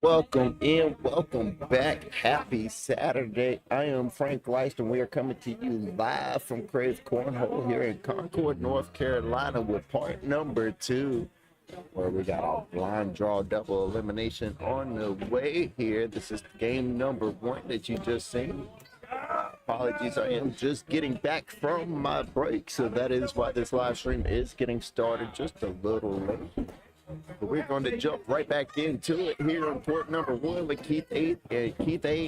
Welcome in, welcome back. Happy Saturday. I am Frank Leist, and we are coming to you live from Krave Cornhole here in Concord, North Carolina, with part number 2, where we got our blind draw double elimination on the way here. This is game number 1 that you just seen. Apologies, I am just getting back from my break, so that is why this live stream is getting started just a little late. But we're going to jump right back into it here on port number 1 with Keith A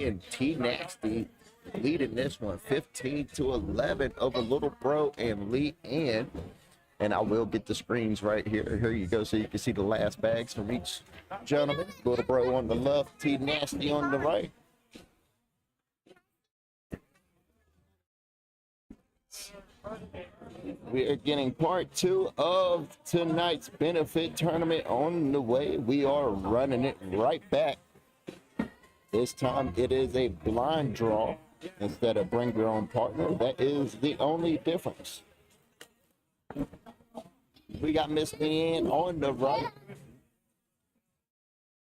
and T Nasty leading this one 15-11 over Little Bro and Lee Ann. And I will get the screens right here. Here you go, so you can see the last bags from each gentleman. Little Bro on the left, T Nasty on the right. We are getting part 2 of tonight's benefit tournament on the way. We are running it right back. This time it is a blind draw instead of bring your own partner. That is the only difference. We got Miss Leanne on the right.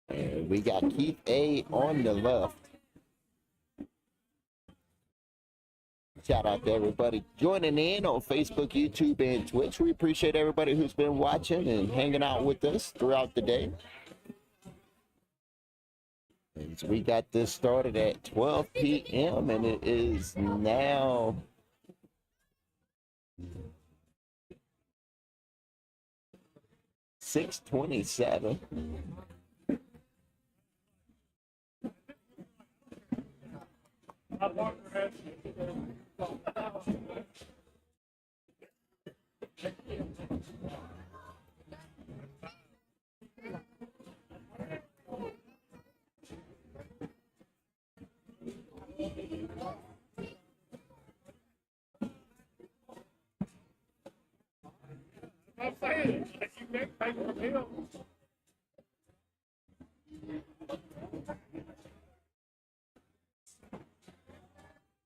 And we got Keith A on the left. Shout out to everybody joining in on Facebook, YouTube, and Twitch. We appreciate everybody who's been watching and hanging out with us throughout the day. And so we got this started at 12 p.m. and it is now 6:27.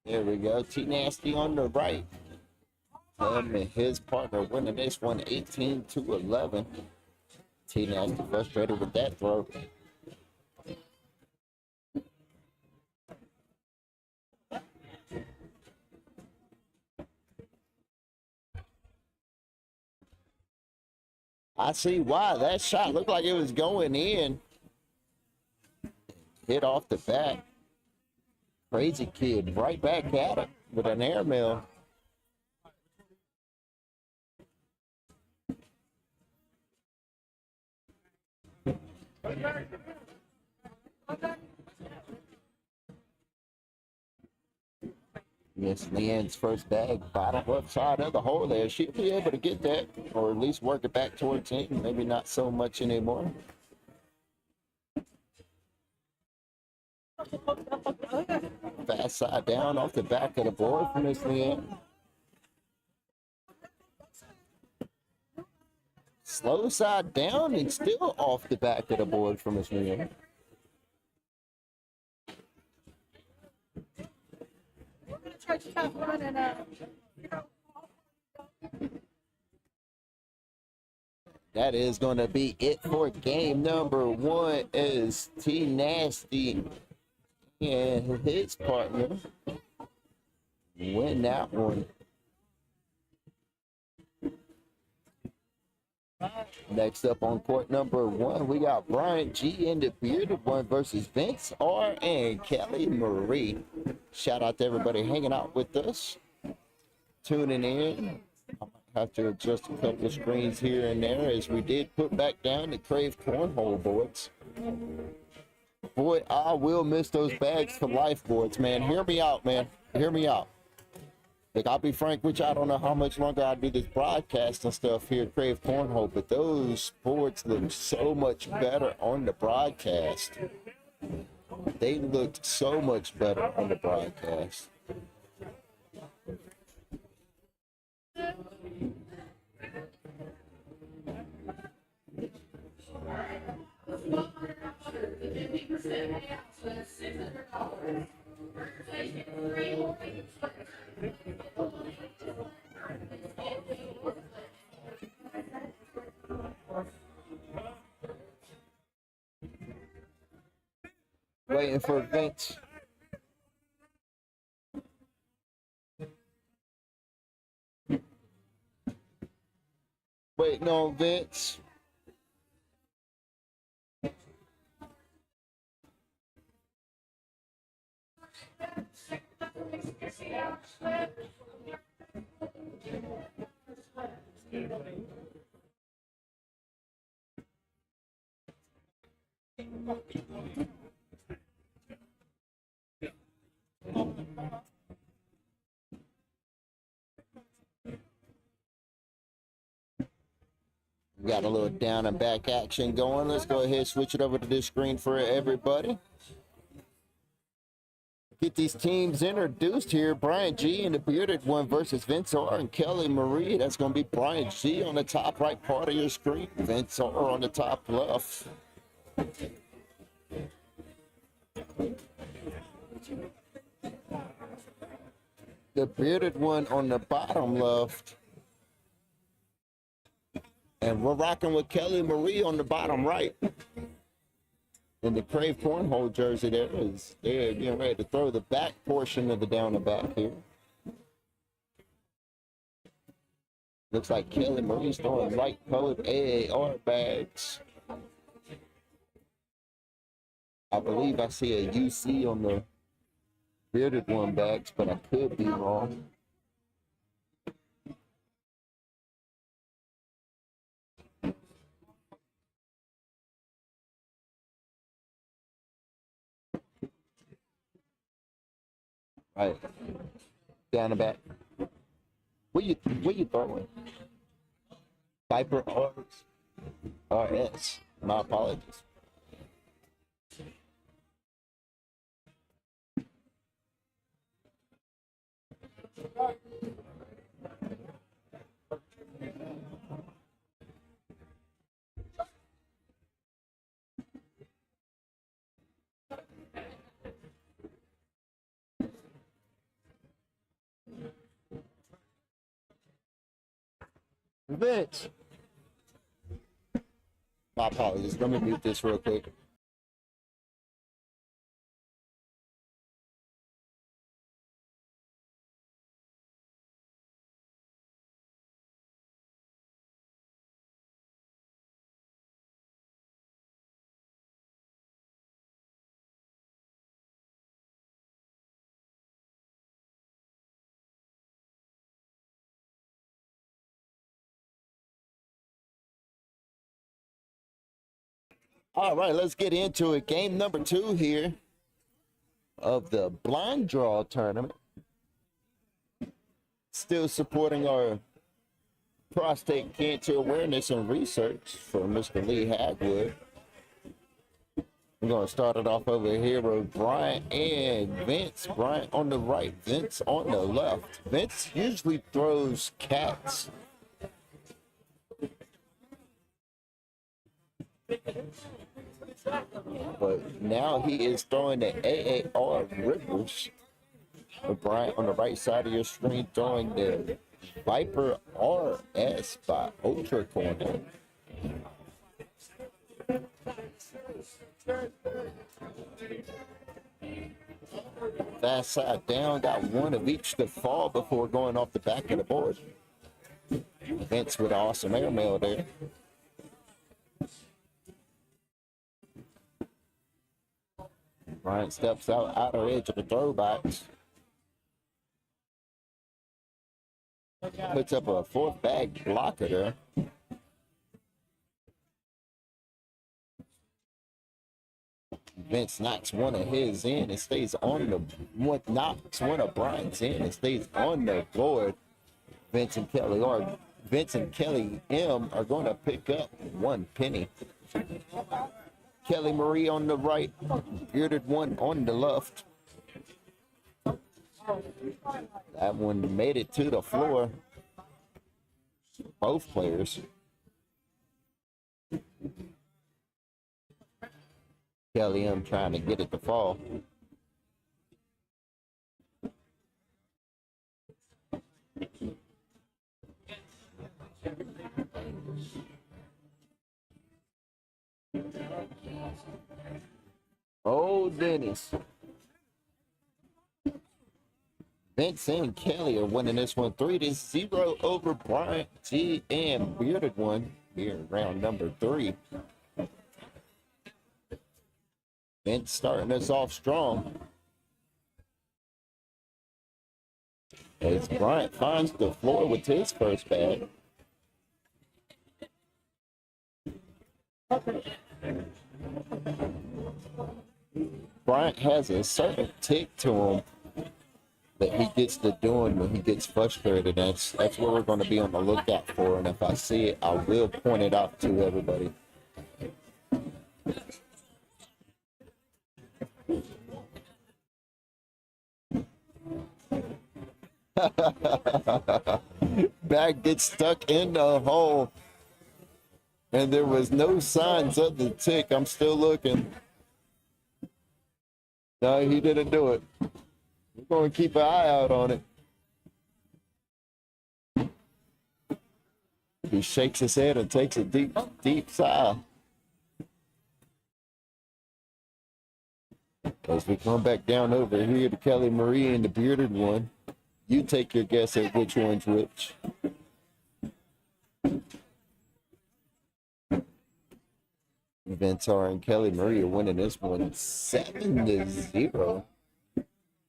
There we go. T Nasty on the right. Him and his partner winning this one 18-11. T Nasty frustrated with that throw. I see why. That shot looked like it was going in. Hit off the back. Crazy kid right back at it with an airmail. Miss Leanne's first bag, bottom left side of the hole there. She'll be able to get that, or at least work it back towards him. Maybe not so much anymore. Fast side down off the back of the board for Miss Leanne. Slow side down and still off the back of the board for Miss Leanne. That is going to be it for game number 1 as T Nasty and his partner win that one. Next up on court number 1, we got Brian G and the Bearded One versus Vince R and Kelly Marie. Shout out to everybody hanging out with us, tuning in. I might have to adjust a couple of screens here and there as we did put back down the Krave Cornhole boards. Boy, I will miss those bags for life boards, man. Hear me out, man. Hear me out. Like, I'll be frank with you, I don't know how much longer I'll do this broadcast and stuff here at Krave Cornhole, but those boards look so much better on the broadcast. They looked so much better on the broadcast. Waiting for Vince. Waiting on Vince. Got a little down and back action going. Let's go ahead and switch it over to this screen for everybody. Get these teams introduced here. Brian G and the bearded one versus Vince R and Kelly Marie. That's going to be Brian G on the top right part of your screen. Vince R on the top left. The bearded one on the bottom left. And we're rocking with Kelly Marie on the bottom right. And the Krave Cornhole jersey there is they're getting ready to throw the back portion of the down and back here. Looks like Kelly Marie's throwing light colored AAR bags. I believe I see a UC on the bearded one bags, but I could be wrong. Right, down the back. What you throwing? Viper RS. My apologies. Vince. My apologies. Let me mute this real quick. All right, let's get into it. Game number 2 here of the blind draw tournament. Still supporting our Prostate Cancer Awareness and Research for Mr. Lee Hagwood. We're going to start it off over here with Brian and Vince. Brian on the right, Vince on the left. Vince usually throws cats. But now he is throwing the AAR Rippers. With Brian on the right side of your screen throwing the Viper RS by Ultra Cornhole. Fast side down, got one of each to fall before going off the back of the board. Vince with awesome airmail there. Brian steps out outer edge of the throwbacks. Puts up a 4th bag blocker there. Vince knocks one of his in and stays on the knocks one of Brian's in and stays on the board. Vince and Kelly M are going to pick up 1 penny. Kelly Marie on the right, bearded one on the left. That one made it to the floor. Both players. Kelly M trying to get it to fall. Oh, Dennis. Vince and Kelly are winning this one 3-0 over Bryant G and Bearded One here in round number 3. Vince starting us off strong. As Bryant finds the floor with his first bag. Bryant has a certain tick to him that he gets to doing when he gets frustrated. That's what we're going to be on the lookout for. And if I see it, I will point it out to everybody. Bag gets stuck in the hole. And there was no signs of the tick. I'm still looking. No, he didn't do it. We're going to keep an eye out on it. He shakes his head and takes a deep, deep sigh. As we come back down over here to Kelly Marie and the Bearded One, you take your guess at which one's which. Ventar and Kelly Marie are winning this one 7-0.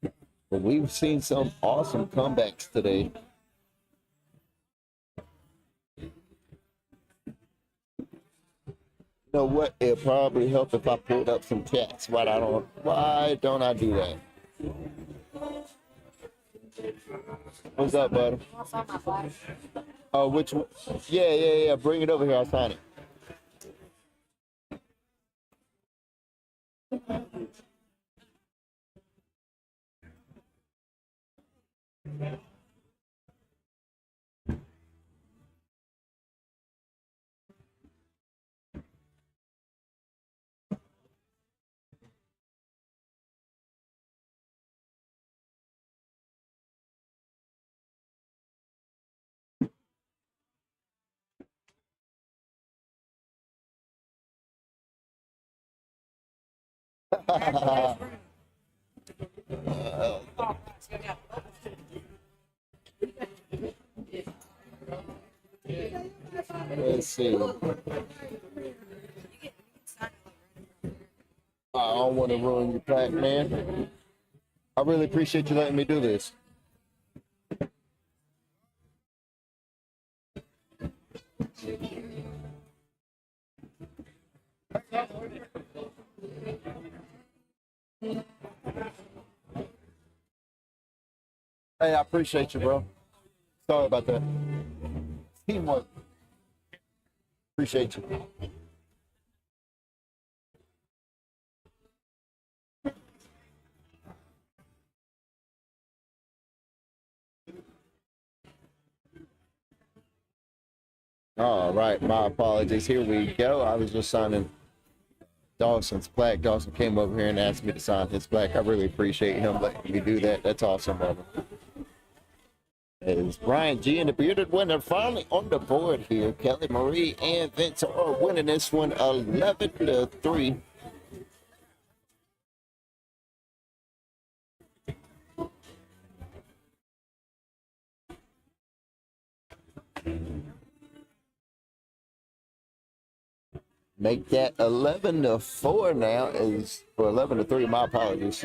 But we've seen some awesome comebacks today. You know what? It'd probably help if I pulled up some chats. Why don't I do that? What's up, buddy? Oh, which one? Yeah. Bring it over here. I'll sign it. Let's see. I don't want to ruin your pack, man. I really appreciate you letting me do this. Hey, I appreciate you, bro. Sorry about that. Teamwork. Appreciate you. All right, my apologies. Here we go. I was just signing Dawson's plaque. Dawson came over here and asked me to sign his plaque. I really appreciate him letting me do that. That's awesome of him. As Brian G and the Bearded One are finally on the board here. Kelly Marie and Vince are winning this one 11-3. Make that 11-4 now, is for 11-3. My apologies.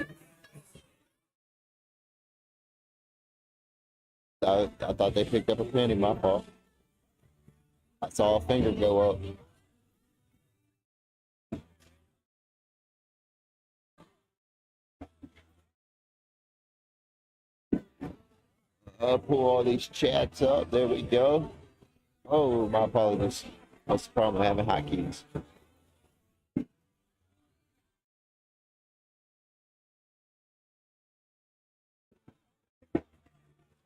I thought they picked up a penny. My fault. I saw a finger go up. I'll pull all these chats up. There we go. Oh, my apologies. That's the problem with having hotkeys.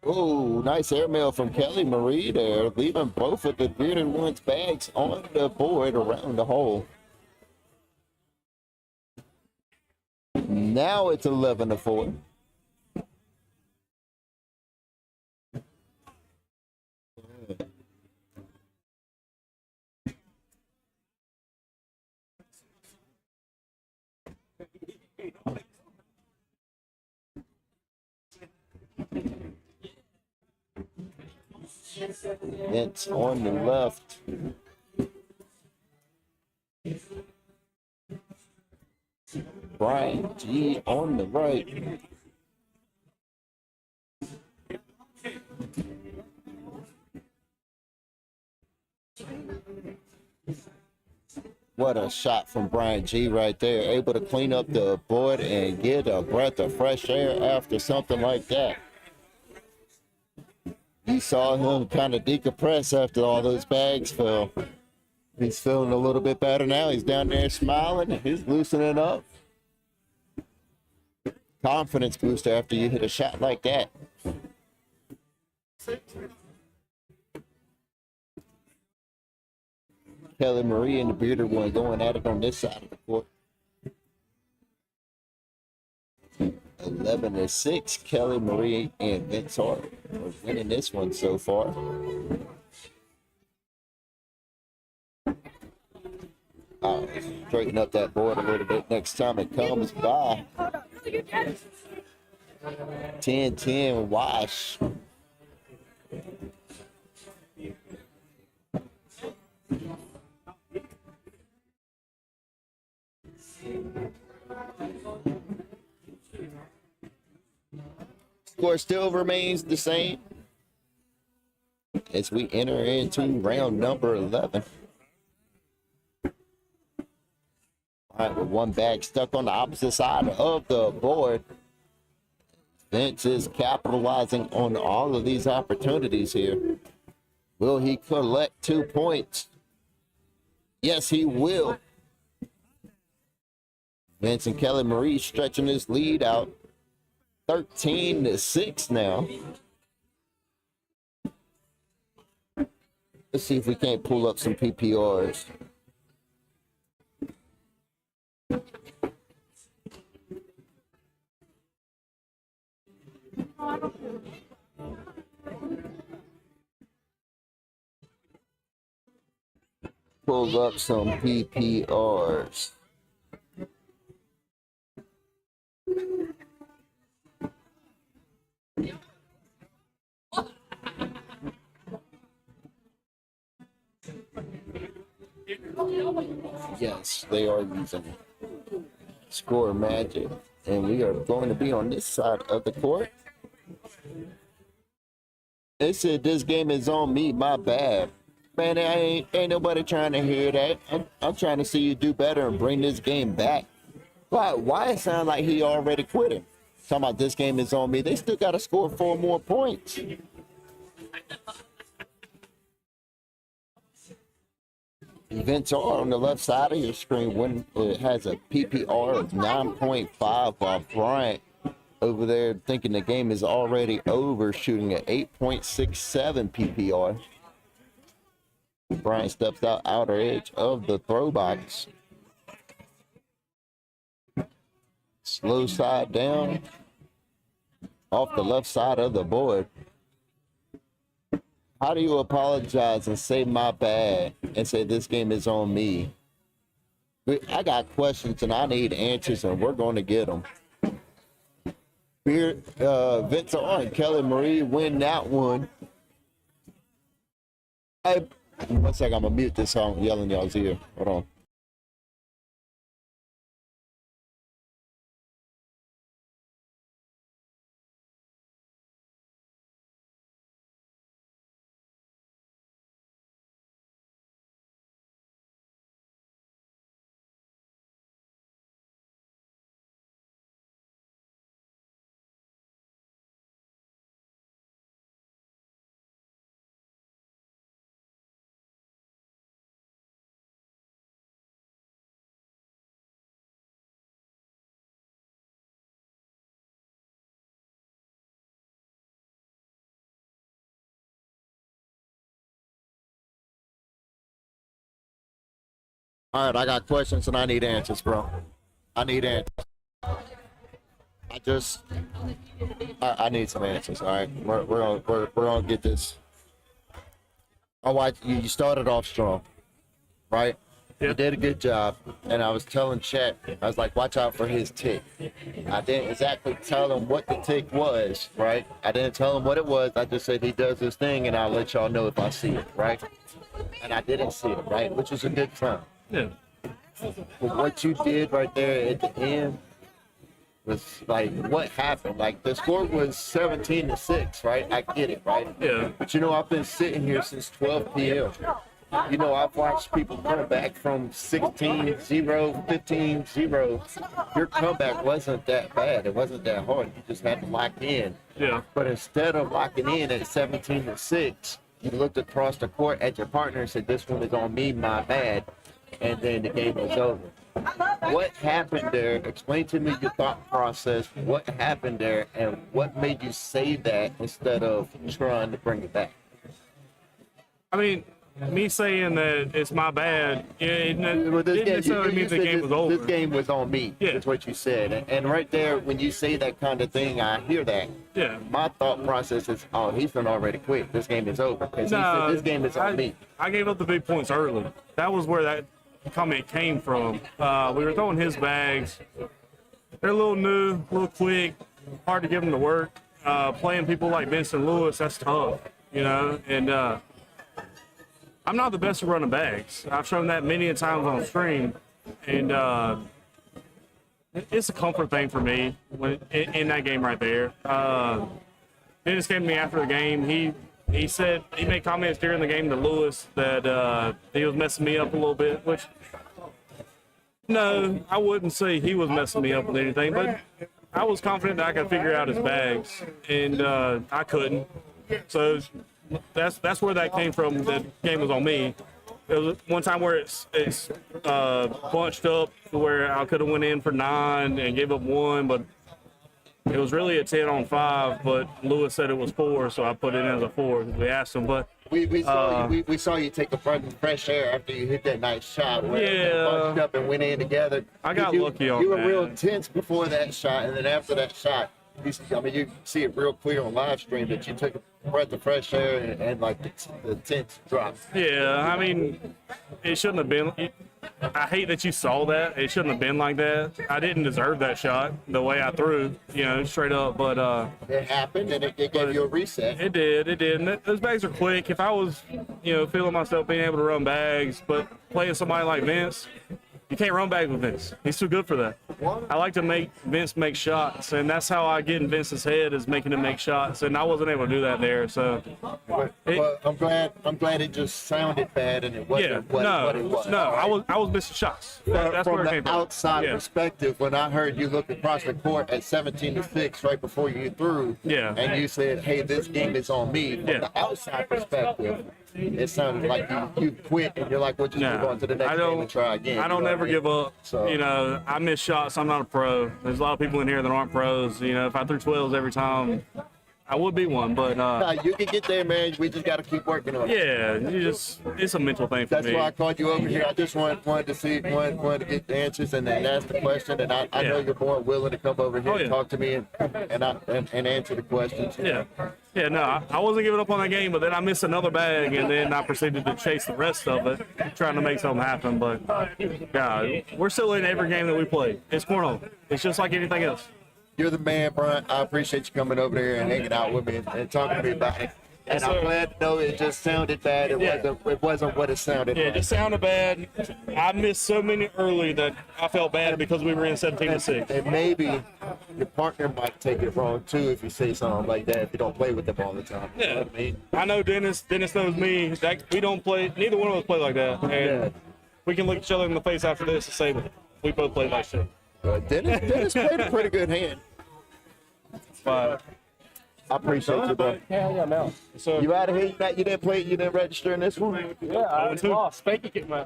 Oh, nice airmail from Kelly Marie there, leaving both of the Bearded One's bags on the board around the hole. Now it's 11-4. Vince on the left. Brian G on the right. What a shot from Brian G right there. Able to clean up the board and get a breath of fresh air after something like that. You saw him kind of decompress after all those bags fell. He's feeling a little bit better now. He's down there smiling. He's loosening up. Confidence booster after you hit a shot like that. Kelly Marie and the bearded one going at it on this side of the court. 11-6. Kelly Marie and Vince Hart are winning this one so far. I'll straighten up that board a little bit next time it comes by. 10-10 wash. Score still remains the same as we enter into round number 11. All right, with one bag stuck on the opposite side of the board. Vince is capitalizing on all of these opportunities here. Will he collect 2 points? Yes, he will. Vince and Kelly Marie stretching this lead out. 13-6 now. Let's see if we can't pull up some PPRs. Pull up some PPRs. Yes, they are using Score Magic, and we are going to be on this side of the court. They said this game is on me, my bad. Man, ain't nobody trying to hear that. I'm trying to see you do better and bring this game back. Why it sound like he already quit it? Talking about this game is on me. They still got to score 4 more points. Events are on the left side of your screen when it has a PPR of 9.5, while Bryant over there thinking the game is already over, shooting at 8.67 PPR. Bryant steps out outer edge of the throw box. Slow side down off the left side of the board. How do you apologize and say my bad and say this game is on me? I got questions and I need answers, and we're going to get them. Vince and Kelly Marie win that one. Hey, 1 second, I'm going to mute this so I'm yelling y'all's ear. Hold on. All right, I got questions and I need answers, bro. I need answers. I need some answers. All right, we're gonna get this. Oh, you started off strong, right? You did a good job. And I was telling Chet, I was like, watch out for his tick. I didn't exactly tell him what the tick was, right? I didn't tell him what it was. I just said he does this thing, and I'll let y'all know if I see it, right? And I didn't see it, right? Which was a good sign. Yeah. But what you did right there at the end was like, what happened? Like, the score was 17-6, right? I get it, right? Yeah. But you know, I've been sitting here since 12 p.m. You know, I've watched people come back from 16-0, 15-0. Your comeback wasn't that bad. It wasn't that hard. You just had to lock in. Yeah. But instead of locking in at 17-6, you looked across the court at your partner and said, this one is on me, my bad. And then the game was over. What happened there? Explain to me your thought process. What happened there, and what made you say that instead of trying to bring it back? I mean, me saying that it's my bad, didn't necessarily mean the game was over. This game was on me. Yeah. That's what you said. And right there, when you say that kind of thing, I hear that. Yeah. My thought process is, oh, he's done already quit. This game is over. Because he said this game is on me. I gave up the big points early. That was where that comment came from. We were throwing his bags. They're a little new, a little quick, hard to get them to work. Playing people like Vincent Lewis, that's tough, you know. And I'm not the best at running bags. I've shown that many a times on stream, and it's a comfort thing for me when in that game right there. Dennis came to me after the game. He said he made comments during the game to Lewis that he was messing me up a little bit, which no, I wouldn't say he was messing me up with anything, but I was confident that I could figure out his bags, and I couldn't. So that's where that came from. The game was on me. There was one time where it's bunched up where I could have went in for 9 and gave up 1, but it was really a 10-on-5, but Lewis said it was 4, so I put it in as a 4 because we asked him. But we saw you take a breath of fresh air after you hit that nice shot. Yeah, bunched up and went in together. I got lucky on that. You were real tense before that shot, and then after that shot, you see it real clear on live stream that you took a breath of fresh air and like the tense dropped. Yeah, I mean, it shouldn't have been. I hate that you saw that. It shouldn't have been like that. I didn't deserve that shot the way I threw, straight up. But it happened, and it gave you a reset. It did. And those bags are quick. If I was, feeling myself being able to run bags, but playing somebody like Vince, you can't run bags with Vince. He's too good for that. I like to make Vince make shots, and that's how I get in Vince's head is making him make shots, and I wasn't able to do that there. So, but I'm glad it just sounded bad, and it wasn't what it was. No, I was missing shots. That's from where it came the outside perspective, when I heard you look across the court at 17-6 right before you threw, and you said, "Hey, this game is on me." From the outside perspective, it sounded like you quit, and you're like, "We'll just move on to the next game and try again." I don't ever give up. So, I miss shots. I'm not a pro. There's a lot of people in here that aren't pros. If I threw 12s every time, I would be one. But you can get there, man. We just got to keep working on it. Yeah, it's a mental thing for me. That's why I called you over here. I just wanted to get the answers and then ask the question. And I know you're more willing to come over here and talk to me and answer the questions. Yeah, no, I wasn't giving up on that game, but then I missed another bag, and then I proceeded to chase the rest of it, trying to make something happen. But, God, we're still in every game that we play. It's cornhole. It's just like anything else. You're the man, Brian. I appreciate you coming over there and hanging out with me and talking to me about it. And I'm glad to know it just sounded bad. It wasn't what it sounded like. It just sounded bad. I missed so many early that I felt bad because we were in 17-6. And maybe your partner might take it wrong too if you say something like that. If you don't play with them all the time. Yeah, you know what I mean? I know Dennis. Dennis knows me. We don't play. Neither one of us play like that. And we can look each other in the face after this and say that we both play like shit. Dennis played a pretty good hand. But I appreciate you, bro. Yeah, no. So you out of here? You didn't play. You didn't register in this one. Yeah, I lost. Spanky kicked my.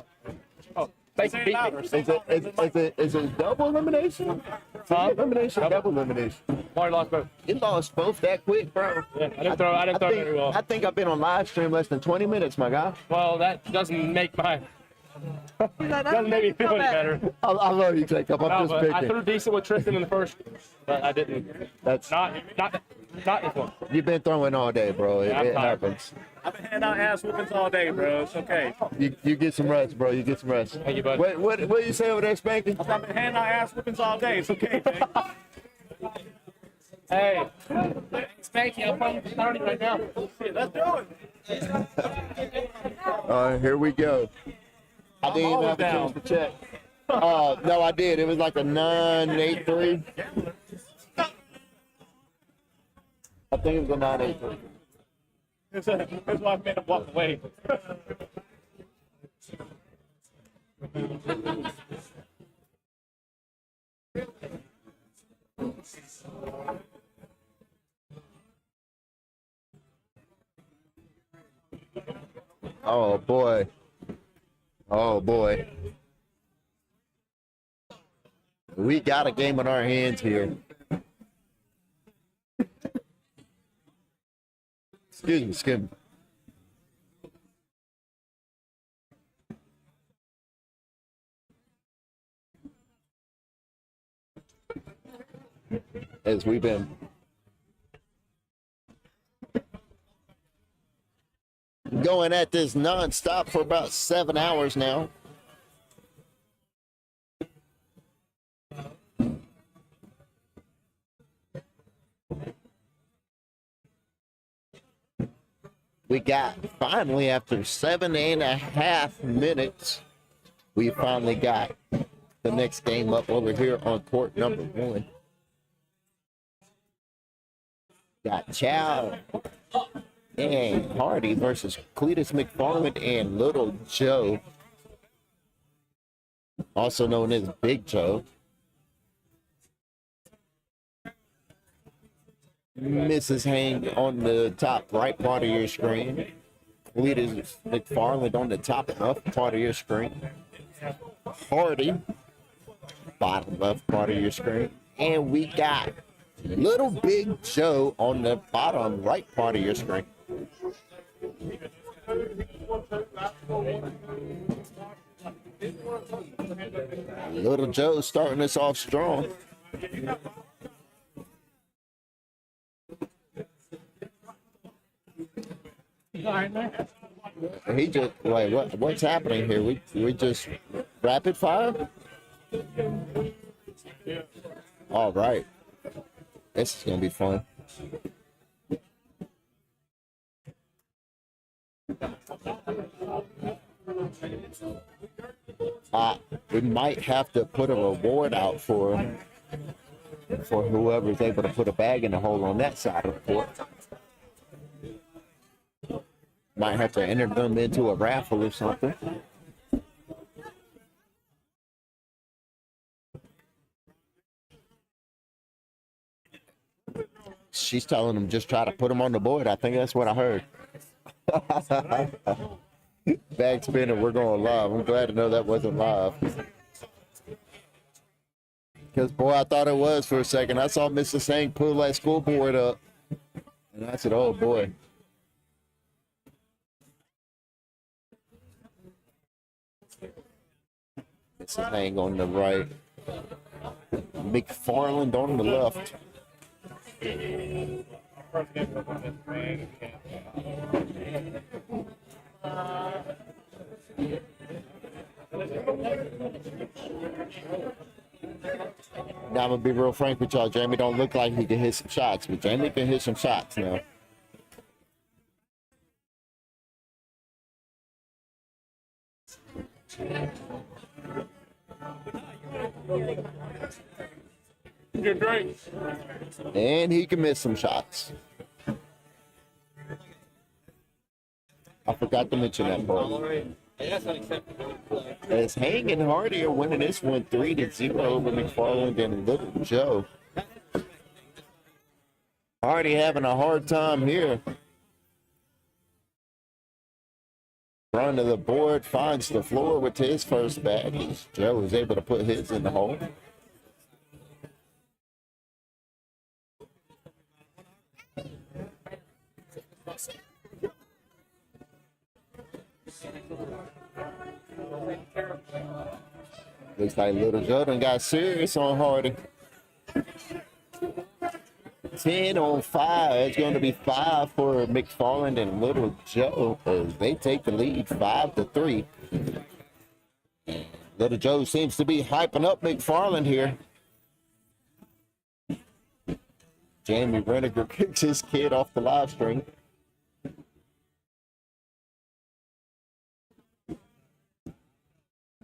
Oh, Spanky beat me. Is it double elimination? Elimination, double elimination. Marty lost both. You lost both that quick, bro. Yeah, I didn't throw very well. I think I've been on live stream less than 20 minutes, my guy. Well, that doesn't make my. Doesn't make me feel any better. I love you, Jacob. I'm just picking. I threw decent with Tristan in the first, but I didn't. That's not this one. You've been throwing all day, bro. It happens. I've been handing out ass whoopings all day, bro. It's okay. You get some rest, bro. You get some rest. Thank you, buddy. What you say over there, Spanky? I've been handing out ass whoopings all day. It's okay, man. Hey, Spanky, I'm playing 30 right now. Let's do it. Here we go. I didn't even have to change the check. No, I did. It was like a 983. I think it was a 983. That's why I made him walk away. Oh boy. Oh boy. We got a game on our hands here. Excuse me. As we've been going at this nonstop for about 7 hours now. We got finally, after 7.5 minutes, we finally got the next game up over here on court number 1. Got Chow and Hardy versus Cletus McFarland and Little Joe, also known as Big Joe. Mrs. Hang on the top right part of your screen. Cletus McFarland on the top left part of your screen. Hardy, bottom left part of your screen. And we got Little Big Joe on the bottom right part of your screen. Little Joe starting us off strong. He just wait. What's happening here? We just rapid fire. All right, this is gonna be fun. We might have to put a reward out for whoever's able to put a bag in the hole on that side of the court. Might have to enter them into a raffle or something. She's telling them just try to put them on the board. I think that's what I heard. Bag spinner, we're going live. I'm glad to know that wasn't live. Because, boy, I thought it was for a second. I saw Mr. Singh pull that scoreboard up. And I said, oh, boy. Mr. Singh on the right. McFarland on the left. Now I'm gonna be real frank with y'all. Jamie don't look like he can hit some shots, but Jamie can hit some shots now. You're great. And he can miss some shots. I forgot to mention that part. As Hang and Hardy are winning this one 3-0 over McFarland and Little Joe. Hardy having a hard time here. Front of the board, finds the floor with his first bag. Joe is able to put his in the hole. Looks like Little Joe done got serious on Hardy. 10 on 5. It's going to be 5 for McFarland and Little Joe as they take the lead 5-3. Little Joe seems to be hyping up McFarland here. Jamie Renniger kicks his kid off the live stream.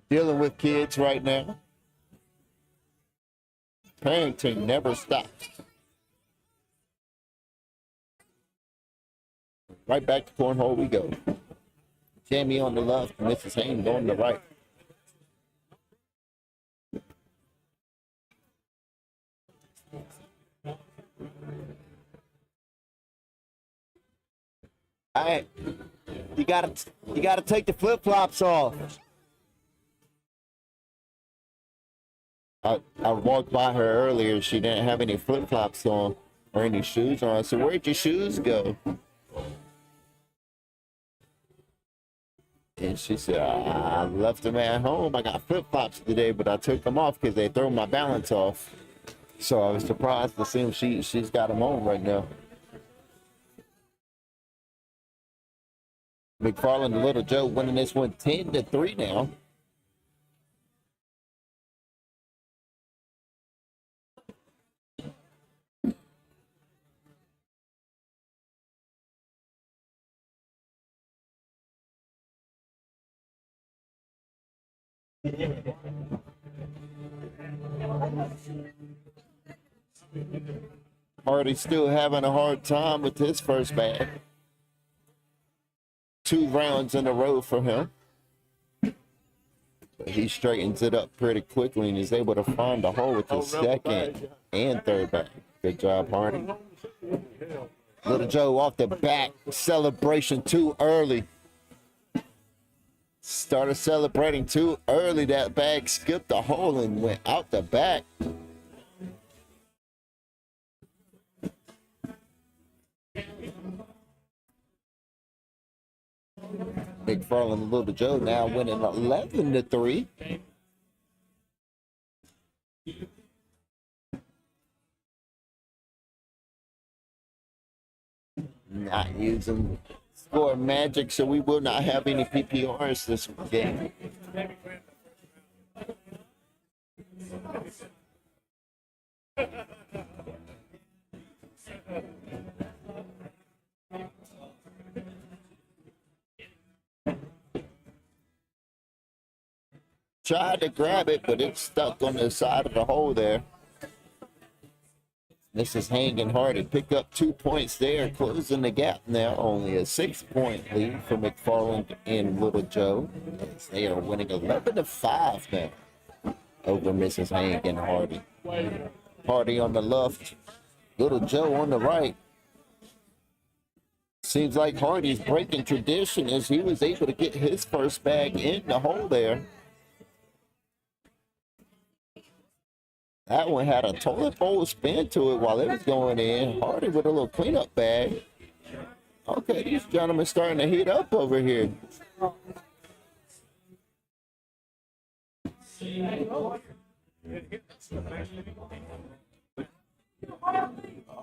Dealing with kids right now. Parenting never stops. Right back to cornhole we go. Jamie on the left, Mrs. Haynes on the right. All right, you gotta take the flip flops off. I walked by her earlier. She didn't have any flip flops on or any shoes on. I said, "Where'd your shoes go?" And she said, "I left them at home. I got flip flops today, but I took them off because they throw my balance off." So I was surprised to see them. She's got them on right now. McFarland and Little Joe winning this one 10-3 now. Hardy's still having a hard time with his first bag. 2 rounds in a row for him. But he straightens it up pretty quickly and is able to find a hole with his second and third bag. Good job, Hardy. Little Joe off the back. Celebration too early. Started celebrating too early. That bag skipped the hole and went out the back. McFarland and Little Joe now winning 11-3. Not using score magic, so we will not have any PPRs this game. Tried to grab it, but it's stuck on the side of the hole there. This is hanging hard to pick up 2 points there, closing the gap now. Only a 6-point lead for McFarland and Little Joe. They are winning 11-5 now over Mrs. Hank and Hardy. Hardy on the left, Little Joe on the right. Seems like Hardy's breaking tradition as he was able to get his first bag in the hole there. That one had a toilet bowl spin to it while it was going in. Hardy with a little cleanup bag. Okay, these gentlemen starting to heat up over here.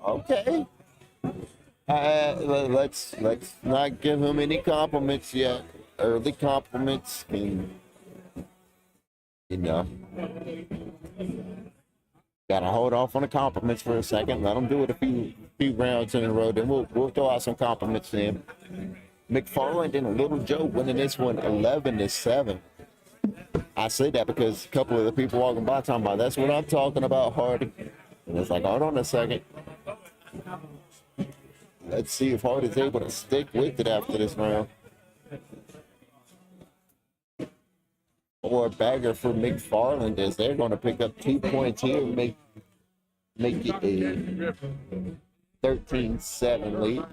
Okay. Let's not give him any compliments yet. Early compliments can, you know. Gotta hold off on the compliments for a second. Let them do it a few rounds in a row. Then we'll throw out some compliments to him. McFarland and Little Joe winning this one 11-7. I say that because a couple of the people walking by talking about that's what I'm talking about, Hardy. And it's like, hold on a second. Let's see if Hardy's able to stick with it after this round. Or bagger for McFarland as they're going to pick up 2 points here and make it a 13-7 lead.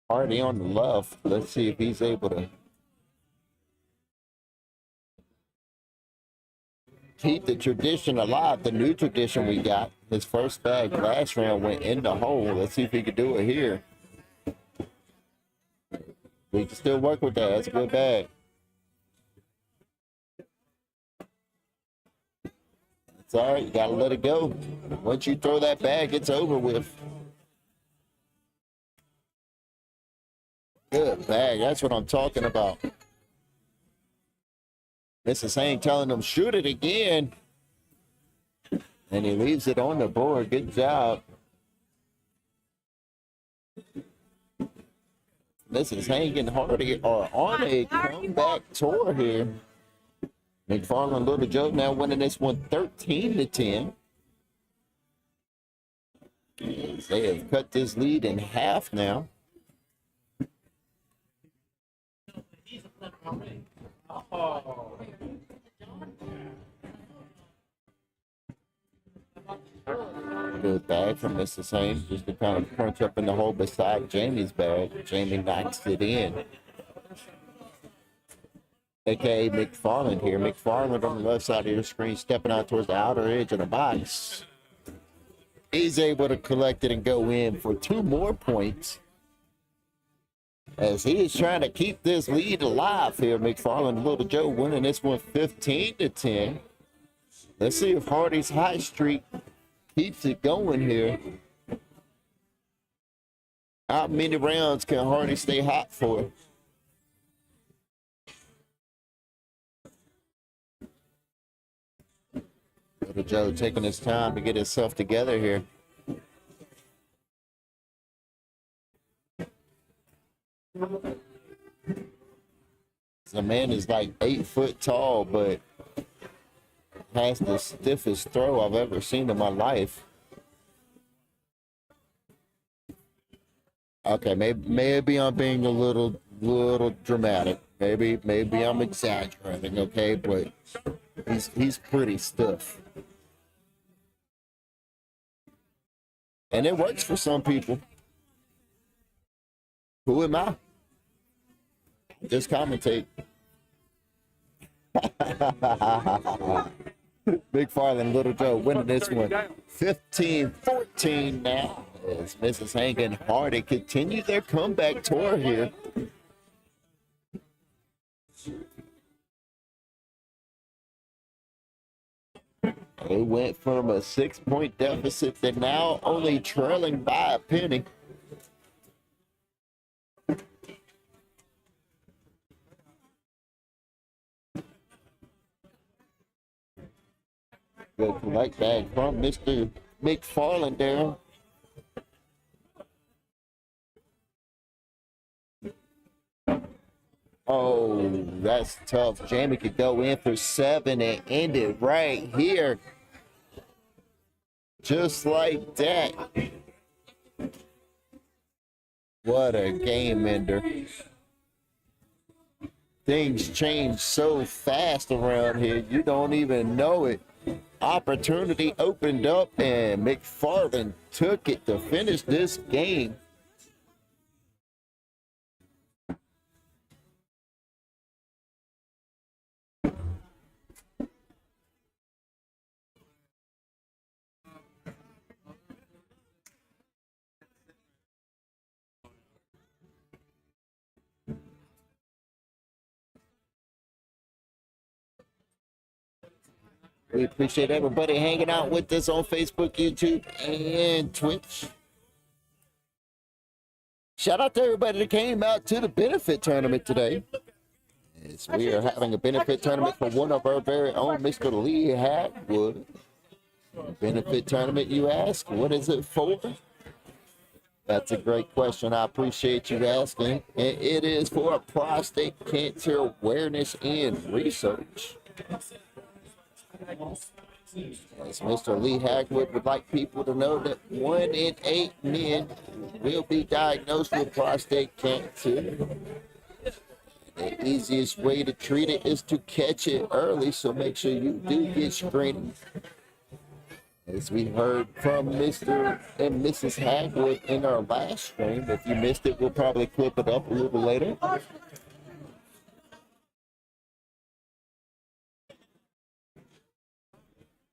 Hardy on the left. Let's see if he's able to keep the tradition alive, the new tradition we got. His first bag last round went in the hole. Let's see if he can do it here. We can still work with that. That's a good bag. It's all right. You got to let it go. Once you throw that bag, it's over with. Good bag. That's what I'm talking about. Mrs. Hain telling him, shoot it again. And he leaves it on the board. Good job. Mrs. Hain and Hardy are on a comeback tour here. McFarland and Little Joe now winning this one 13-10. They have cut this lead in half now. Good bag from Mrs. Hain, just to kind of crunch up in the hole beside Jamie's bag. Jamie knocks it in. AKA McFarland here. McFarland on the left side of your screen, stepping out towards the outer edge of the box. He's able to collect it and go in for 2 more points, as he is trying to keep this lead alive here. McFarland and Little Joe winning this one 15-10. Let's see if Hardy's hot streak keeps it going here. How many rounds can Hardy stay hot for? Little Joe taking his time to get himself together here. The man is like 8 foot tall, but has the stiffest throw I've ever seen in my life. Okay, maybe I'm being a little dramatic. Maybe I'm exaggerating. Okay, but he's pretty stiff, and it works for some people. Who am I? Just commentate. McFarland, Little Joe winning this one 15-14 now, as Mrs. Hain and Hardy continue their comeback tour here. They went from a 6-point deficit to now only trailing by a penny. Good collect bag from Mr. McFarland there. Oh, that's tough. Jamie could go in for 7 and end it right here. Just like that. What a game ender. Things change so fast around here, you don't even know it. Opportunity opened up and McFarland took it to finish this game. We appreciate everybody hanging out with us on Facebook, YouTube, and Twitch. Shout out to everybody that came out to the benefit tournament today. As we are having a benefit tournament for one of our very own, Mr. Lee Hagwood. Benefit tournament, you ask? What is it for? That's a great question. I appreciate you asking. And it is for Prostate Cancer Awareness and Research. As Mr. Lee Hagwood would like people to know that 1 in 8 men will be diagnosed with prostate cancer. The easiest way to treat it is to catch it early, so make sure you do get screened. As we heard from Mr. and Mrs. Hagwood in our last stream. If you missed it, we'll probably clip it up a little later.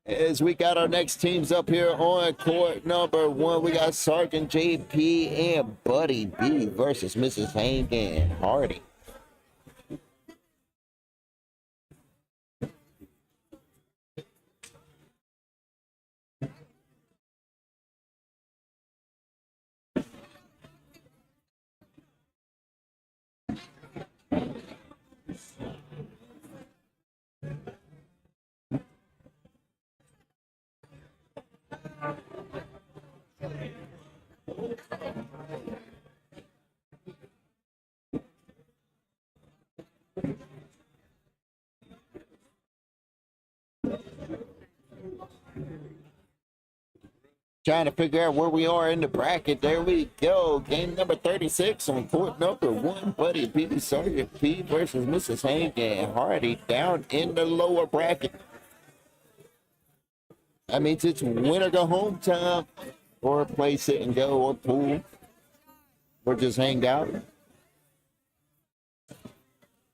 As we got our next teams up here on court number 1, we got Sergeant JP and Buddy B versus Mrs. Hain and Hardy. Trying to figure out where we are in the bracket. There we go. Game number 36 on court number 1. Buddy B, Sergeant P versus Mrs. Hank and Hardy down in the lower bracket. That means it's win or go home time, or play, sit and go, or pool, or just hang out.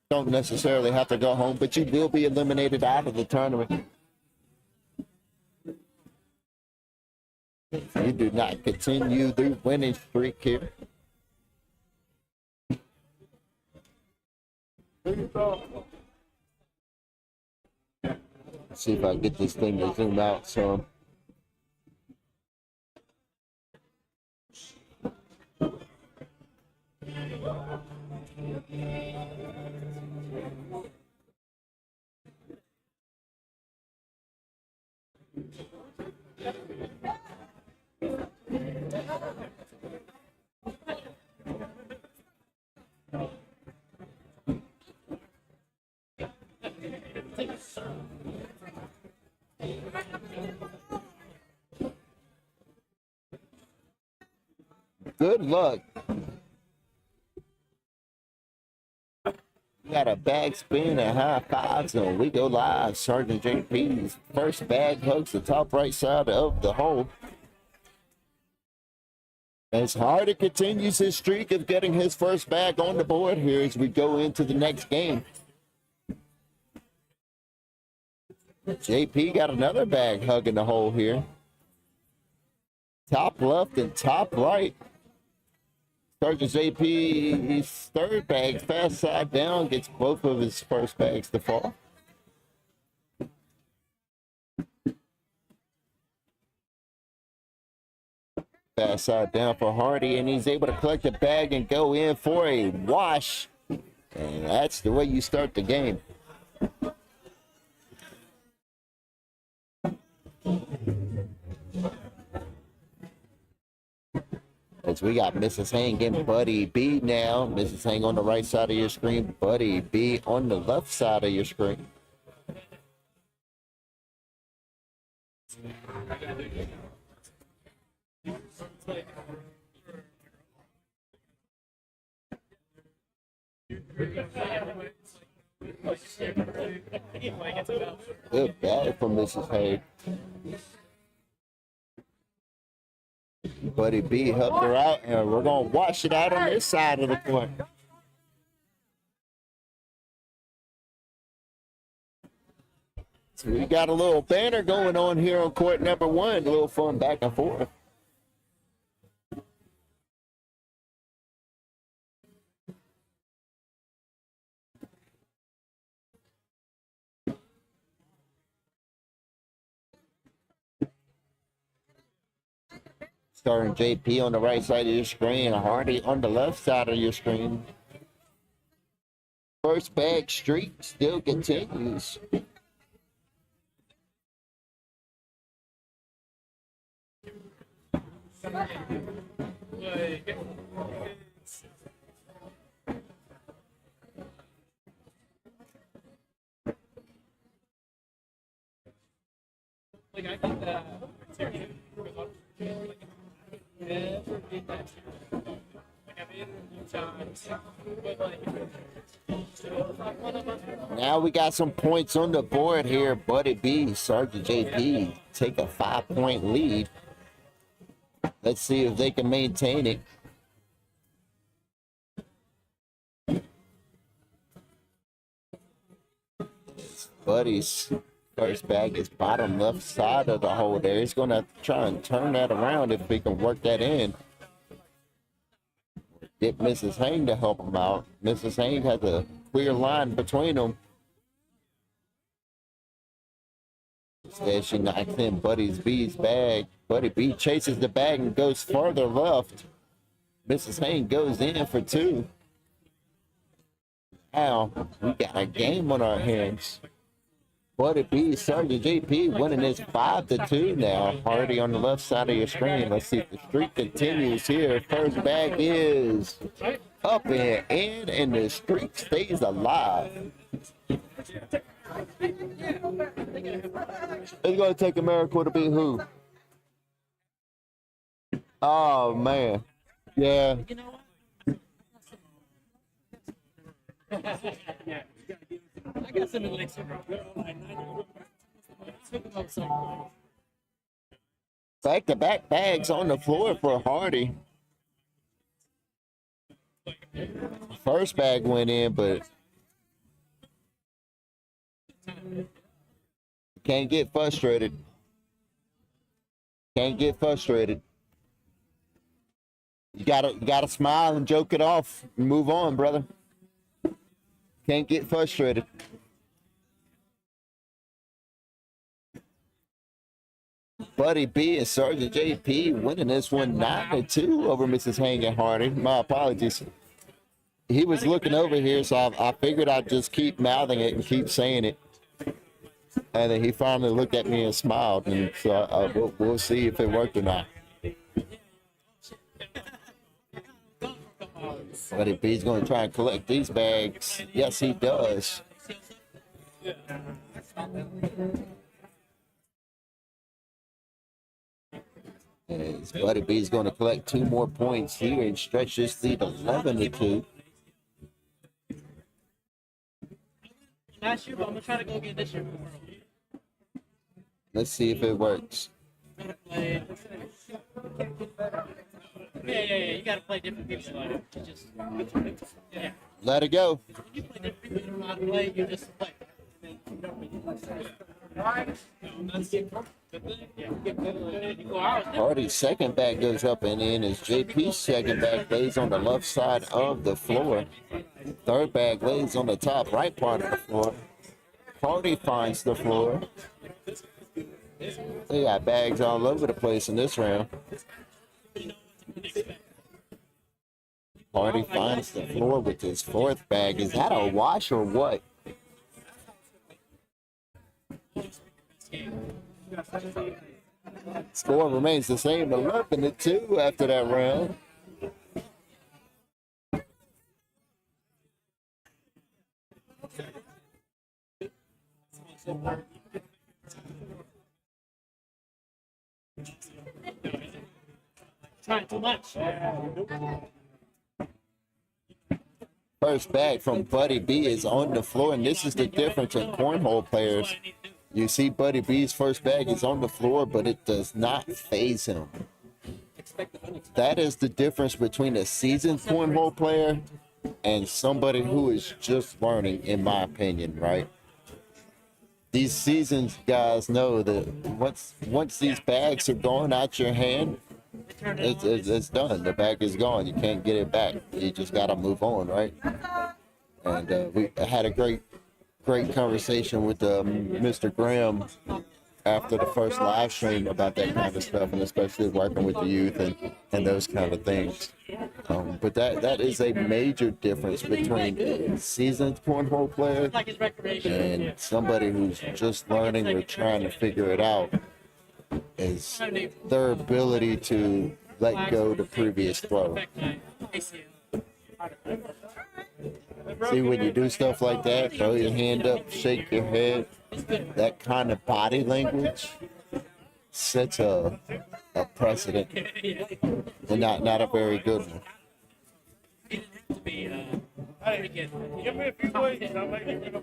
Don't necessarily have to go home, but you will be eliminated out of the tournament. You do not continue the winning streak here. Let's see if I can get this thing to zoom out some. Good luck. We got a bag spin and high fives, and we go live. Sergeant JP's first bag hugs the top right side of the hole. As Hardy continues his streak of getting his first bag on the board here as we go into the next game. JP got another bag hugging the hole here. Top left and top right. Sergeant JP's third bag, fast side down, gets both of his first bags to fall. Fast side down for Hardy, and he's able to collect the bag and go in for a wash. And that's the way you start the game. As we got Mrs. Hang and Buddy B now. Mrs. Hang on the right side of your screen. Buddy B on the left side of your screen. Good bag from Mrs. Hang. Buddy B helped her out, and we're going to wash it out on this side of the court. So we got a little banner going on here on court number 1. A little fun back and forth. Starting JP on the right side of your screen, Hardy on the left side of your screen. First bag streak still continues. Now we got some points on the board here. Buddy B, Sergeant JP take a 5-point lead. Let's see if they can maintain it. Buddy's first bag is bottom left side of the hole there. He's going to try and turn that around if we can work that in. Get Mrs. Hang to help him out. Mrs. Hang has a clear line between them. Instead, she knocks in Buddy B's bag. Buddy B chases the bag and goes further left. Mrs. Hang goes in for 2. Now, we got a game on our hands. Buddy B, Sergeant JP winning this 5-2 now. Hardy on the left side of your screen. Let's see if the streak continues here. First bag is up and in, and the streak stays alive. It's going to take a miracle to beat who? Oh, man. Yeah. I got some elixir, bro. Back-to-back bags on the floor for Hardy. First bag went in, but can't get frustrated. Can't get frustrated. You gotta smile and joke it off and move on, brother. Can't get frustrated. Buddy B and Sergeant JP winning this one 9-2 over Mrs. Hanging Hardy. My apologies. He was looking over here, so I figured I'd just keep mouthing it and keep saying it. And then he finally looked at me and smiled, and so we'll see if it worked or not. Buddy B's going to try and collect these bags. Yes, he does. As Buddy B's going to collect 2 more points here and stretch this lead 11-2. Last year, but I'm gonna try to go get this year. Let's see if it works. Yeah. You gotta play different people. Like, yeah. Let it go. You play different people. You don't know how to play. You just play. Hardy's second bag goes up and in as JP's second bag lays on the left side of the floor. Third bag lays on the top right part of the floor. Hardy finds the floor. They got bags all over the place in this round. Hardy finds the floor with his fourth bag. Is that a wash or what? Score remains the same, 11-2 after that round. Trying too much. First bag from Buddy B is on the floor, and this is the difference in cornhole players. You see Buddy B's first bag is on the floor, but it does not faze him. That is the difference between a seasoned cornhole player and somebody who is just learning, in my opinion, right? These seasoned guys know that once these bags are going out your hand, it's done. The bag is gone. You can't get it back. You just got to move on, right? And we had a great conversation with Mr. Graham after the first live stream about that kind of stuff, and especially working with the youth and those kind of things. But that is a major difference between a seasoned cornhole player and somebody who's just learning or trying to figure it out, is their ability to let go the previous throw. See, when you do stuff like that, throw your hand up, shake your head, that kind of body language sets a precedent, and not a very good one. Give me a few points, and I'll make it.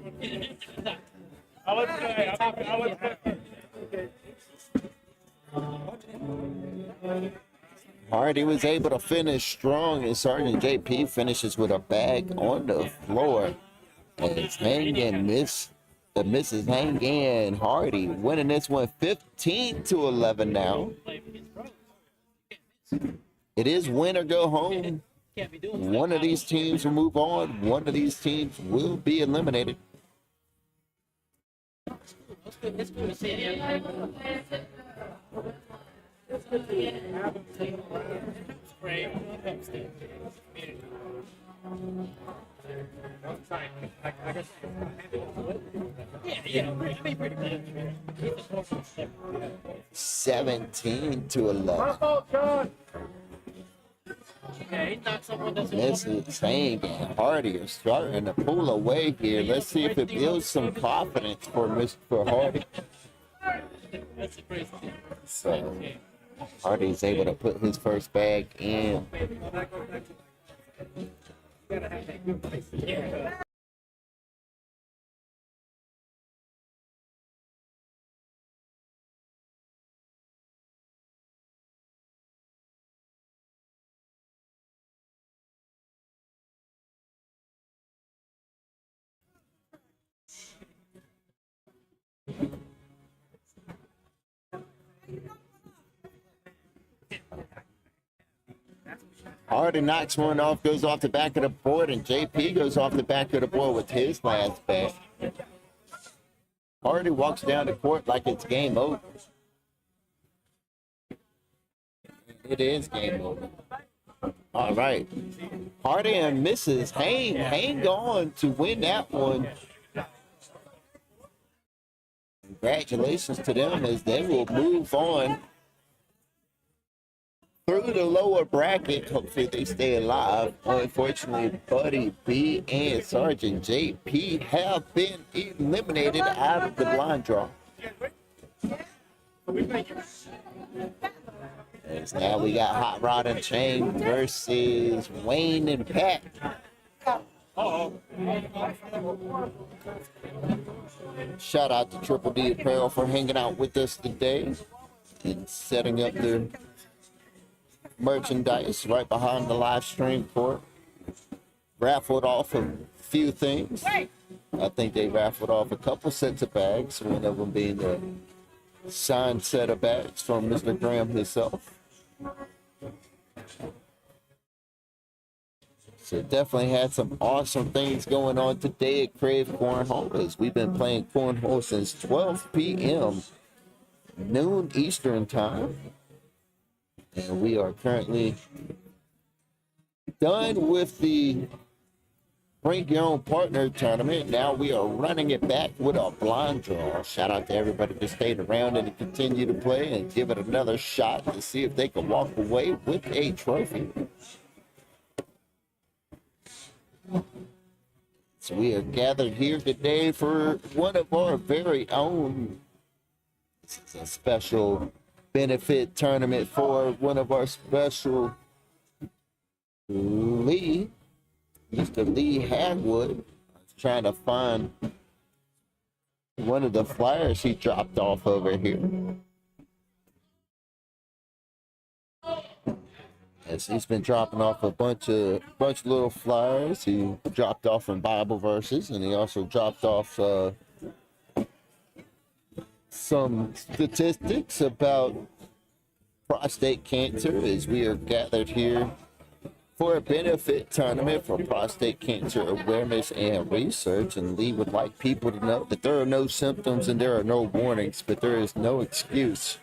I'll let Hardy was able to finish strong, and Sergeant JP finishes with a bag on the floor. And it's hanging the misses hanging. Hardy winning this one 15-11 now. It is win or go home. One of these teams will move on. One of these teams will be eliminated. It's cool to see it. Yeah, pretty good. 17-11. Yeah, he knocked someone that's Misses. Hank and Hardy are starting to pull away here. Let's see if it builds some confidence for Mr. Hardy. that's a crazy thing. So Hardy's able to put his first bag in. Hardy knocks one off, goes off the back of the board, and JP goes off the back of the board with his last bag. Hardy walks down the court like it's game over. It is game over. All right. Hardy and Mrs. hang on to win that one. Congratulations to them as they will move on through the lower bracket. Hopefully they stay alive. Unfortunately, Buddy B and Sergeant JP have been eliminated out of the blind draw. As now we got Hot Rod and Chain versus Wayne and Pat. Shout out to Triple D Apparel for hanging out with us today and setting up their merchandise right behind the live stream court. Raffled off a few things. I think they raffled off a couple sets of bags, one of them being the signed set of bags from Mr. Graham himself. So definitely had some awesome things going on today at Krave Cornhole, as we've been playing cornhole since 12 p.m. noon Eastern time. And we are currently done with the Bring Your Own Partner tournament. Now we are running it back with a blind draw. Shout out to everybody that stayed around and to continue to play and give it another shot to see if they can walk away with a trophy. So we are gathered here today for one of our very own. This is a special benefit tournament for one of our special Mr. Lee Hagwood. I was trying to find one of the flyers he dropped off over here. As he's been dropping off a bunch of little flyers. He dropped off some Bible verses, and he also dropped off some statistics about prostate cancer, as we are gathered here for a benefit tournament for Prostate Cancer Awareness and Research. And Lee would like people to know that there are no symptoms and there are no warnings, but there is no excuse.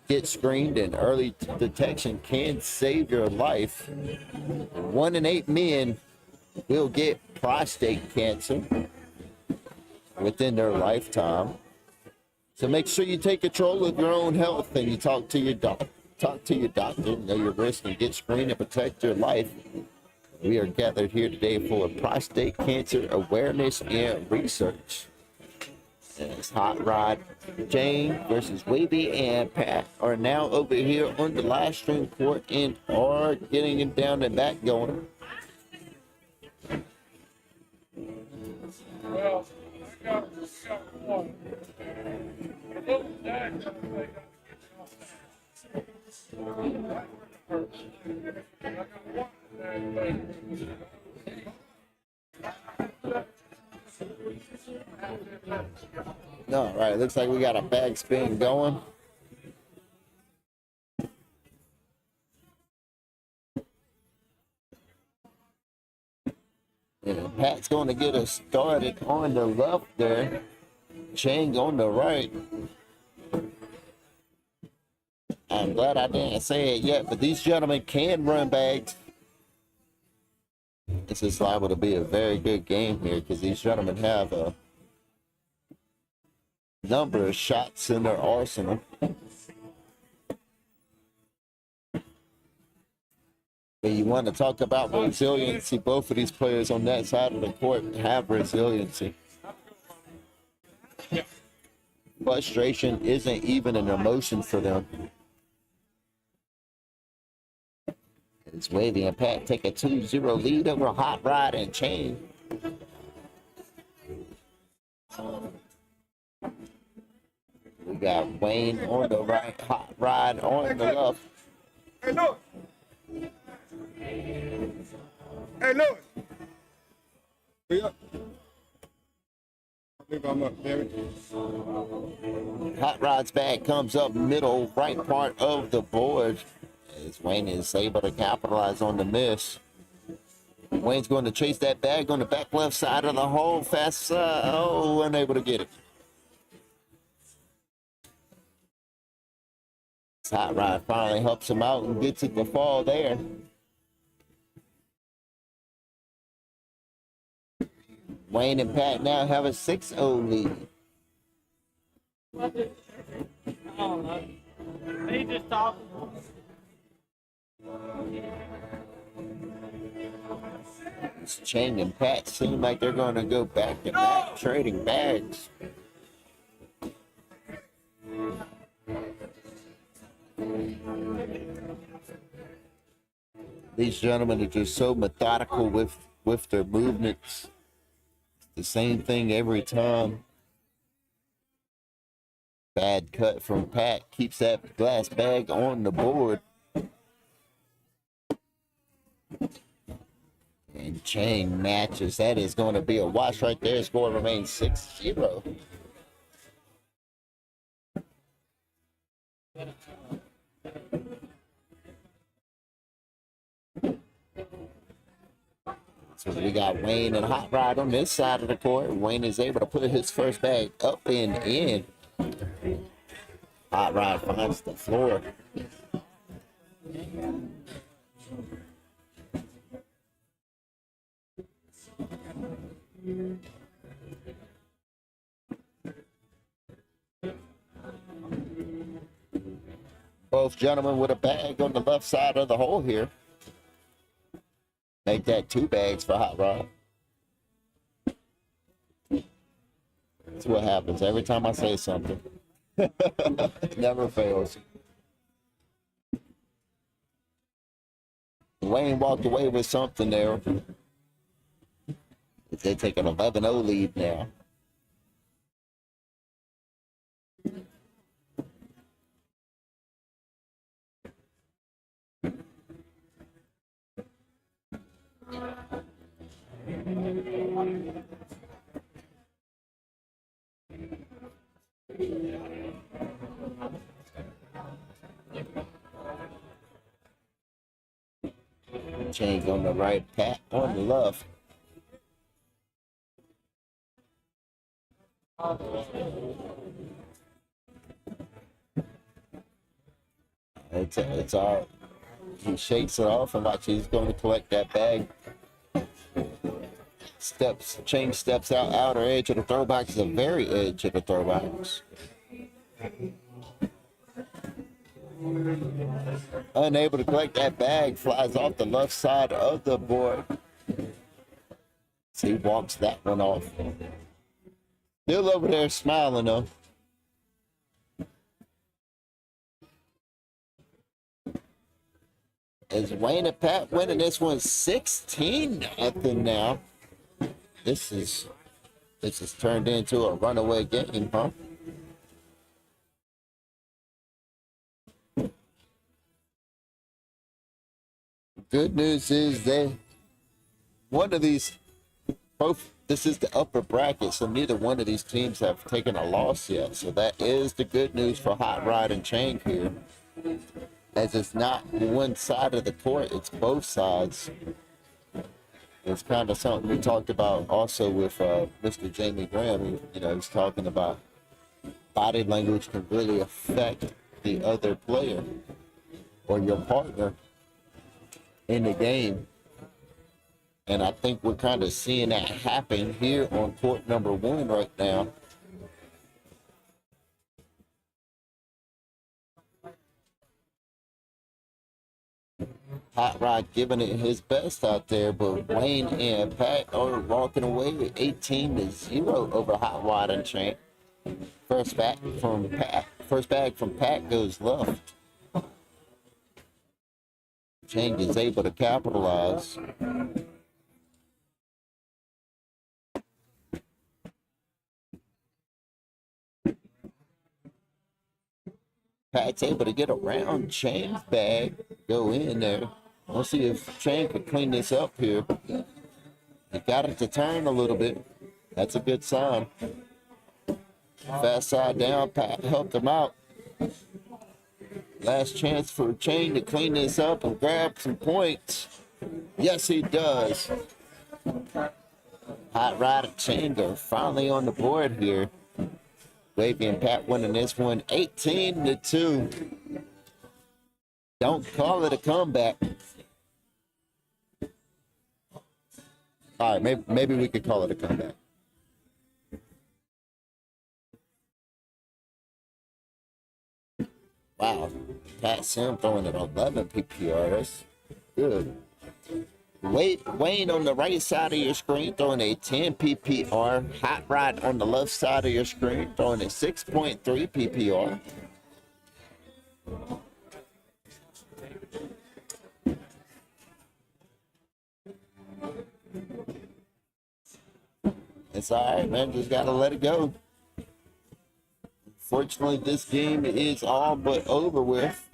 Get screened, and early detection can save your life. 1 in 8 men will get prostate cancer within their lifetime. So make sure you take control of your own health and you talk to your doctor. Know your risk and get screened and protect your life. We are gathered here today for Prostate Cancer Awareness and Research. As Hot Rod Jane versus Wavy and Pat are now over here on the live stream court and are getting it down and back going. Well, I got one. All right, looks like we got a bag spin going. And Pat's going to get us started on the left there. Chang on the right. I'm glad I didn't say it yet, but these gentlemen can run bags. This is liable to be a very good game here because these gentlemen have a number of shots in their arsenal. But you want to talk about resiliency. Both of these players on that side of the court have resiliency. Frustration isn't even an emotion for them. It's Wavy and Pat take a 2-0 lead over Hot Rod and Chain. We got Wayne on the right, Hot Rod on the left. Hey, look. Hey, look. Hey, up. I think I'm up, David. Hot Rod's bag comes up middle, right part of the board. As Wayne is able to capitalize on the miss. Wayne's going to chase that bag on the back left side of the hole. Fast side. Oh, unable to get it. Hot Rod finally helps him out and gets it to fall there. Wayne and Pat now have a 6-0 lead. I don't know. He just talking. Chang and Pat seem like they're going to go back to back trading bags. These gentlemen are just so methodical with their movements. The same thing every time. Bad cut from Pat keeps that glass bag on the board. And Chang matches. That is going to be a wash right there. Score remains 6-0. So we got Wayne and Hot Rod on this side of the court. Wayne is able to put his first bag up and in. Hot Rod finds the floor. Both gentlemen with a bag on the left side of the hole here. Make that 2 bags for Hot Rod. That's what happens every time I say something. It never fails. Wayne walked away with something there. They take an 11-0 lead now. Change on the right, Pat on the left. It's all. He shakes it off and watch. He's going to collect that bag. Change steps out, outer edge of the throw box, the very edge of the throw box. Unable to collect that bag, flies off the left side of the board. So he walks that one off. Still over there smiling though. As Wayne and Pat winning this one 16-0 now. This is turned into a runaway game, huh? Good news is this is the upper bracket, so neither one of these teams have taken a loss yet. So that is the good news for Hot Rod and Chain here. As it's not one side of the court, it's both sides. It's kind of something we talked about also with Mr. Jamie Graham. He's talking about body language can really affect the other player or your partner in the game. And I think we're kind of seeing that happen here on court number 1 right now. Hot Rod giving it his best out there, but Wayne and Pat are walking away with 18-0 over Hot Rod and Chain. First bag from Pat goes left. Chain is able to capitalize. Pat's able to get around Chain's bag, go in there. Let's see if Chain can clean this up here. He got it to turn a little bit. That's a good sign. Fast side down, Pat helped him out. Last chance for Chain to clean this up and grab some points. Yes, he does. Hot Rod and Chain are finally on the board here. Wavy and Pat winning this one 18-2. Don't call it a comeback. All right, maybe we could call it a comeback. Wow, Pat Sim throwing an 11 PPR. That's good. Wayne on the right side of your screen throwing a 10 PPR. Hot Rod on the left side of your screen throwing a 6.3 PPR. It's all right, man. Just got to let it go. Fortunately, this game is all but over with.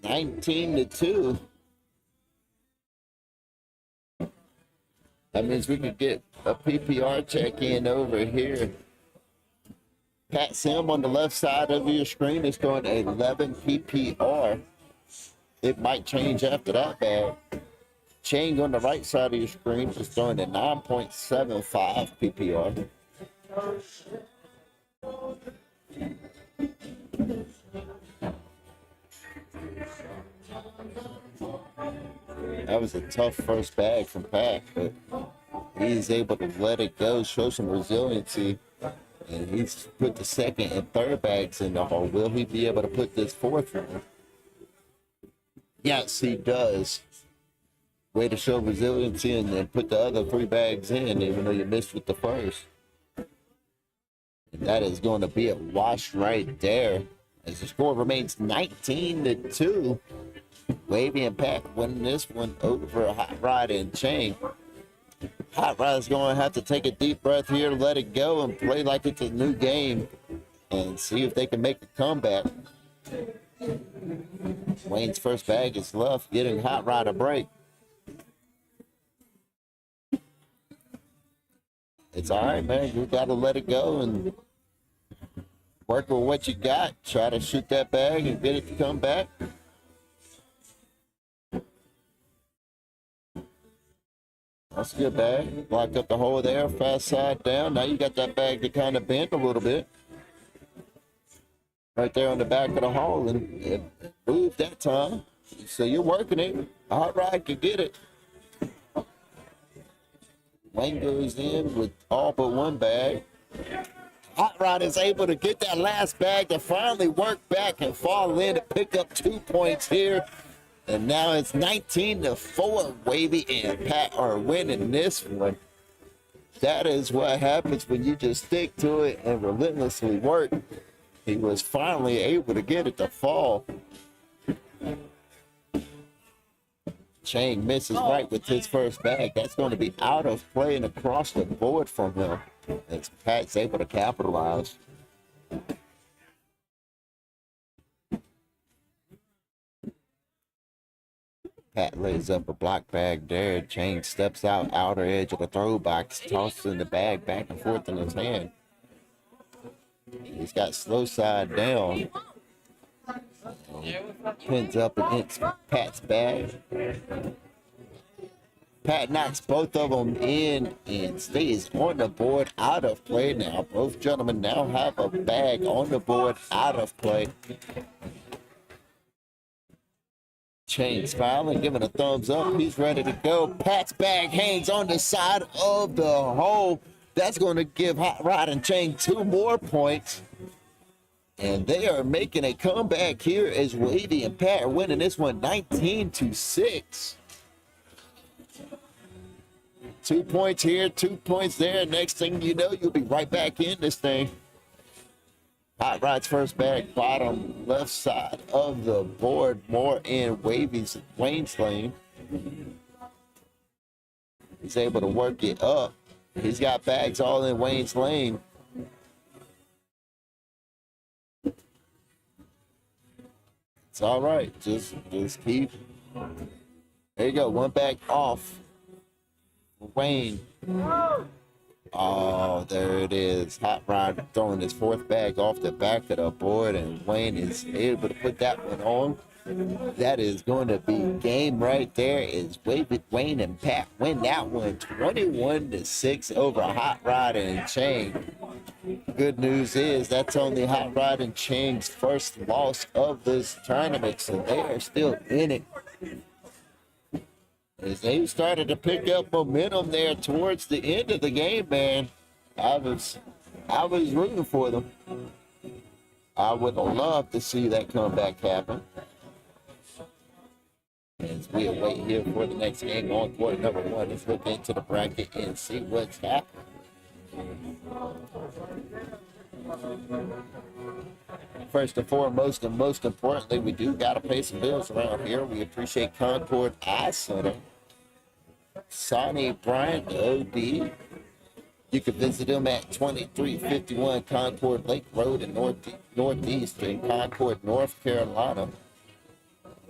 (19-2). That means we could get a PPR check in over here. Pat Sim on the left side of your screen is going 11 PPR. It might change after that bag. Chain on the right side of your screen is throwing a 9.75 PPR. That was a tough first bag from Pat, but he's able to let it go, show some resiliency, and he's put the second and third bags in the hole. Will he be able to put this fourth one? Yes, he does. Way to show resiliency and then put the other three bags in, even though you missed with the first. And that is going to be a wash right there, as the score remains 19-2. Wavy and Pat winning this one over Hot Rod and Chain. Hot Rod is going to have to take a deep breath here, let it go, and play like it's a new game, and see if they can make a comeback. Wayne's first bag is left, getting Hot Rod a break. It's all right, man. You got to let it go and work with what you got. Try to shoot that bag and get it to come back. That's a good bag. Blocked up the hole there. Fast side down. Now you got that bag to kind of bend a little bit. Right there on the back of the hole. And it moved that time. So you're working it. Hot Rod can get it. Wayne goes in with all but one bag. Hot Rod is able to get that last bag to finally work back and fall in to pick up 2 points here. And now it's 19-4. Wavy and Pat are winning this one. That is what happens when you just stick to it and relentlessly work. He was finally able to get it to fall. Chain misses right with his first bag. That's going to be out of play and across the board from him. As Pat's able to capitalize. Pat lays up a block bag there. Chain steps out, outer edge of the throw box, tossing the bag back and forth in his hand. He's got slow side down. Pins up against Pat's bag. Pat knocks both of them in and stays on the board, out of play now. Both gentlemen now have a bag on the board, out of play. Chain smiling, giving a thumbs up. He's ready to go. Pat's bag hangs on the side of the hole. That's going to give Hot Rod and Chain 2 more points. And they are making a comeback here as Wavy and Pat are winning this one 19-6. 2 points here, 2 points there. Next thing you know, you'll be right back in this thing. Hot Rod's first bag, bottom left side of the board. More in Wayne's lane. He's able to work it up. He's got bags all in Wayne's lane. It's all right. Just keep. There you go. One bag off. Wayne. Oh, there it is. Hot Rod throwing his fourth bag off the back of the board, and Wayne is able to put that one on. That is going to be game right there. Is Wayne and Pat win that one 21-6 over Hot Rod and Chang. Good news is that's only Hot Rod and Chang's first loss of this tournament, so they are still in it. As they started to pick up momentum there towards the end of the game, man, I was rooting for them. I would love to see that comeback happen. As we await here for the next game on court number 1, let's look into the bracket and see what's happening. First and foremost, and most importantly, we do got to pay some bills around here. We appreciate Concord Eye Center, Sonny Bryant, OD. You can visit them at 2351 Concord Lake Road in Northeast in Concord, North Carolina.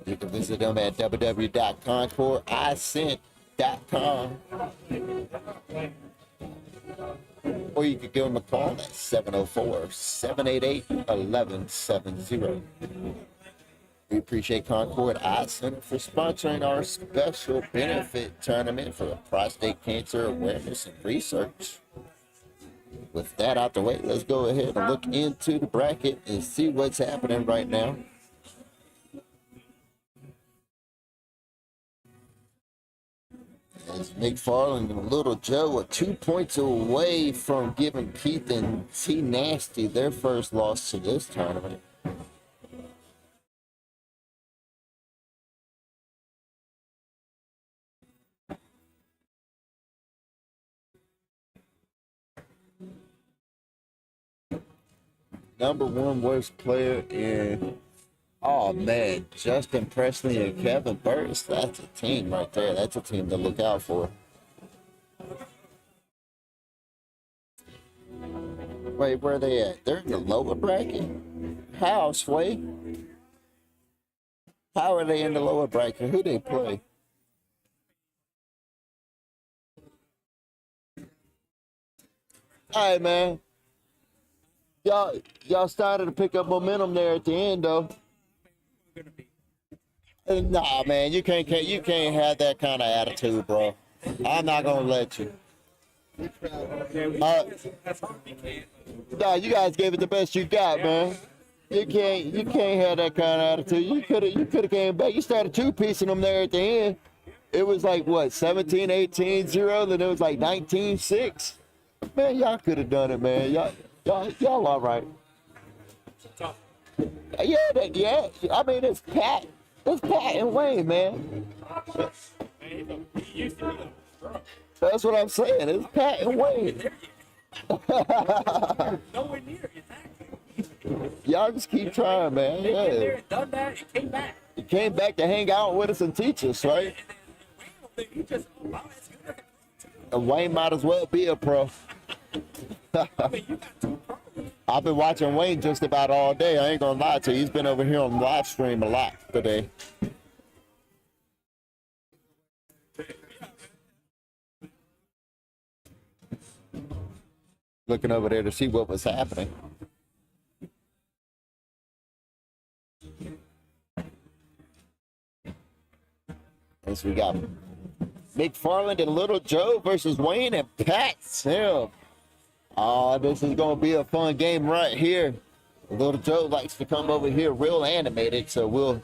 You can visit them at www.concordeyecent.com. Or you could give them a call at 704-788-1170. We appreciate Concord Eye Center for sponsoring our special benefit tournament for Prostate Cancer Awareness Research. With that out the way, let's go ahead and look into the bracket and see what's happening right now. As McFarland and Little Joe are 2 points away from giving Keith and T Nasty their first loss to this tournament. Number 1 worst player in, oh man, Justin Presley and Kevin Burris. That's a team right there. That's a team to look out for. Wait, where are they at? They're in the lower bracket? How, Sway? How are they in the lower bracket? Who they play? All right, man. Y'all started to pick up momentum there at the end, though. Nah, man, you can't have that kind of attitude, bro. I'm not gonna let you. Nah, you guys gave it the best you got, man. You can't have that kind of attitude. You could have came back. You started two-piecing them there at the end. It was like what, 17-18-0, then it was like 19-6. Man, y'all could have done it, man. Y'all all right. Yeah. I mean, it's Pat and Wayne, man. That's what I'm saying. It's Pat and Wayne. Nowhere near, exactly. Y'all just keep trying, man. They Yeah. been there, done that, and came back. You came back to hang out with us and teach us, right? He just, wow, that's good. And Wayne might as well be a pro. I mean, you got two pros. I've been watching Wayne just about all day. I ain't gonna lie to you. He's been over here on live stream a lot today. Looking over there to see what was happening. As we got McFarland and Little Joe versus Wayne and Pat Sim. Oh, this is going to be a fun game right here. Little Joe likes to come over here real animated, so we'll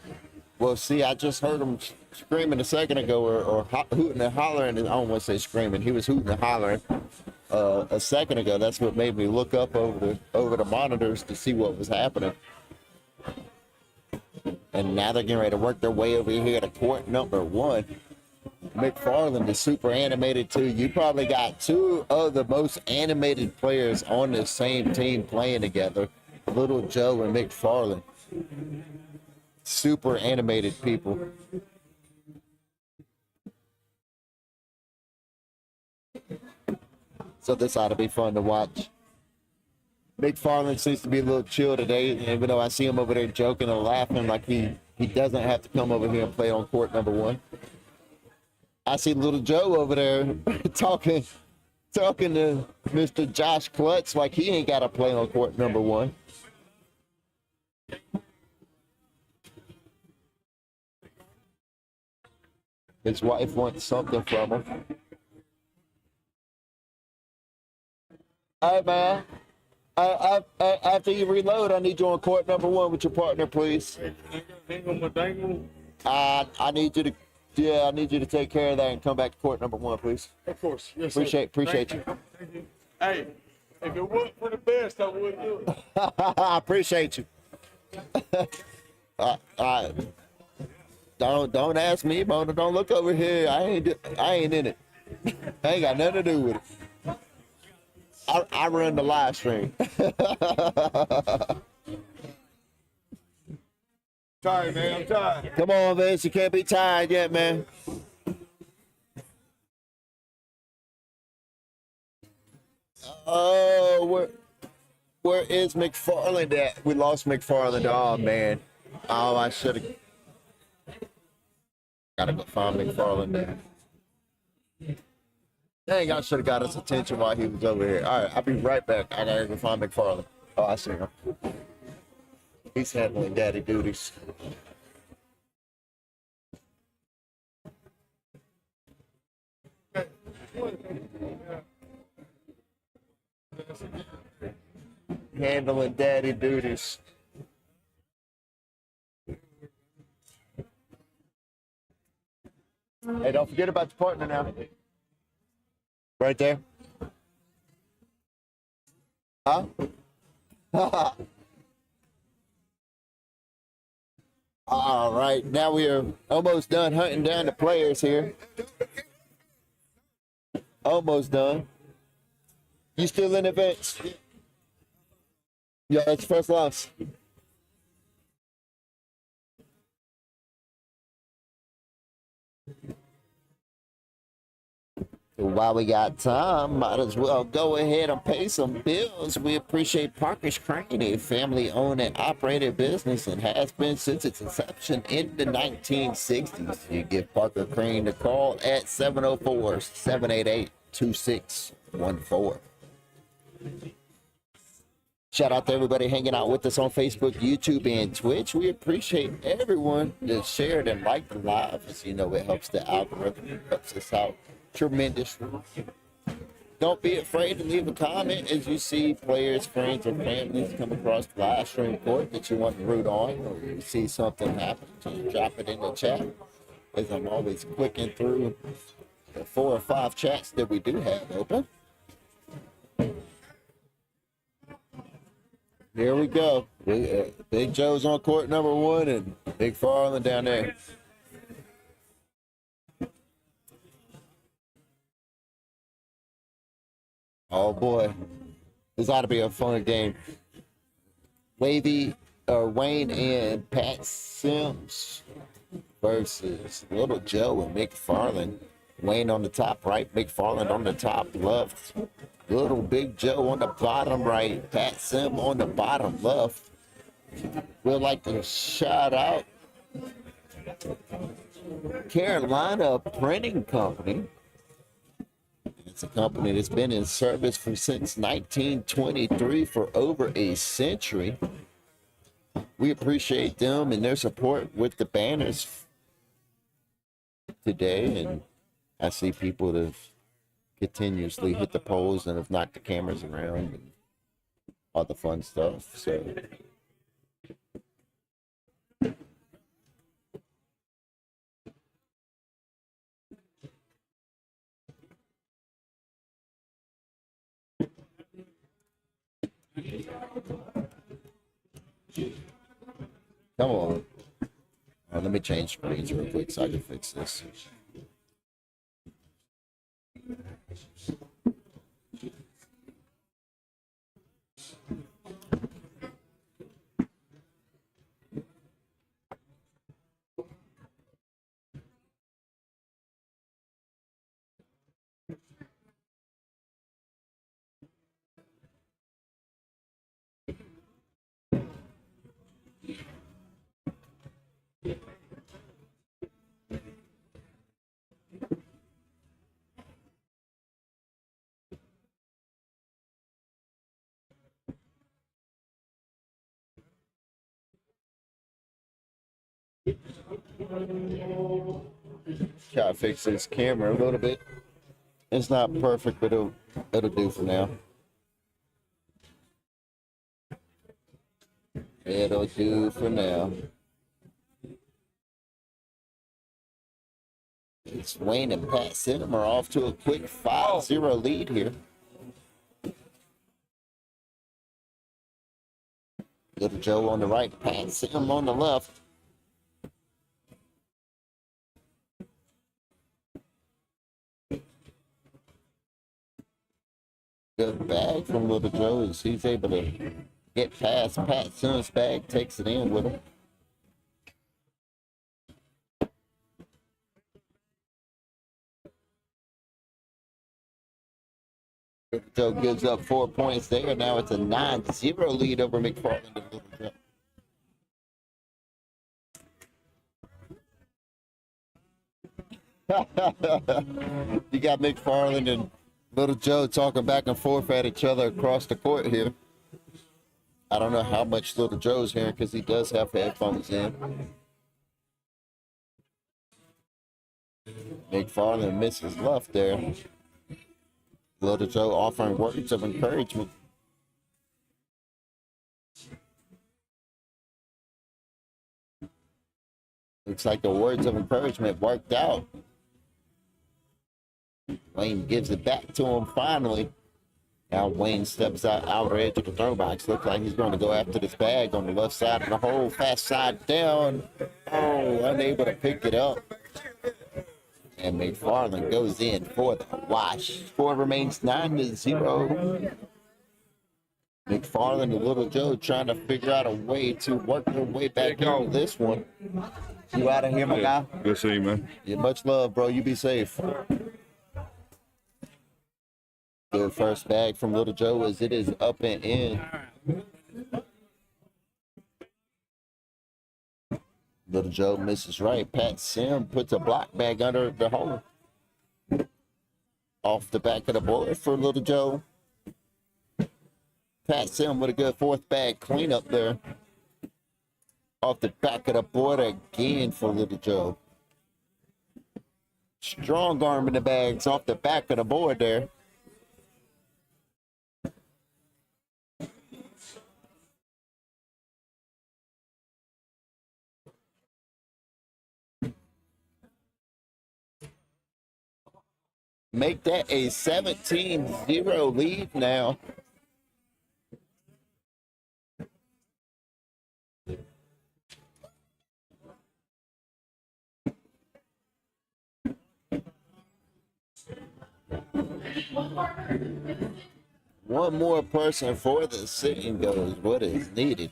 see. I just heard him screaming a second ago, or hooting and hollering. I don't want to say screaming. He was hooting and hollering. a second ago. That's what made me look up over the monitors to see what was happening. And now they're getting ready to work their way over here to court number 1. McFarland is super animated too. You probably got 2 of the most animated players on the same team playing together. Little Joe and McFarland. Super animated people. So this ought to be fun to watch. McFarland seems to be a little chill today, even though I see him over there joking and laughing like he doesn't have to come over here and play on court number 1. I see little Joe over there talking to Mr. Josh Klutz like he ain't got to play on court number 1. His wife wants something from him. All right, man. After you reload, I need you on court number 1 with your partner, please. I need you to. Yeah, I need you to take care of that and come back to court number 1, please. Of course. Yes, Appreciate you. Thank you. Hey, if it wasn't for the best, I wouldn't do it. I appreciate you. Don't ask me, Mona. Don't look over here. I ain't in it. I ain't got nothing to do with it. I run the live stream. Tired, man. I'm tired. Come on, Vince. You can't be tired yet, man. Oh, where is McFarland at? We lost McFarland. Oh, man. Oh, I should have. Gotta go find McFarland. Dang, I should have got his attention while he was over here. All right, I'll be right back. I gotta go find McFarland. Oh, I see him. He's handling daddy duties. Handling daddy duties. Hey, don't forget about your partner now. Right there. Huh? All right, now we are almost done hunting down the players here. Almost done. You still in events? Yeah, that's first loss. While we got time, might as well go ahead and pay some bills. We appreciate Parker's Crane, a family-owned and operated business, and has been since its inception in the 1960s. You give Parker Crane a call at 704-788-2614. Shout out to everybody hanging out with us on Facebook, YouTube, and Twitch. We appreciate everyone that shared and liked the live. As you know, it helps the algorithm, it helps us out tremendously. Don't be afraid to leave a comment as you see players, friends, or families come across the live stream court that you want to root on, or you see something happen. Just drop it in the chat, as I'm always clicking through the 4 or 5 chats that we do have open. Here we go. Big Joe's on court number 1 and Big Farland down there. Oh boy, this ought to be a fun game. Wayne and Pat Sims versus Little Joe and McFarland. Wayne on the top right, McFarland on the top left. Little Big Joe on the bottom right, Pat Sim on the bottom left. We'd like to shout out Carolina Printing Company. It's a company that's been in service since 1923 for over a century. We appreciate them and their support with the banners today. And I see people that have continuously hit the poles and have knocked the cameras around and all the fun stuff. So Come on. Let me change screens real quick so I can fix this. Try to fix this camera a little bit. It's not perfect, but it'll do for now. It'll do for now. It's Wayne and Pat Cinema are off to a quick 5-0 lead here. Little Joe on the right, Pat Cinema on the left. Good bag from Little Joe as he's able to get past Pat Cinema's bag, takes it in with him. Joe gives up 4 points there. Now it's a 9-0 lead over McFarland and Little Joe. You got McFarland and Little Joe talking back and forth at each other across the court here. I don't know how much Little Joe's hearing because he does have headphones in. McFarland misses left there. Little Joe offering words of encouragement. Looks like the words of encouragement worked out. Wayne gives it back to him finally. Now Wayne steps out outer edge of the throw box. Looks like he's going to go after this bag on the left side of the hole. Fast side down. Oh, unable to pick it up. And McFarland goes in for the wash. Score remains 9-0. McFarland and Little Joe trying to figure out a way to work their way back into this one. You out of here, my guy? Good see you, man. Yeah, much love, bro. You be safe. Good first bag from Little Joe as it is up and in. Little Joe misses right. Pat Sim puts a block bag under the hole. Off the back of the board for Little Joe. Pat Sim with a good fourth bag cleanup there. Off the back of the board again for Little Joe. Strong arm in the bags off the back of the board there. Make that a 17-0 lead now. One more person for the sitting goes what is needed.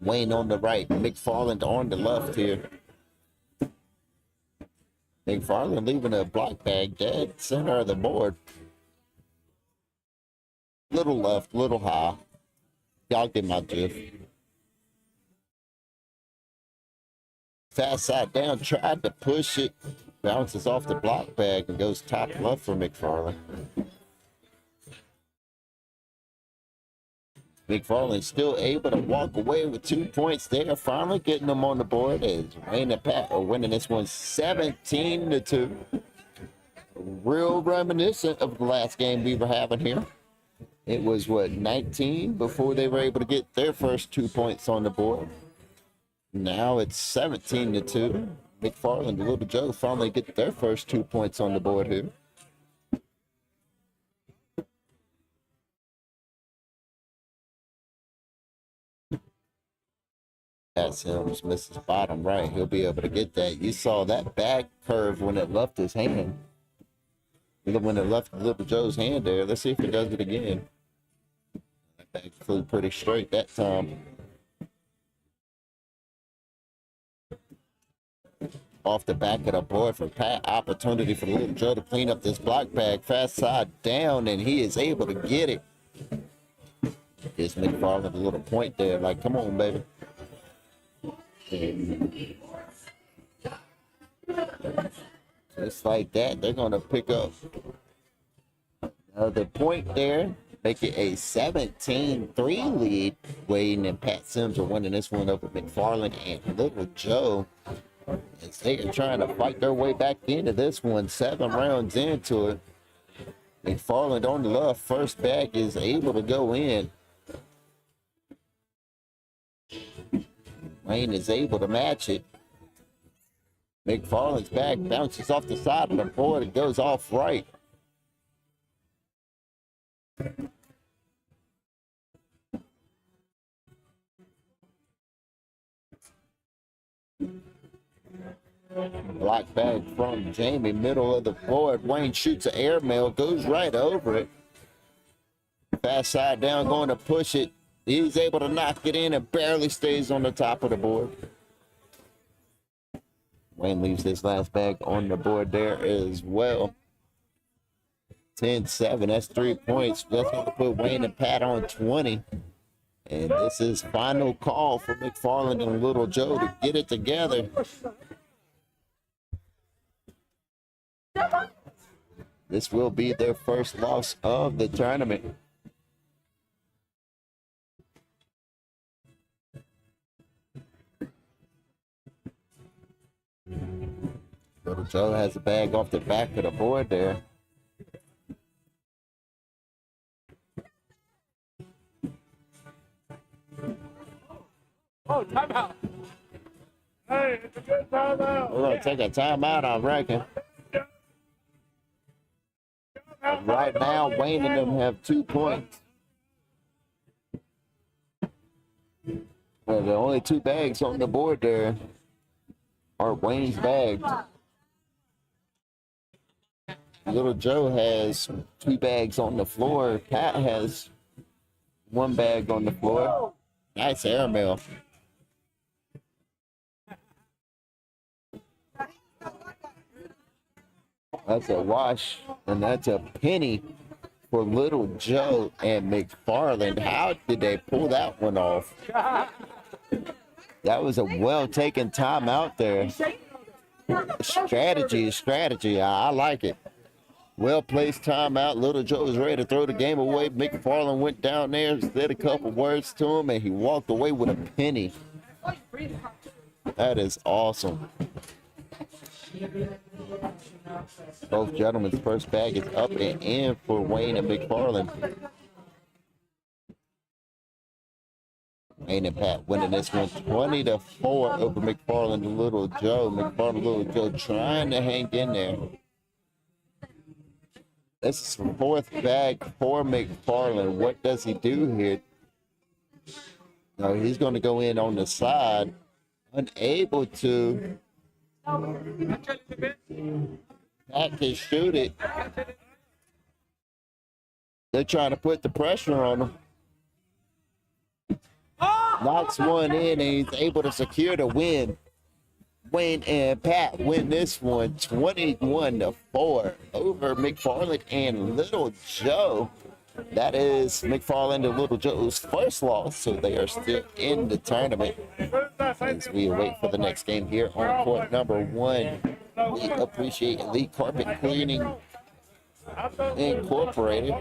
Wayne on the right, McFarland on the left here. McFarland leaving a block bag dead center of the board. Little left, little high. Y'all get my drift. Fast side down, tried to push it. Bounces off the block bag and goes top left for McFarland. McFarland still able to walk away with 2 points there. Finally getting them on the board as Wayne and Pat are winning this one 17-2. Real reminiscent of the last game we were having here. It was, what, 19 before they were able to get their first 2 points on the board. Now it's 17-2. McFarland and Little Joe finally get their first 2 points on the board here. Pat Sims misses bottom right. He'll be able to get that. You saw that back curve when it left his hand. When it left Little Joe's hand there. Let's see if he does it again. That back flew pretty straight that time. Off the back of the board for Pat. Opportunity for Little Joe to clean up this block bag. Fast side down, and he is able to get it. Gives McFarland a little point there. Like, come on, baby. And just like that, they're going to pick up another point there. Make it a 17-3 lead. Wade and Pat Sims are winning this one over McFarland and Little Joe. As they are trying to fight their way back into this one, 7 rounds into it. McFarland on the left, first bag is able to go in. Wayne is able to match it. McFarland's bag bounces off the side of the board. It goes off right. Block bag from Jamie, middle of the board. Wayne shoots an airmail, goes right over it. Fast side down, going to push it. He's able to knock it in and barely stays on the top of the board. Wayne leaves this last bag on the board there as well. 10-7, that's 3 points. That's going to put Wayne and Pat on 20. And this is final call for McFarland and Little Joe to get it together. This will be their first loss of the tournament. Little Joe has a bag off the back of the board there. Oh, timeout. Hey, it's a good timeout. We're going to take a timeout, I reckon. Right now, Wayne and them have 2 points. Well, the only 2 bags on the board there are Wayne's bags. Little Joe has 2 bags on the floor. Pat has 1 bag on the floor. Nice airmail. That's a wash, and that's a penny for Little Joe and McFarland. How did they pull that one off? That was a well-taken time out there. Strategy is strategy. I like it. Well-placed timeout. Little Joe was ready to throw the game away. McFarland went down there, said a couple words to him, and he walked away with a penny. That is awesome. Both gentlemen's first bag is up and in for Wayne and McFarland. Wayne and Pat winning this one 20-4 over McFarland and Little Joe. McFarland and Little Joe trying to hang in there. This is the 4th bag for McFarland. What does he do here? No, he's going to go in on the side. Unable to. Pat can shoot it. They're trying to put the pressure on him. Knocks one in, and he's able to secure the win. Wayne and Pat win this one 21-4 over McFarland and Little Joe. That is McFarland and Little Joe's first loss, so they are still in the tournament. As we wait for the next game here on court number 1, we appreciate Elite Carpet Cleaning Incorporated,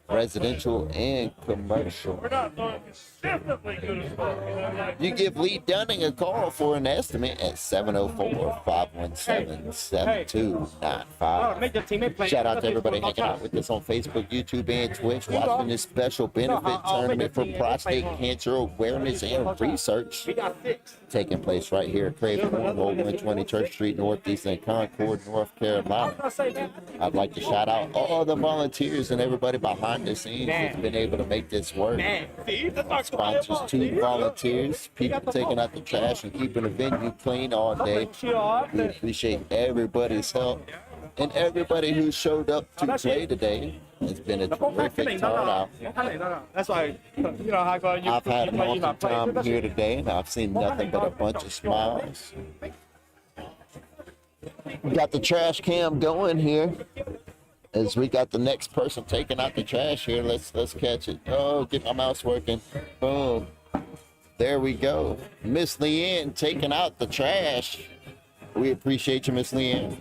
residential and commercial. You give Lee Dunning a call for an estimate at 704-517-7295. Shout out to everybody hanging out with us on Facebook, YouTube, and Twitch, watching this special benefit tournament for prostate cancer awareness and research taking place right here at Krave, Cornhole, 120 Church Street, Northeast in Concord, North Carolina. I'd like to shout out out all the volunteers and everybody behind the scenes that's been able to make this work. Sponsors, 2 volunteers, people taking out the trash and keeping the venue clean all day. We appreciate everybody's help and everybody who showed up to play today. It's been a terrific turnout. That's why, Hagwood, I've had an awesome time here today, and I've seen nothing but a bunch of smiles. We got the trash cam going here as we got the next person taking out the trash here. Let's catch it. Oh, get my mouse working. Boom. There we go. Miss Leanne taking out the trash. We appreciate you, Miss Leanne.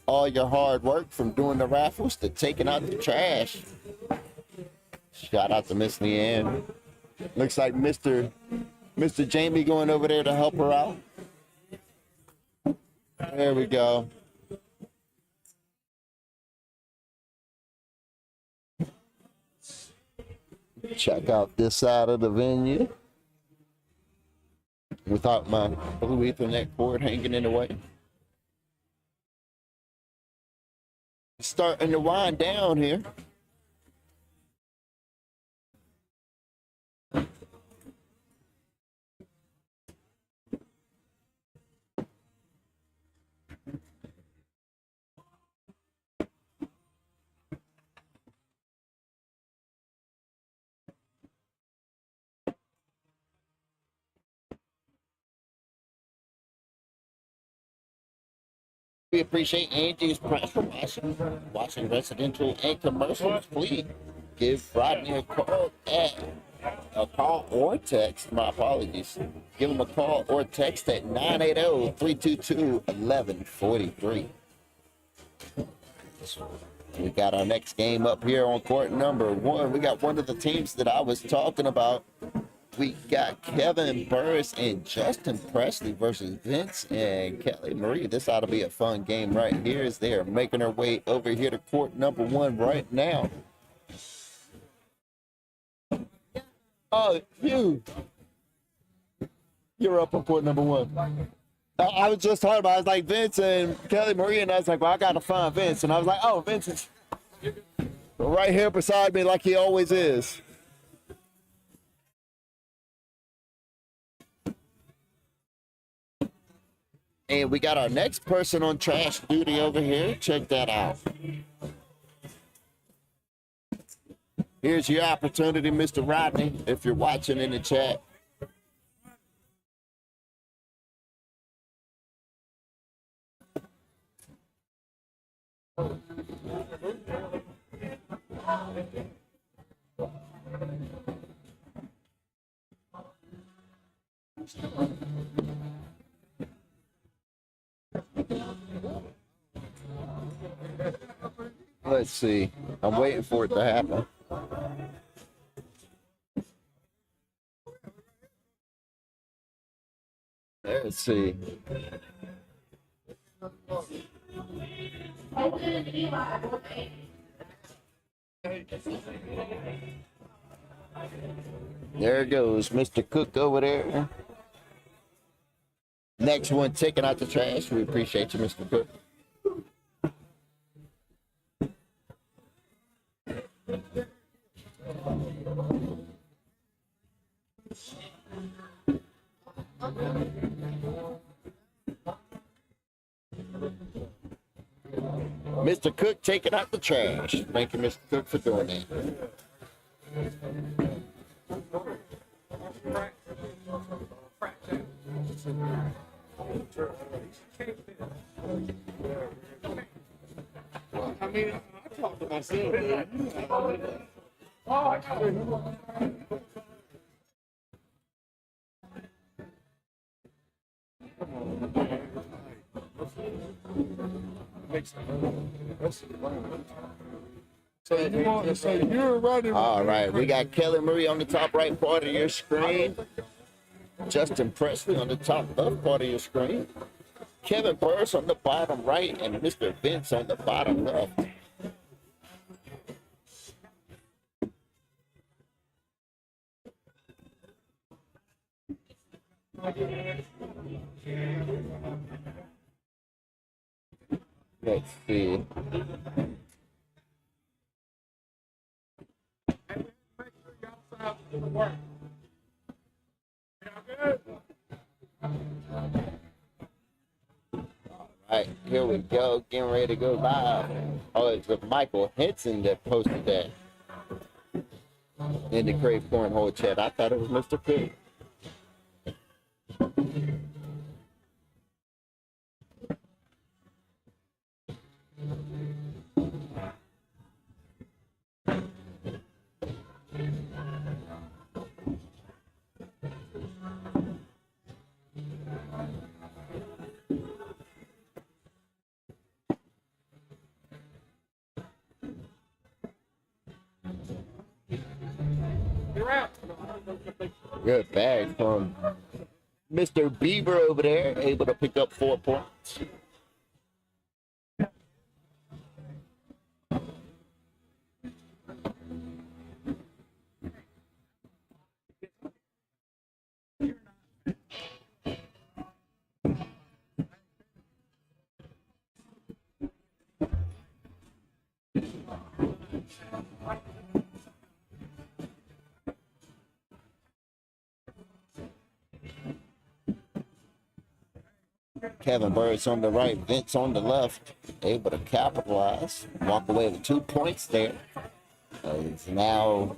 All your hard work from doing the raffles to taking out the trash. Shout out to Miss Leanne. Looks like Mr. Jamie going over there to help her out. There we go. Check out this side of the venue without my blue Ethernet cord hanging in the way. Starting to wind down here. We appreciate Angie's pressure washing residential and commercials. Please give Rodney a call or text. My apologies. Give him a call or text at 980-322-1143. We got our next game up here on court number 1. We got one of the teams that I was talking about. We got Kevin Burris and Justin Presley versus Vince and Kelly Marie. This ought to be a fun game right here as they are making their way over here to court number 1 right now. Oh, you're up on court number 1. I was just talking about, I was like, Vince and Kelly Marie, and I was like, well, I got to find Vince. And I was like, oh, Vince is right here beside me like he always is. And we got our next person on trash duty over here. Check that out. Here's your opportunity, Mr. Rodney, if you're watching in the chat. Let's see. I'm waiting for it to happen. Let's see. There goes Mr. Cook over there. Next one taking out the trash. We appreciate you, Mr. Cook. Mr. Cook taking out the trash. Thank you, Mr. Cook, for doing that. I mean, I talk to myself, dude. So you're ready. All right, we got Kelly Marie on the top right part of your screen. Justin Presley on the top left part of your screen. Kevin Burris on the bottom right, and Mr. Vince on the bottom left. Let's see. All right, here we go. Getting ready to go live. Oh, it's with Michael Henson that posted that in the Krave Cornhole chat. I thought it was Mr. Cook. Good bag from Mr. Bieber over there, able to pick up 4 points. Kevin Bird's on the right, Vince on the left, able to capitalize, walk away with 2 points there. He's now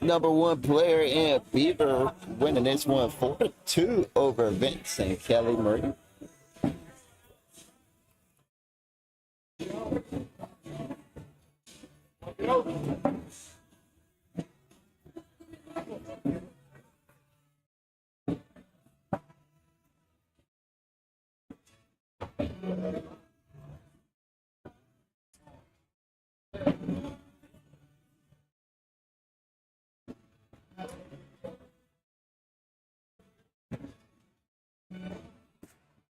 number 1 player, and Bieber winning this one 4-2 over Vince and Kelly Marie.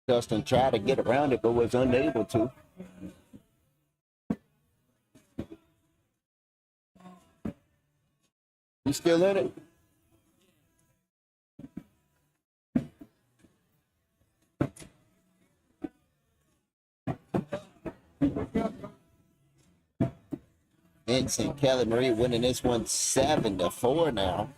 Dustin tried to get around it, but was unable to. You still in it? Vince and Kelly Marie winning this one 7-4 now.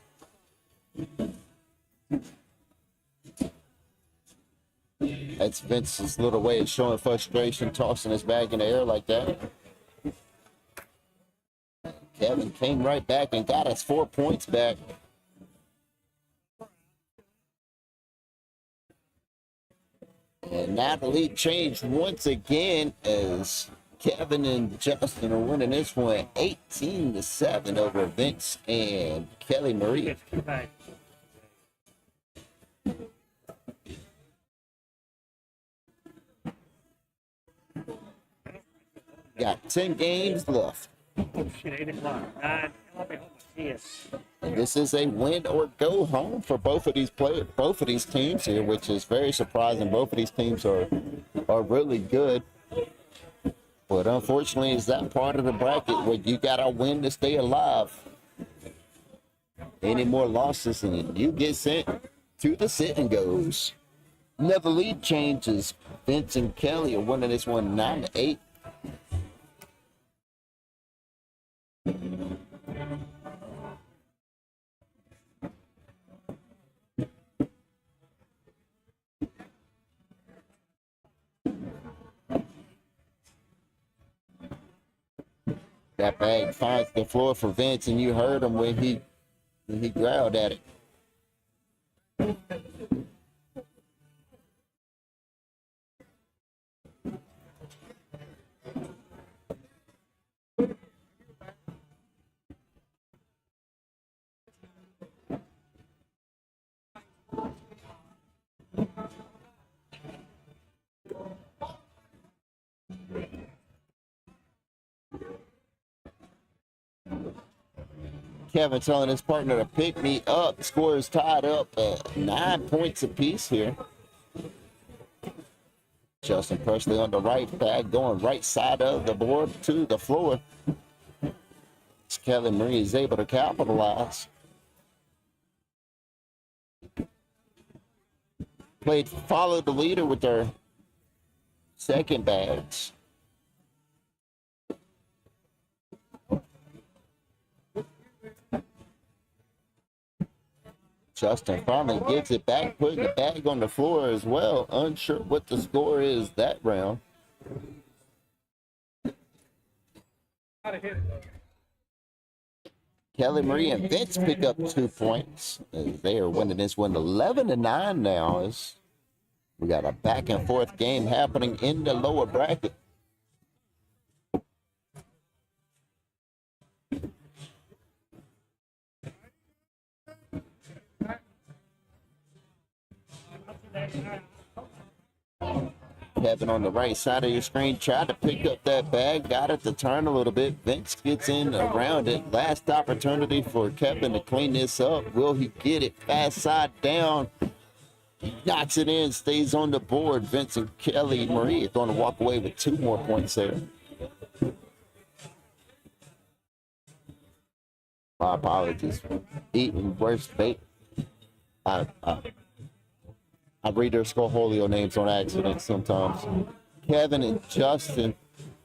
That's Vince's little way of showing frustration, tossing his bag in the air like that. Kevin came right back and got us 4 points back. And now the lead changed once again as Kevin and Justin are winning this one 18-7 over Vince and Kelly Marie. Got 10 games left. Oh shit, 8 o'clock. I'll be home with kids. And this is a win or go home for both of these teams here, which is very surprising. Both of these teams are really good. But unfortunately, it's that part of the bracket where you gotta win to stay alive. Any more losses and you get sent to the sit and goes. Another lead changes. Vince and Kelly are winning this one 9-8. That bag finds the floor for Vince, and you heard him when he growled at it. Kevin telling his partner to pick me up. The score is tied up at 9 points apiece here. Justin Presley on the right bag, going right side of the board to the floor. Kelly Marie is able to capitalize. Followed the leader with their second bags. Justin finally gives it back, putting the bag on the floor as well. Unsure what the score is that round. Kelly Marie and Vince pick up 2 points. They are winning this one 11-9 now. As we got a back and forth game happening in the lower bracket. Kevin on the right side of your screen tried to pick up that bag, got it to turn a little bit. Vince gets in around it. Last opportunity for Kevin to clean this up. Will he get it? Fast side down. Knocks it in, stays on the board. Vince and Kelly Marie are going to walk away with 2 more points there. My apologies. Eating worse bait. I read their Scorholio names on accident sometimes. Kevin and Justin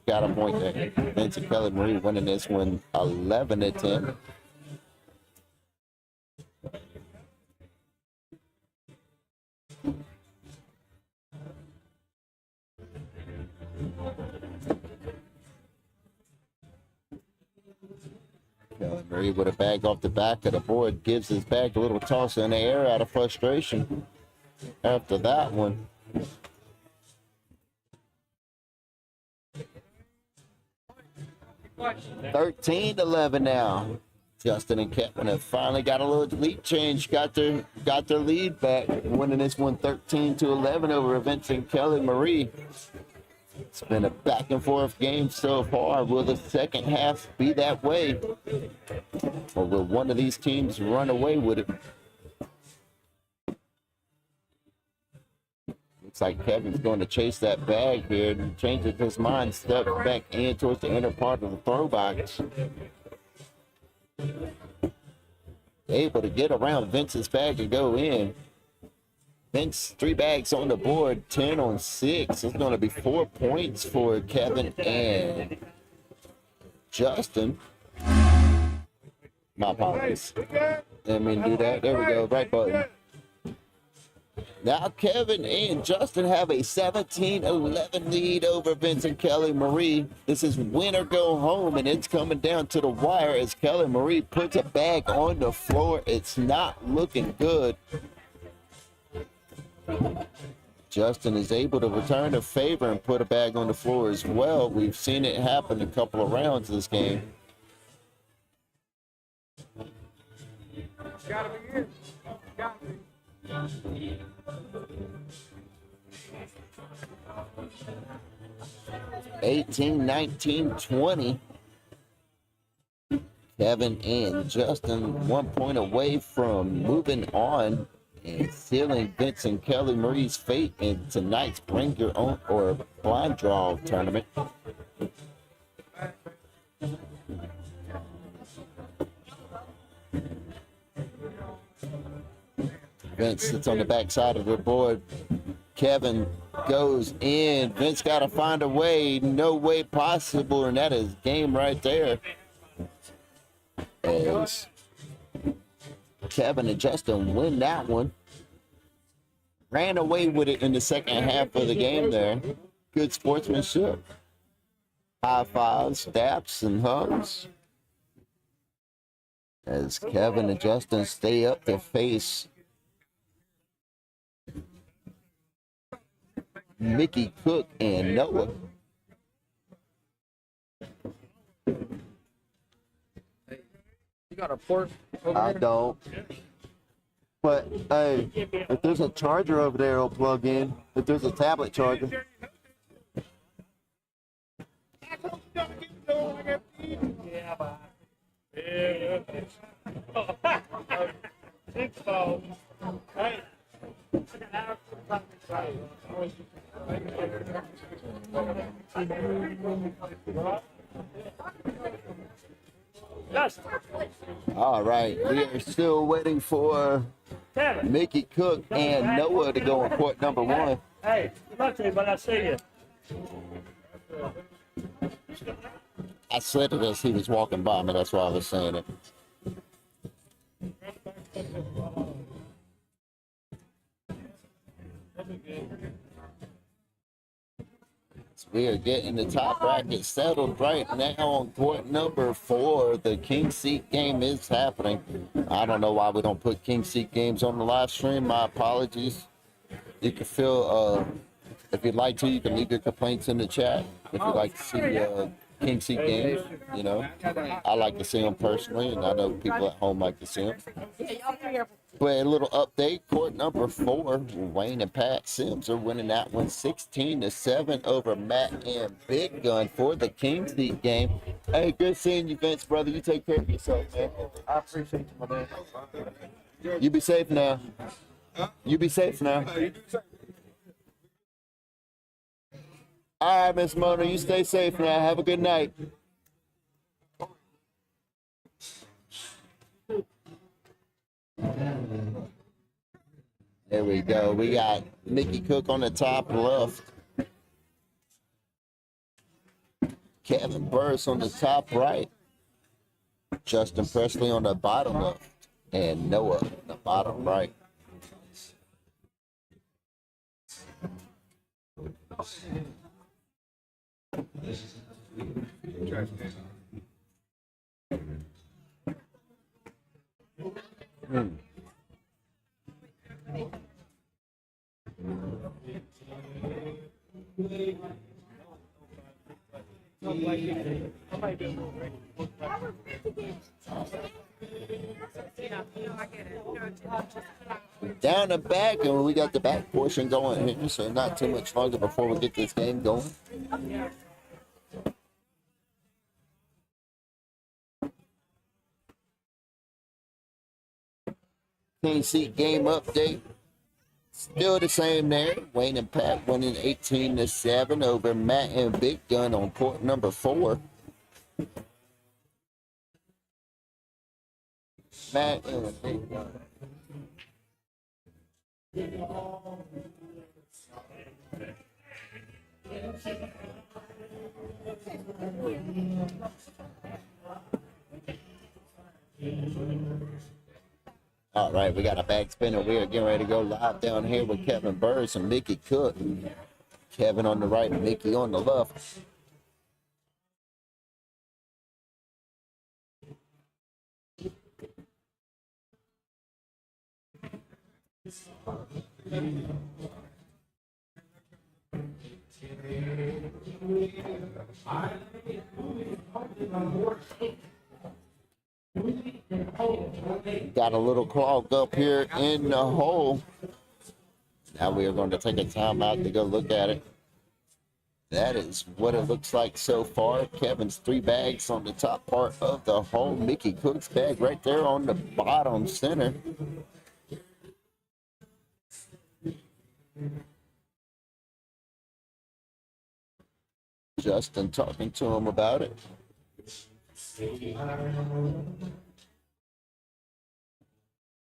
got a point there. Vince and Kelly Marie winning this one 11-10. Kelly Marie with a bag off the back of the board, gives his bag a little toss in the air out of frustration. After that one, $13-11 now. Justin and Kevin have finally got a little lead change, got their lead back, winning this one 13-11 over Vince and Kelly Marie. It's been a back and forth game so far. Will the second half be that way, or will one of these teams run away with it? Looks like Kevin's going to chase that bag here and changes his mind, step back in towards the inner part of the throw box. Able to get around Vince's bag and go in. Vince, 3 bags on the board, 10 on 6. It's going to be 4 points for Kevin and Justin. My apologies. Didn't mean to do that. There we go. Right button. Now Kevin and Justin have a 17-11 lead over Vince and Kelly Marie. This is win or go home, and it's coming down to the wire as Kelly Marie puts a bag on the floor. It's not looking good. Justin is able to return the favor and put a bag on the floor as well. We've seen it happen a couple of rounds this game. Gotta be in. Gotta be. 18, 19, 20. Kevin and Justin 1 point away from moving on and sealing Vince and Kelly Marie's fate in tonight's Bring Your Own or Blind Draw tournament. Vince sits on the back side of the board. Kevin goes in. Vince got to find a way. No way possible, and that is game right there. As Kevin and Justin win that one. Ran away with it in the second half of the game there. Good sportsmanship. High fives, daps, and hugs. As Kevin and Justin stay up to face Mickey Cook and Noah. You got a port over I there? don't. But hey, if there's a charger over there, I'll plug in. If there's a tablet charger. Hey. All right, we are still waiting for Mickey Cook and Noah to go on court number 1. Hey, not to you, but I see you. I said it as he was walking by me, that's why I was saying it. We are getting the top bracket settled right now on court number 4. The King Seat game is happening. I don't know why we don't put King Seat games on the live stream. My apologies. You can feel, if you'd like to, you can leave your complaints in the chat. If you'd like to see King Seat games, you know, I like to see them personally, and I know people at home like to see them. But a little update, court number 4, Wayne and Pat Sims are winning that one 16-7 over Matt and Big Gun for the Kings League game. Hey, good seeing you, Vince, brother. You take care of yourself, man. I appreciate you, my man. You be safe now. You be safe now. All right, Miss Mona, you stay safe now. Have a good night. There we go. We got Mickey Cook on the top left. Kevin Burris on the top right. Justin Presley on the bottom left. And Noah on the bottom right. Down the back, and we got the back portion going here, so not too much longer before we get this game going. King Seat game update. Still the same there. Wayne and Pat winning 18-7 over Matt and Big Gun on court number 4. Matt and Big Gun. All right, we got a back spinner. We are getting ready to go live down here with Kevin Burris and Mickey Cook. Kevin on the right, Mickey on the left. Got a little clog up here in the hole. Now we are going to take a timeout to go look at it. That is what it looks like so far. Kevin's 3 bags on the top part of the hole. Mickey Cook's bag right there on the bottom center. Justin talking to him about it.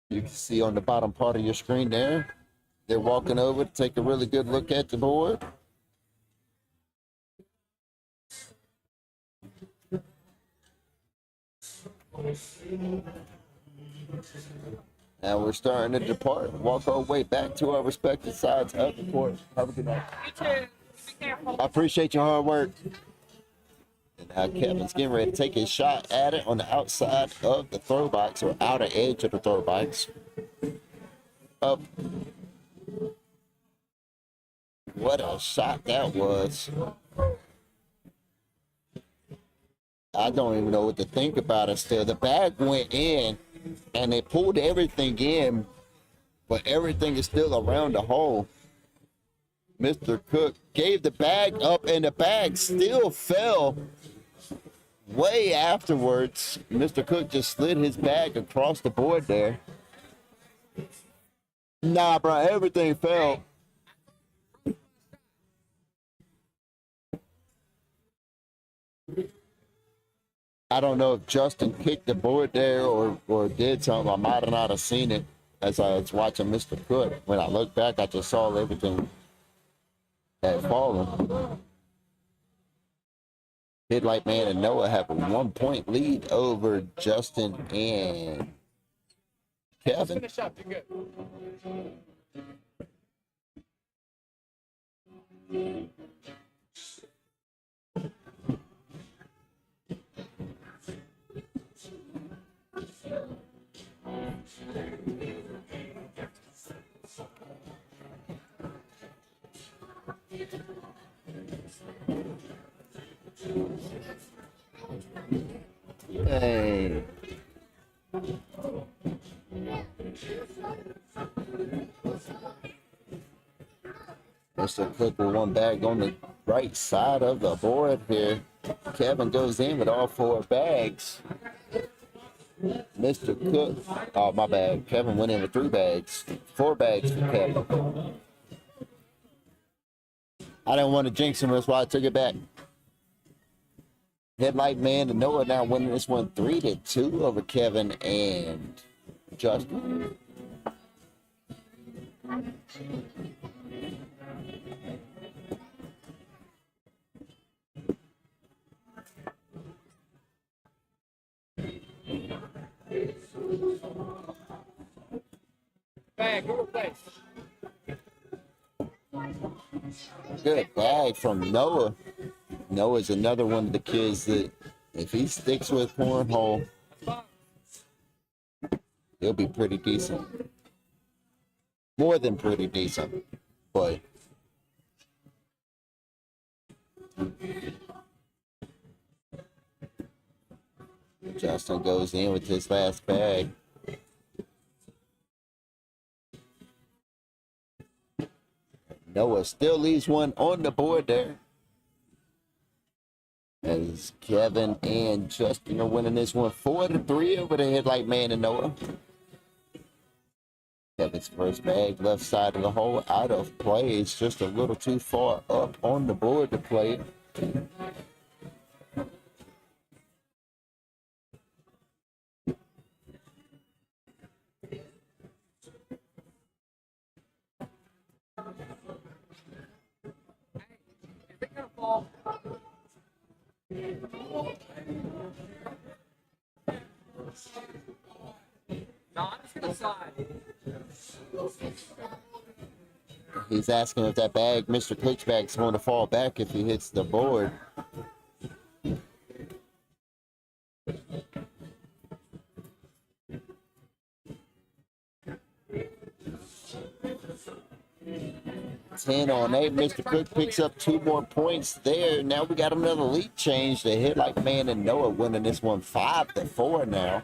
You can see on the bottom part of your screen there, they're walking over to take a really good look at the board. Now we're starting to depart, walk our way back to our respective sides of the court. Have a good night. You too. Be careful. I appreciate your hard work. And now Kevin's getting ready to take a shot at it on the outside of the throw box, or outer edge of the throw box. Up. What a shot that was. I don't even know what to think about it still. The bag went in, and they pulled everything in, but everything is still around the hole. Mr. Cook gave the bag up, and the bag still fell way afterwards. Mr. Cook just slid his bag across the board there. Nah, bro, everything fell. I don't know if Justin kicked the board there or did something. I might not have seen it as I was watching Mr. Cook. When I looked back, I just saw everything had fallen. Headlight Man and Noah have a 1-point lead over Justin and Kevin. Finish up. You're good. Hey. Mr. Cook with one bag on the right side of the board here. Kevin goes in with all 4 bags. Mr. Cook, oh my bad. Kevin went in with 3 bags. 4 bags for Kevin. I didn't want to jinx him, that's why I took it back. Headlight Man and Noah now winning this one 3-2 over Kevin and Justin. Bag, go replace. Good bag from Noah. Noah's another one of the kids that if he sticks with cornhole, he'll be pretty decent. More than pretty decent, but Justin goes in with his last bag. Noah still leaves one on the board there. As Kevin and Justin are winning this one 4-3 over the Headlight Man and Noah. Kevin's first bag, left side of the hole, out of play. It's just a little too far up on the board to play. He's asking if that bag, Mr. Cook's bag, is going to fall back if he hits the board. Ten on 8. Mr. Cook picks up 2 more points there. Now we got another lead change. The Headlight Man and Noah winning this one 5-4 now.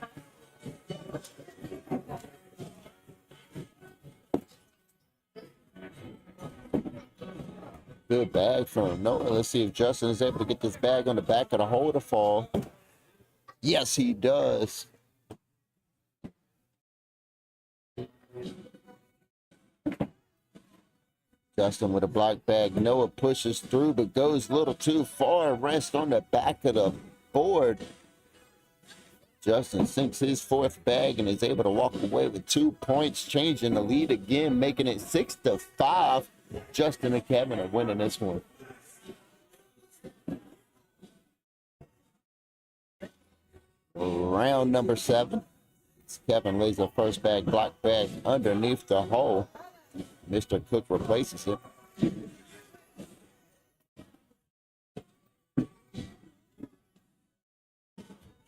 Good bag from Noah. Let's see if Justin is able to get this bag on the back of the hole to fall. Yes, he does. Justin with a black bag. Noah pushes through but goes a little too far. Rests on the back of the board. Justin sinks his 4th bag and is able to walk away with 2 points, changing the lead again, making it 6-5. Justin and Kevin are winning this one. Round number 7. Kevin lays the first bag, black bag, underneath the hole. Mr. Cook replaces it.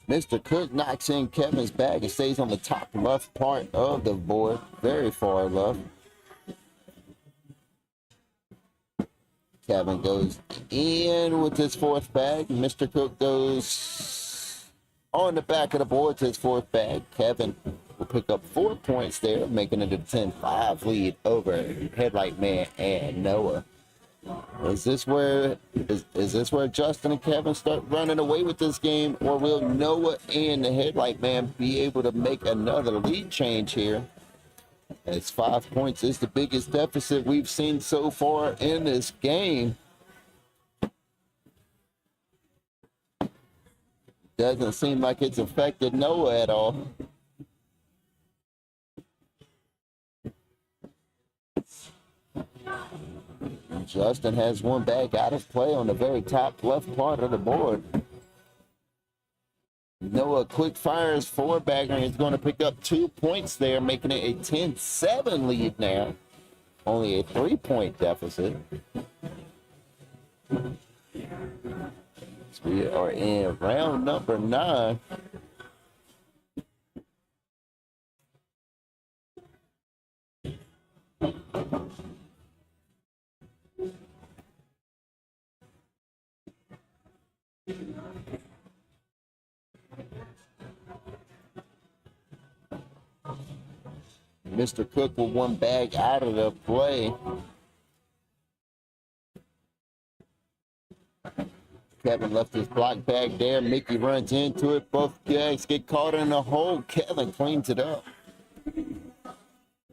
Mr. Cook knocks in Kevin's bag and stays on the top left part of the board, very far left. Kevin goes in with his 4th bag. Mr. Cook goes on the back of the board to his 4th bag. Kevin will pick up 4 points there, making it a 10-5 lead over Headlight Man and Noah. Is this where Justin and Kevin start running away with this game, or will Noah and the Headlight Man be able to make another lead change here? As 5 points is the biggest deficit we've seen so far in this game. Doesn't seem like it's affected Noah at all. Justin has one bag out of play on the very top left part of the board. Noah quick fires 4-bagger and is going to pick up 2 points there, making it a 10-7 lead now. Only a 3-point deficit. So we are in round number 9. Mr. Cook with one bag out of the play. Kevin left his block bag there. Mickey runs into it. Both bags get caught in a hole. Kevin cleans it up. And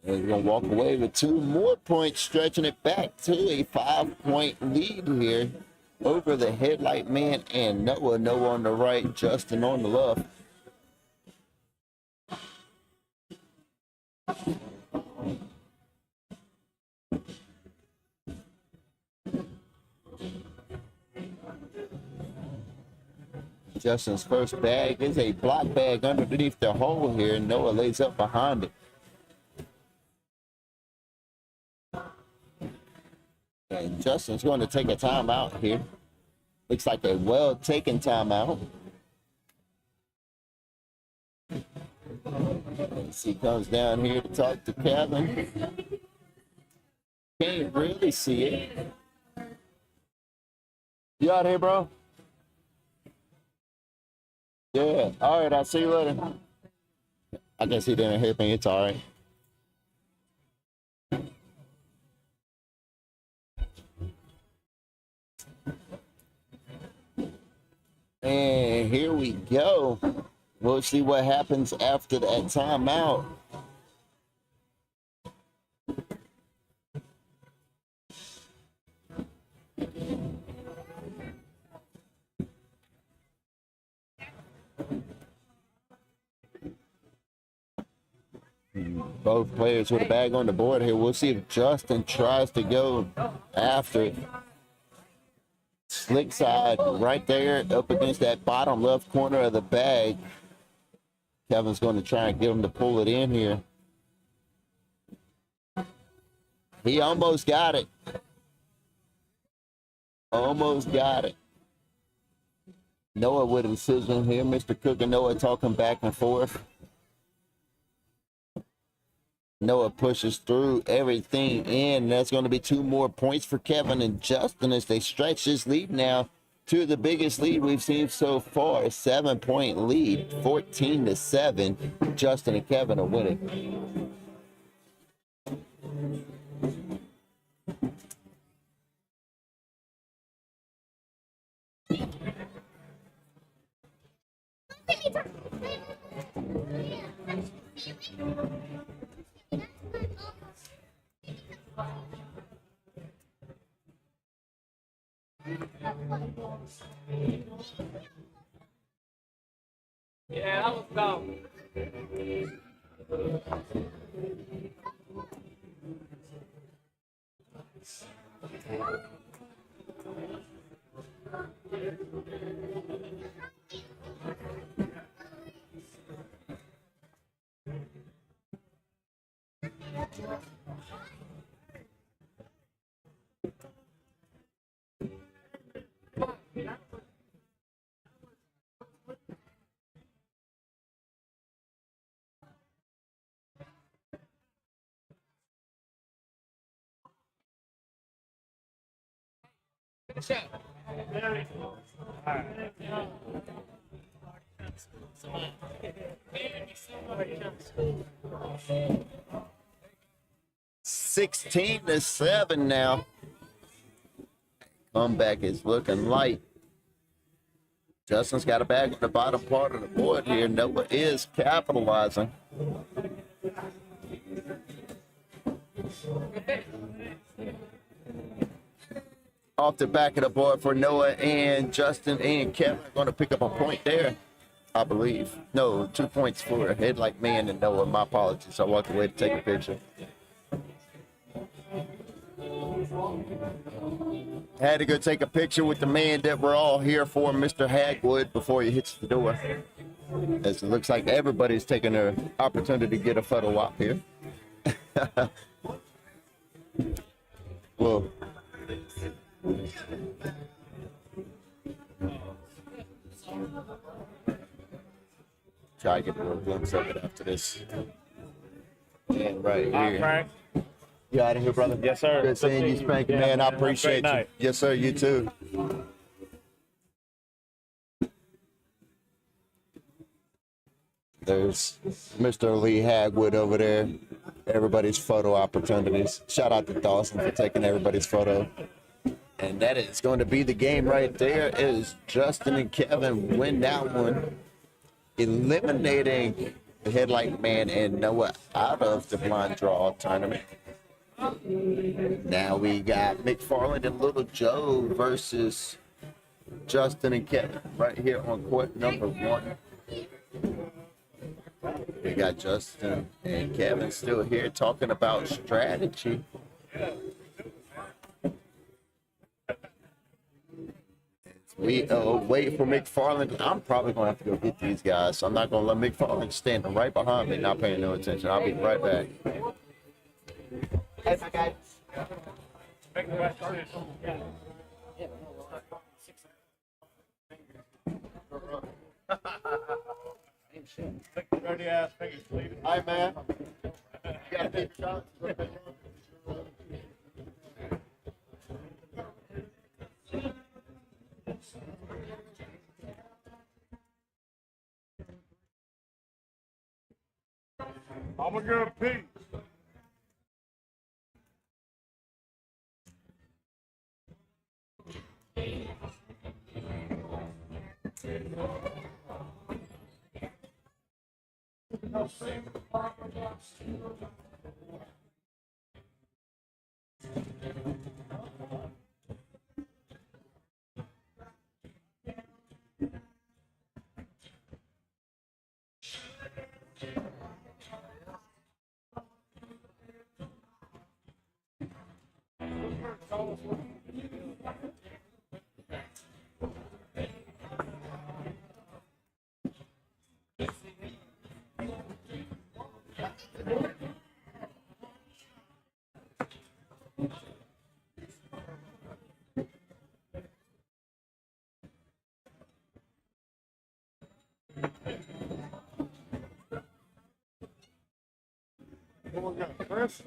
he's going to walk away with 2 more points, stretching it back to a 5-point lead here over the headlight man and Noah. Noah on the right, Justin on the left. Justin's first bag is a block bag underneath the hole here. Noah lays up behind it. And Justin's going to take a timeout here. Looks like a well-taken timeout. As he comes down here to talk to Kevin. Can't really see it. You out here, bro? Yeah. All right, I'll see you later. I guess he didn't hear me. It's all right. And here we go. We'll see what happens after that timeout. Both players with a bag on the board here. We'll see if Justin tries to go after it. Slick side right there up against that bottom left corner of the bag. Kevin's going to try and get him to pull it in here. He almost got it. Almost got it. Noah with a decision here. Mr. Cook and Noah talking back and forth. Noah pushes through everything in. That's going to be 2 more points for Kevin and Justin as they stretch this lead now to the biggest lead we've seen so far. A 7-point lead, 14-7. Justin and Kevin are winning. Yeah, that was dumb. 16-7 now. Comeback is looking light. Justin's got a bag on the bottom part of the board here. Noah is capitalizing. Off the back of the board for Noah, and Justin and Kevin are going to pick up a point there, I believe. No, 2 points for Headlight Man and Noah. My apologies. I walked away to take a picture. Had to go take a picture with the man that we're all here for, Mr. Hagwood, before he hits the door. As it looks like everybody's taking their opportunity to get a photo op here. Well, try to get a little glimpse of it after this. And right here. Frank. You out of here, brother? Yes, sir. Good seeing you, Spanky, man. I appreciate you. Night. Yes, sir. You too. There's Mr. Lee Hagwood over there everybody's photo opportunities. Shout out to Dawson for taking everybody's photo. And that is going to be the game right there. Is Justin and Kevin win that one, eliminating the Headlight Man and Noah out of the blind draw tournament. Now we got McFarland and Little Joe versus Justin and Kevin right here on court number 1. We got Justin and Kevin still here talking about strategy. We wait for McFarland. I'm probably going to have to go get these guys, so I'm not going to let McFarland standing right behind me, not paying no attention. I'll be right back. Hey, my guy. Dirty ass fingers, please. Hi, man. You got to take shots. I'm a good Pete. What we got, Chris?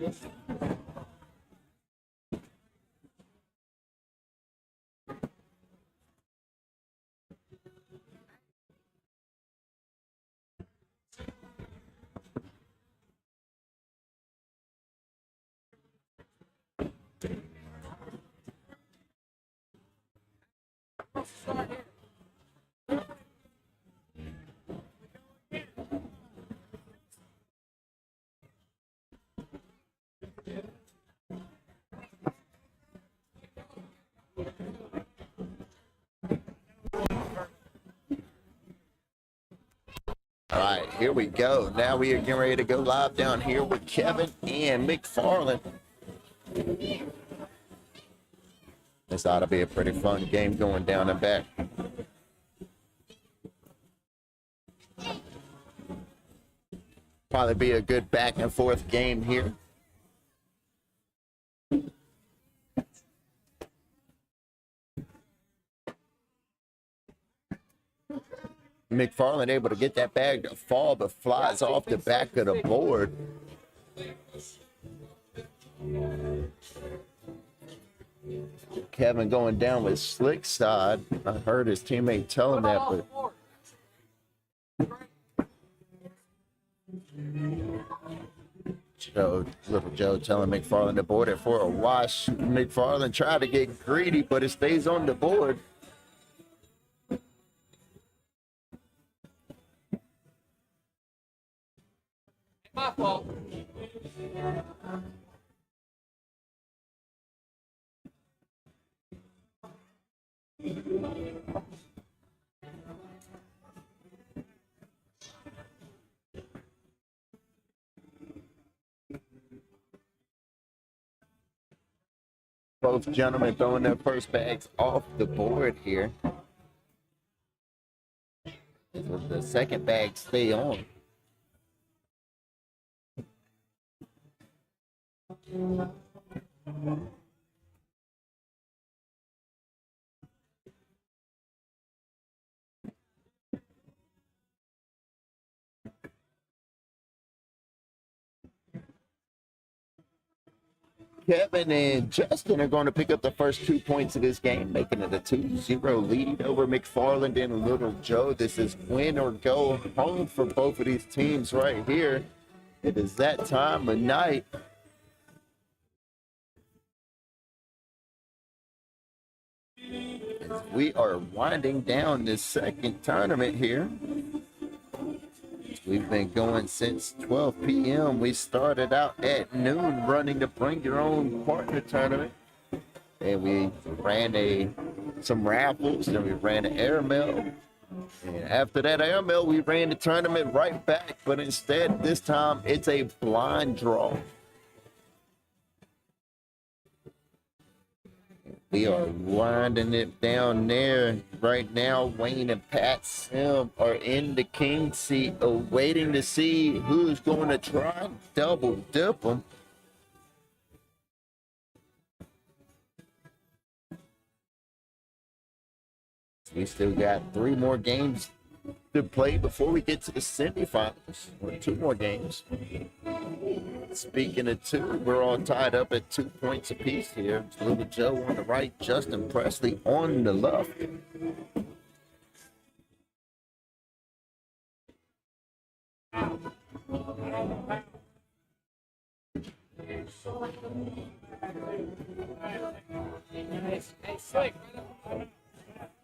All right, here we go. Now we are getting ready to go live down here with Kevin and McFarland. This ought to be a pretty fun game going down and back. Probably be a good back and forth game here. McFarland able to get that bag to fall, but flies off the back of the board. Kevin going down with slick side. I heard his teammate tell him that, but little Joe telling McFarland to board it for a wash. McFarland tried to get greedy, but it stays on the board. My fault. Both gentlemen throwing their first bags off the board here. So the second bag stay on. Kevin and Justin are going to pick up the first 2 points of this game, making it a 2-0 lead over McFarland and Little Joe. This is win or go home for both of these teams right here. It is that time of night. As we are winding down this second tournament here. We've been going since 12 p.m. We started out at noon running the Bring Your Own Partner tournament. And we ran some raffles, then we ran an airmail. And after that airmail, we ran the tournament right back. But instead, this time, it's a blind draw. We are winding it down there right now. Wayne and Pat Sim are in the king seat, awaiting to see who's going to try and double dip them. We still got 3 more games to play before we get to the semifinals, or 2 more games. Speaking of 2, we're all tied up at 2 points apiece here. It's Little Joe on the right, Justin Presley on the left.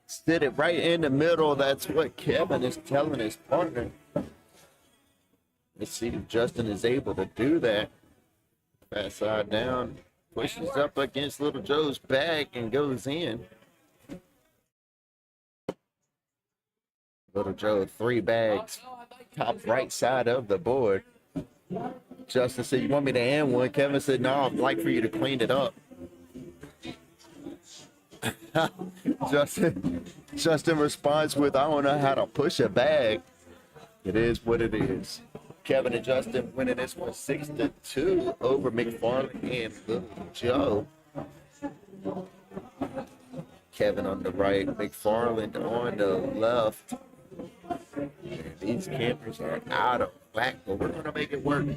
Sit it right in the middle. That's what Kevin is telling his partner. Let's see if Justin is able to do that. Fast side down, pushes up against Little Joe's back and goes in. Little Joe, 3 bags, top right side of the board. Justin said, "You want me to end one?" Kevin said, "No, I'd like for you to clean it up." Justin responds with, "I don't know how to push a bag." It is what it is. Kevin and Justin winning this one 6-2 over McFarland and Little Joe. Kevin on the right, McFarland on the left. And these campers are out of whack, but we're going to make it work.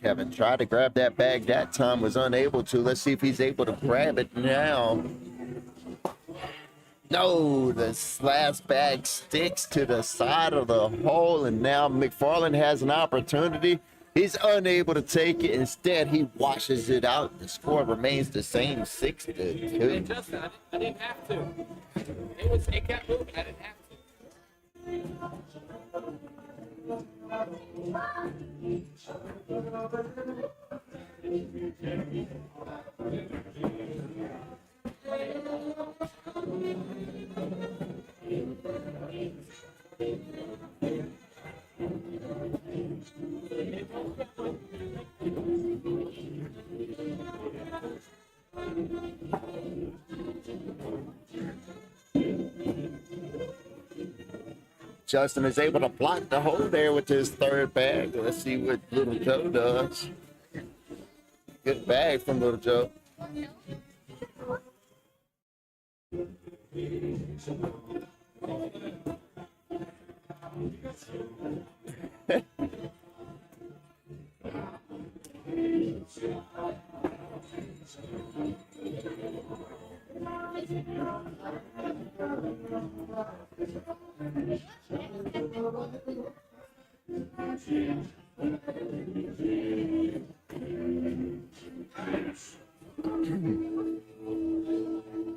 Kevin tried to grab that bag that time, was unable to. Let's see if he's able to grab it now. No, this last bag sticks to the side of the hole, and now McFarland has an opportunity. He's unable to take it. Instead, he washes it out. The score remains the same, 6-2. Justin, I didn't have to. It kept moving. I didn't have to. Justin is able to block the hole there with his third bag. Let's see what Little Joe does. Good bag from Little Joe.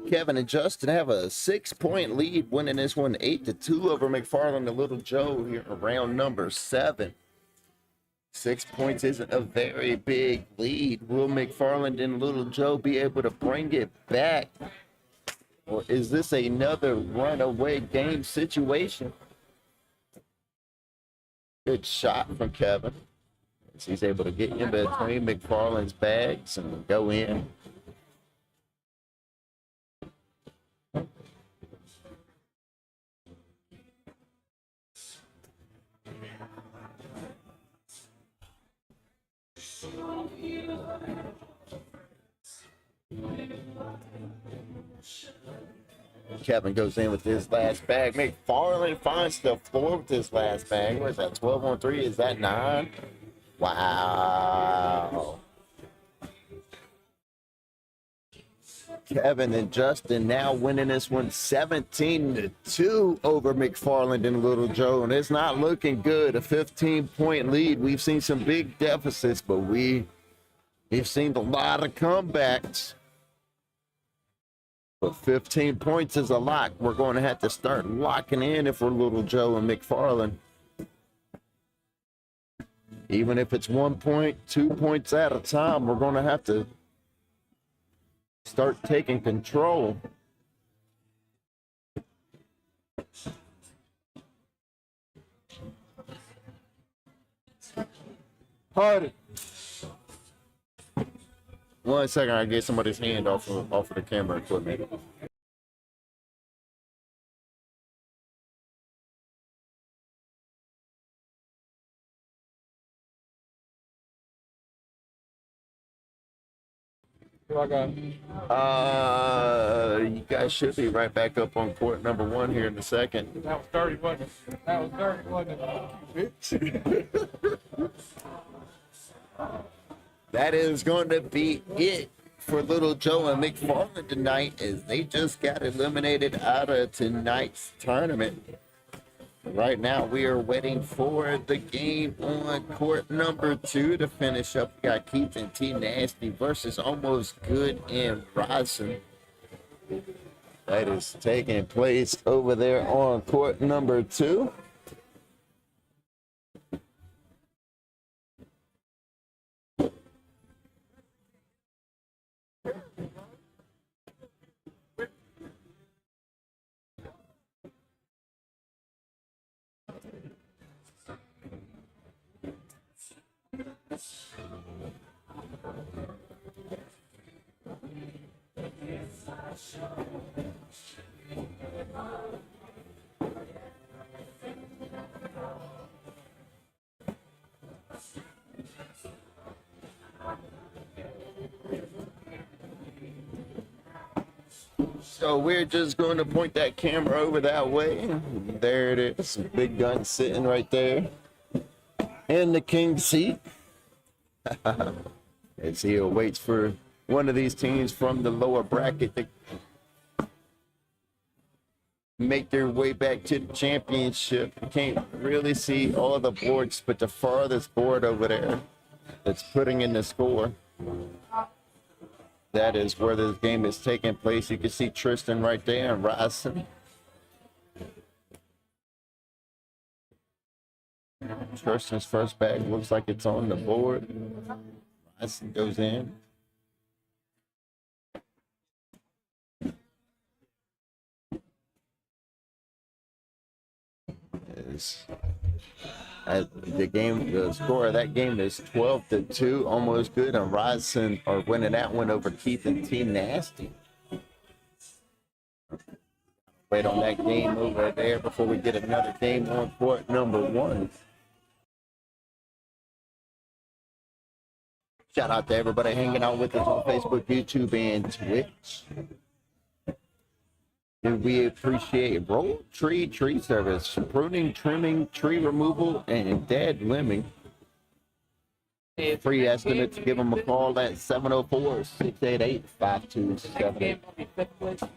Kevin and Justin have a 6-point lead, winning this one 8-2 over McFarland and Little Joe here around number 7. 6 points isn't a very big lead. Will McFarland and Little Joe be able to bring it back? Or is this another runaway game situation? Good shot from Kevin. He's able to get in between McFarland's bags and go in. Kevin goes in with his last bag. McFarland finds the floor with his last bag. What is that, 12 on 3? Is that 9? Wow. Kevin and Justin now winning this one 17-2 over McFarland and Little Joe. And it's not looking good. A 15-point lead. We've seen some big deficits, but we've seen a lot of comebacks. But 15 points is a lot. We're going to have to start locking in if we're Little Joe and McFarland. Even if it's 1 point, 2 points at a time, we're going to have to start taking control. Hardy. 1 second, I get somebody's hand off of the camera equipment. You guys should be right back up on court number 1 here in a second. That was dirty, wasn't it? That was dirty, wasn't it? That is going to be it for Little Joe and McFarland tonight, as they just got eliminated out of tonight's tournament. Right now, we are waiting for the game on court number 2 to finish up. We got Keith and T Nasty versus Almost Good and Ryson. That is taking place over there on court number 2. So we're just going to point that camera over that way. There it is. Big gun sitting right there in the king's seat. As he awaits for one of these teams from the lower bracket to make their way back to the championship. You can't really see all the boards, but the farthest board over there that's putting in the score, that is where this game is taking place. You can see Tristan right there and Ryson. Tristan's first bag looks like it's on the board. Ryson goes in. The score of that game is 12-2, almost good. And Ryson are winning that one over Keith and T Nasty. Wait on that game over there before we get another game on court number 1. Shout out to everybody hanging out with us on Facebook, YouTube, and Twitch. And we appreciate Roll Tree Service, pruning, trimming, tree removal, and dead limbing. Free estimates, give them a call at 704-688-5278. Game will be 5th place. Next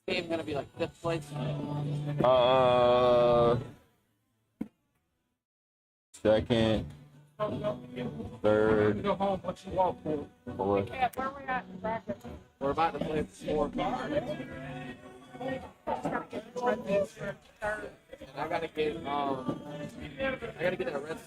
game gonna be like 5th place. Second, third, Go home, what you walk for. fourth. Yeah, where we at in the bracket? We're about to play 4. Just gotta get the red things for third. And I gotta get that red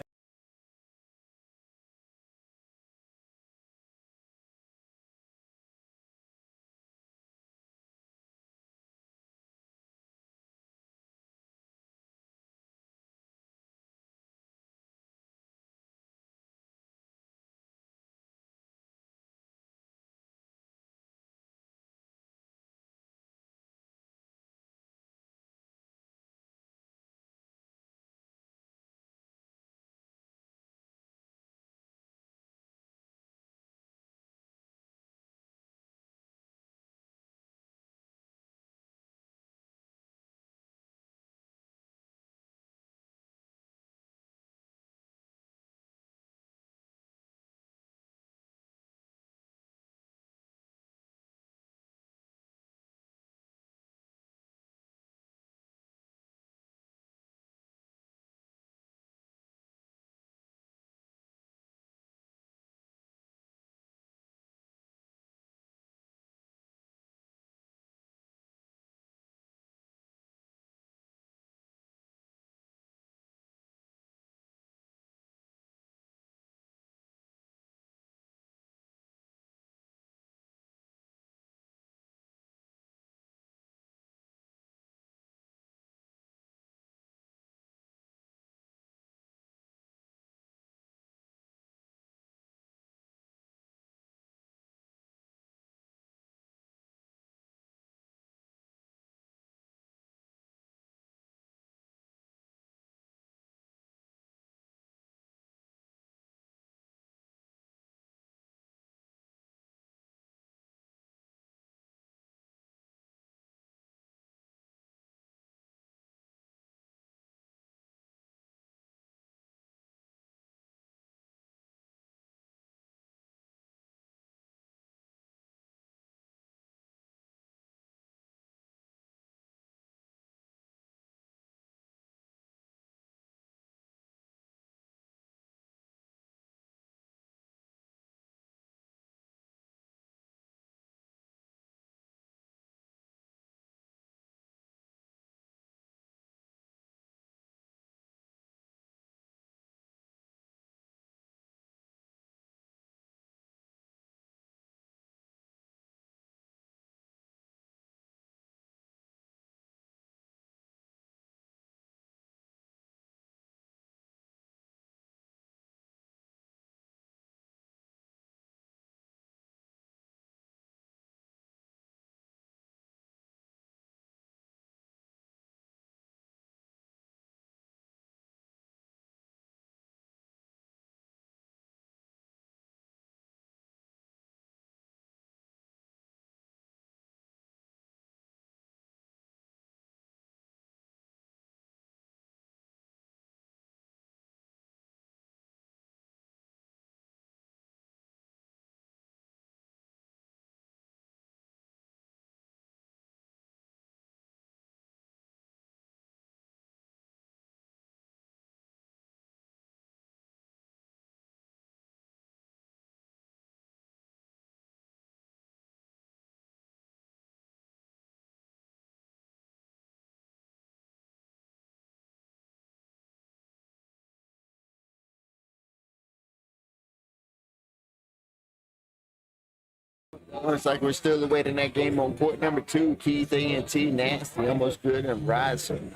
Looks like we're still awaiting that game on court number 2. Keith A&T Nasty, almost good, and Rising.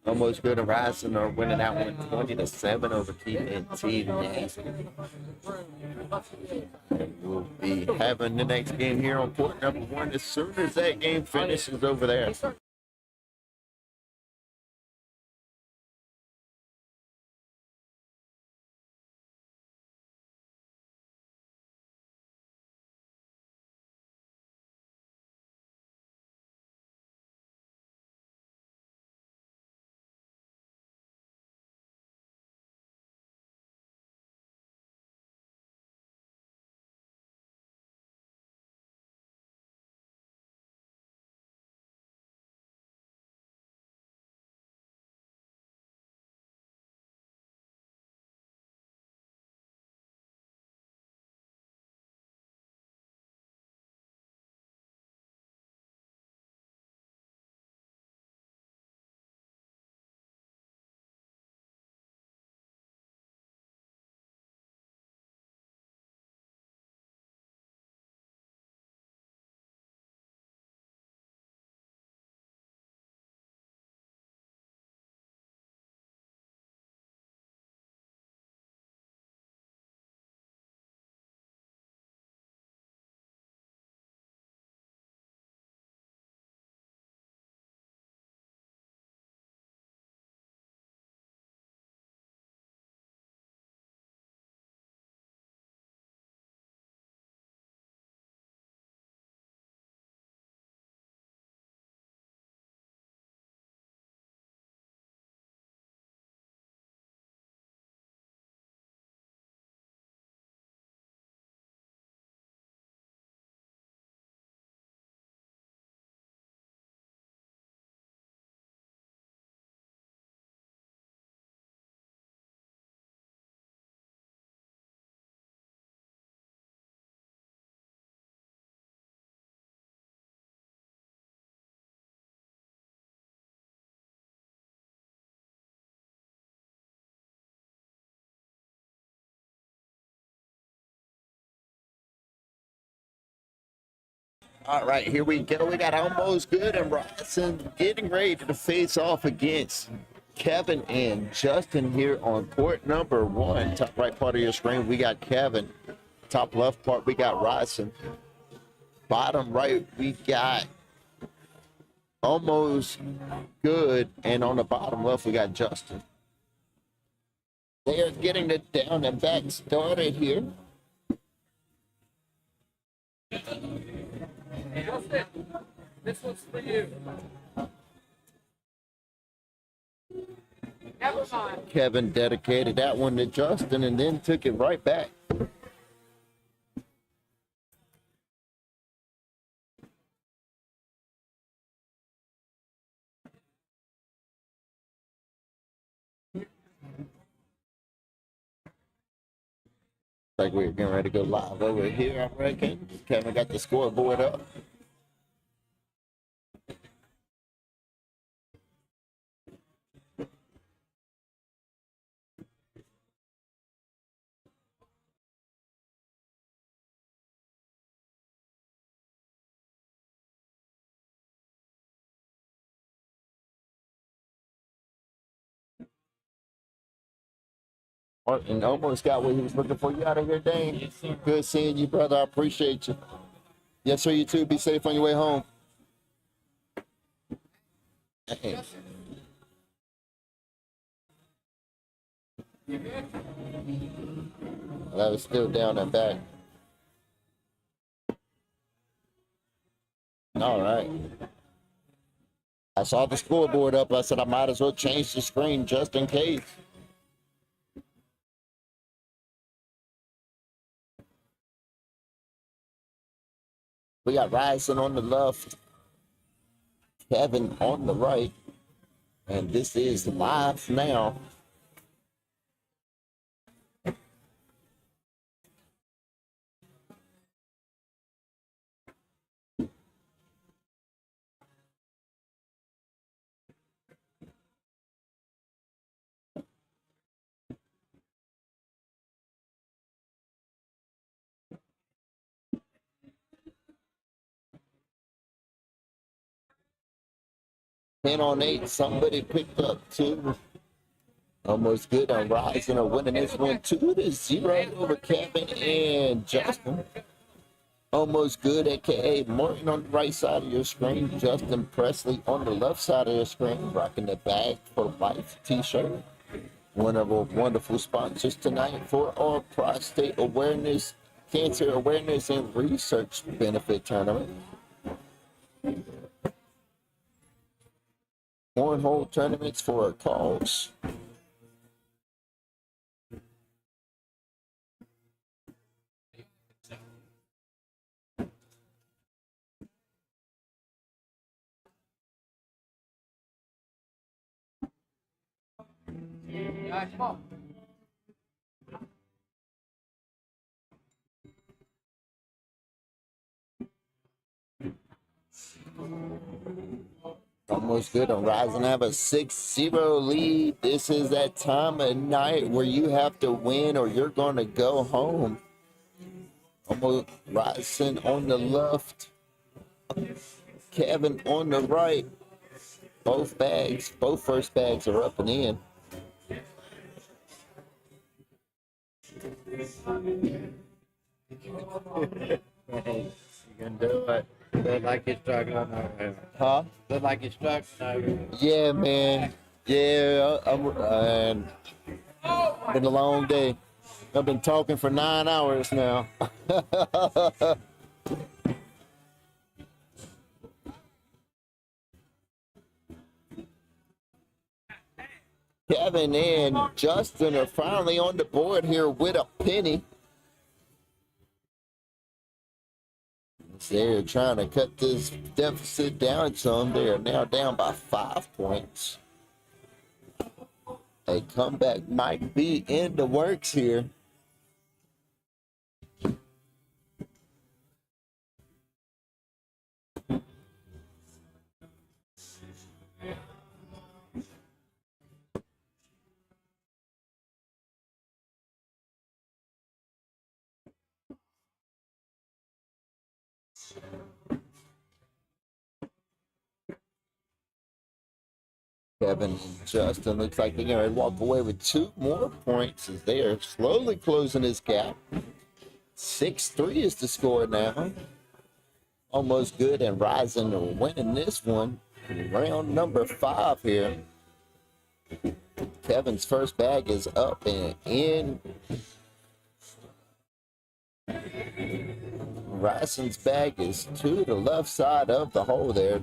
Almost good, and Rising are winning that one 20-7 over Keith A&T Nasty. And we'll be having the next game here on court number 1 as soon as that game finishes over there. All right, here we go. We got almost good, and Bryson getting ready to face off against Kevin and Justin here on court number 1. Top right part of your screen, we got Kevin. Top left part, we got Bryson. Bottom right, we got almost good, and on the bottom left, we got Justin. They are getting the down and back started here. Hey, Justin, this one's for you. Never mind. Kevin dedicated that one to Justin and then took it right back. Like we're getting ready to go live over here, I reckon. Kevin got the scoreboard up. And almost got what he was looking for. You out of here, Dane? Yes, sir. Good seeing you, brother. I appreciate you. Yes, sir, you too. Be safe on your way home. Dang. That was still down and back. All right. I saw the scoreboard up. I said I might as well change the screen just in case. We got Ryson on the left, Kevin on the right, and this is live now. 10 on 8. Somebody picked up 2. Almost good on Rising or winning this one 2-0 over Kevin and Justin. Almost good, aka Martin on the right side of your screen, Justin Presley on the left side of your screen, rocking the Bag for Life t-shirt. One of our wonderful sponsors tonight for our Prostate Awareness, Cancer Awareness and Research Benefit Tournament. Cornhole tournaments for a cause. Come on. Almost good on Rising. Have a 6-0 lead. This is that time of night where you have to win or you're going to go home. Almost Rising on the left. Kevin on the right. Both first bags are up and in. You can do it. Look like you're struggling over. Huh? Look like you're struggling over. Yeah, man. Yeah, and been a long day. I've been talking for 9 hours now. Kevin and Justin are finally on the board here with a penny. They're trying to cut this deficit down some. They are now down by 5 points. A comeback might be in the works here. Kevin and Justin looks like they're going to walk away with 2 more points as they are slowly closing this gap. 6-3 is the score now. Almost good and Rising or winning this one. Round number 5 here. Kevin's first bag is up and in. Rising's bag is to the left side of the hole there.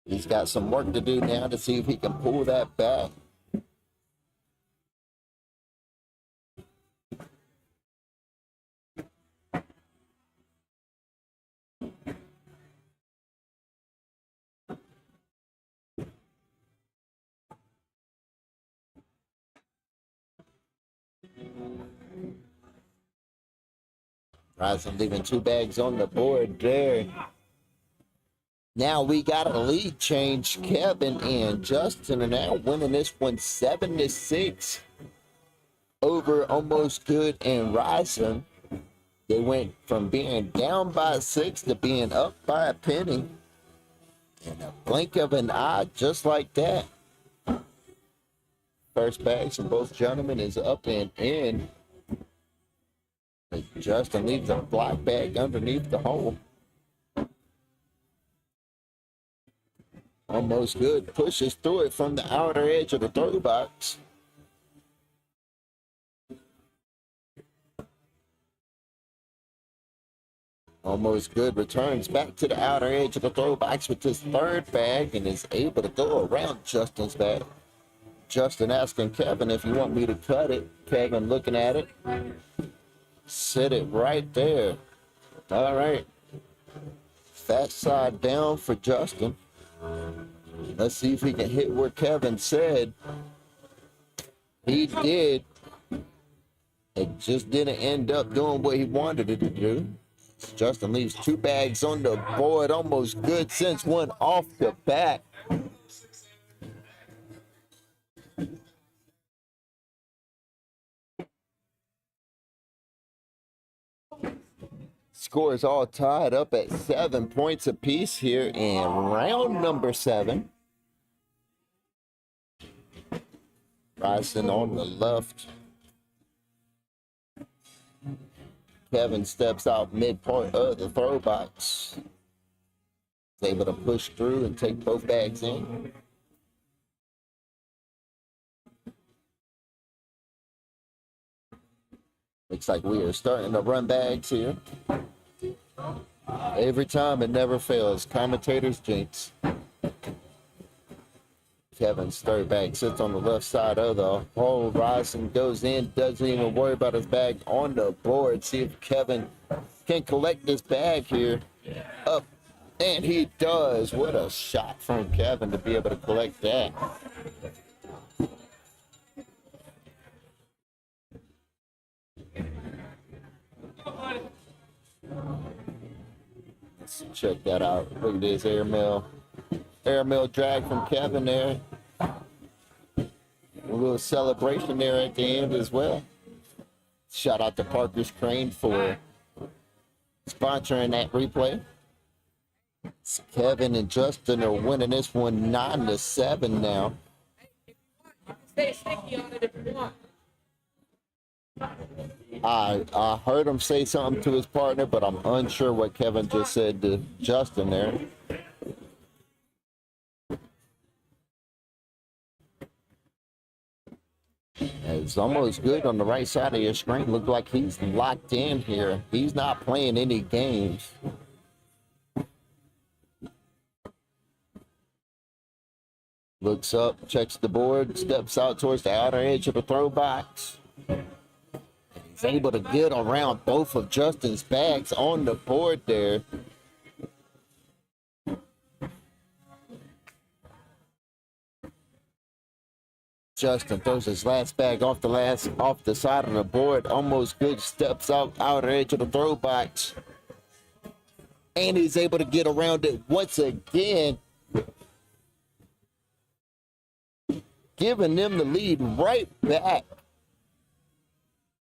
He's got some work to do now to see if he can pull that back. Rising leaving 2 bags on the board there. Now we got a lead change. Kevin and Justin are now winning this one 7-6 over Almost Good and Rising. They went from being down by 6 to being up by a penny. In a blink of an eye, just like that. First bags from both gentlemen is up and in. Justin leaves a black bag underneath the hole. Almost Good pushes through it from the outer edge of the throw box. Almost Good returns back to the outer edge of the throw box with his 3rd bag and is able to go around Justin's bag. Justin asking Kevin if you want me to cut it. Kevin looking at it. Set it right there. All right. Fat side down for Justin. Let's see if he can hit where Kevin said. He did. It just didn't end up doing what he wanted it to do. Justin leaves 2 bags on the board. Almost Good since one off the bat. Score is all tied up at 7 points apiece here in round number 7. Rising on the left. Kevin steps out mid-point of the throw box. Is able to push through and take both bags in. Looks like we are starting to run bags here. Every time, it never fails. Commentators jinx. Kevin's third bag sits on the left side of the hole. Ryson goes in, doesn't even worry about his bag on the board. See if Kevin can collect this bag here. Up, and he does. What a shot from Kevin to be able to collect that. Let's check that out. Look at this airmail drag from Kevin there. A little celebration there at the end as well. Shout out to Parker's Crane for sponsoring that replay. Kevin and Justin are winning this one 9-7 now. Stay sticky on it if you want. I heard him say something to his partner, but I'm unsure what Kevin just said to Justin there. It's almost good on the right side of your screen. Look like he's locked in here. He's not playing any games. Looks up, checks the board, steps out towards the outer edge of the throw box. He's able to get around both of Justin's bags on the board there. Justin throws his last bag off the side of the board. Almost good. Steps out outer edge of the throw box. And he's able to get around it once again. Giving them the lead right back.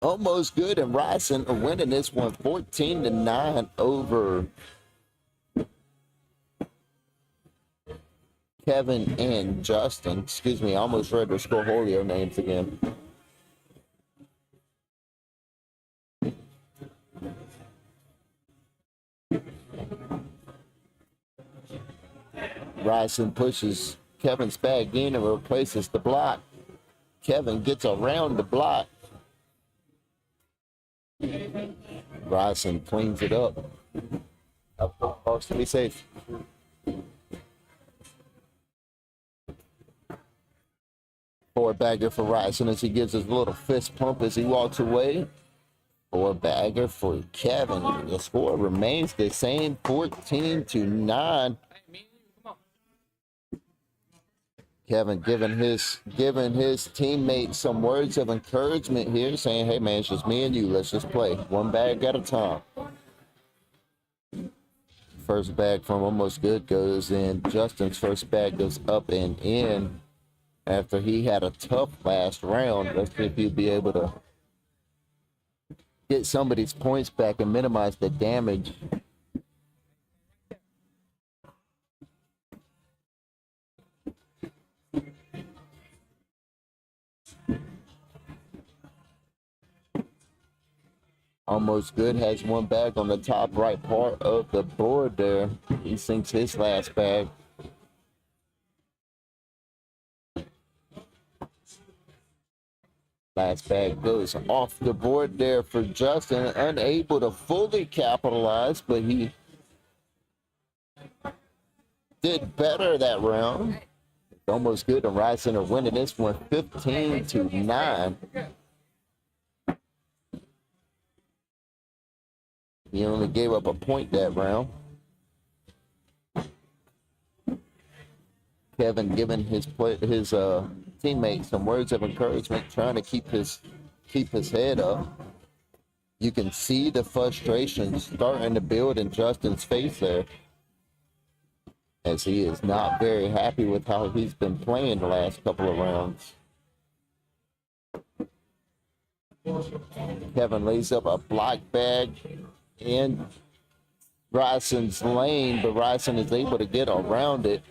Almost good, and Ryson are winning this one 14-9 over Kevin and Justin. Excuse me, I almost read their Scorholio names again. Ryson pushes Kevin's bag in and replaces the block. Kevin gets around the block. Ryson cleans it up. Up to be safe. Four bagger for Ryson as he gives his little fist pump as he walks away. Four bagger for Kevin. The score remains the same, 14-9. Kevin giving his teammates some words of encouragement here, saying, hey man, it's just me and you. Let's just play one bag at a time. First bag from Almost Good goes in. Justin's first bag goes up and in after he had a tough last round. Let's see if he'll be able to get some of these points back and minimize the damage. Almost Good has one bag on the top right part of the board there. He sinks his last bag. Last bag goes off the board there for Justin. Unable to fully capitalize, but he did better that round. Almost Good and Ryson are winning this one 15-9. He only gave up a point that round. Kevin giving his teammates some words of encouragement, trying to keep his head up. You can see the frustration starting to build in Justin's face there, as he is not very happy with how he's been playing the last couple of rounds. Kevin lays up a block bag and Ryson's lane, but Ryson is able to get around it.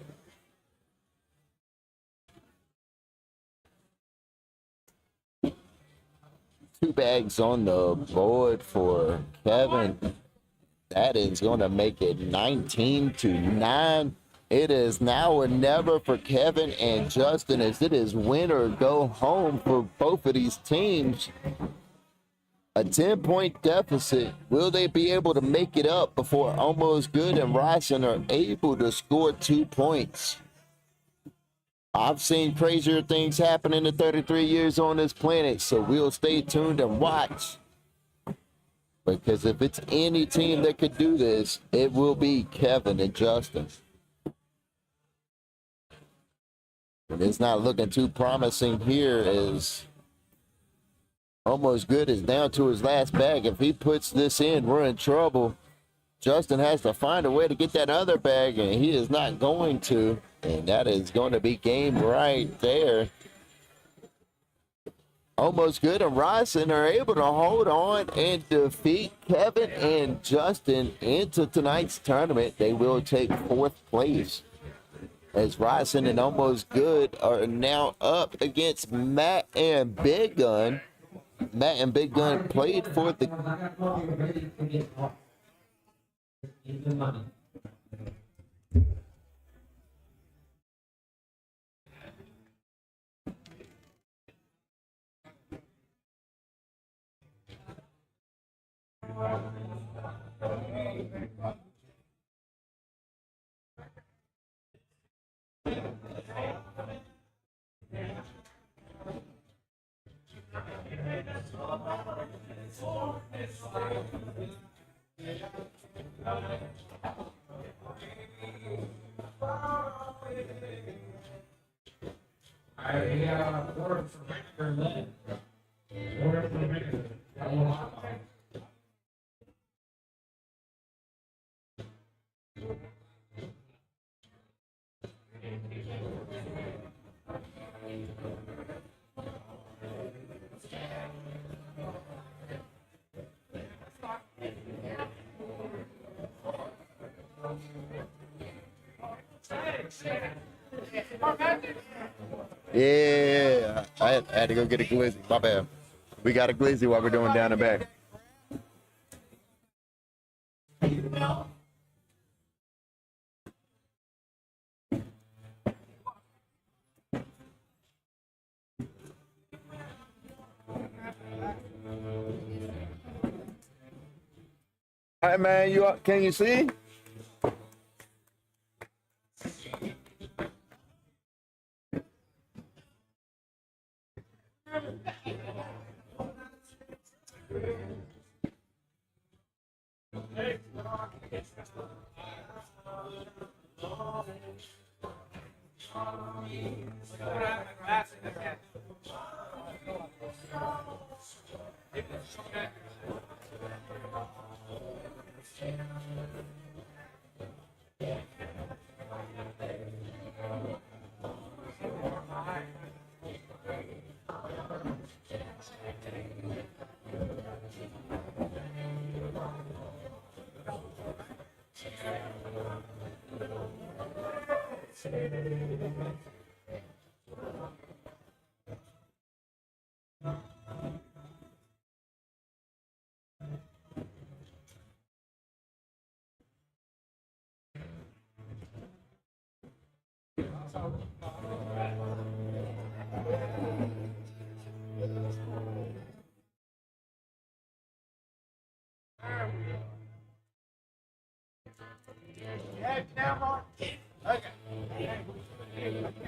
Two bags on the board for Kevin. That is going to make it 19-9. It is now or never for Kevin and Justin, as it is win or go home for both of these teams. A 10-point deficit. Will they be able to make it up before Almost Good and Ryson are able to score 2 points? I've seen crazier things happen in the 33 years on this planet, so we'll stay tuned and watch. Because if it's any team that could do this, it will be Kevin and Justin. And it's not looking too promising here, as Almost Good is down to his last bag. If he puts this in, we're in trouble. Justin has to find a way to get that other bag, and he is not going to. And that is going to be game right there. Almost Good and Ryson are able to hold on and defeat Kevin and Justin into tonight's tournament. They will take 4th place, as Ryson and Almost Good are now up against Matt and Big Gun. Matt and Big Gun played for the... Yeah, I had to go get a glizzy. My bad. We got a glizzy while we're doing down the back. Hey man, you up? Can you see?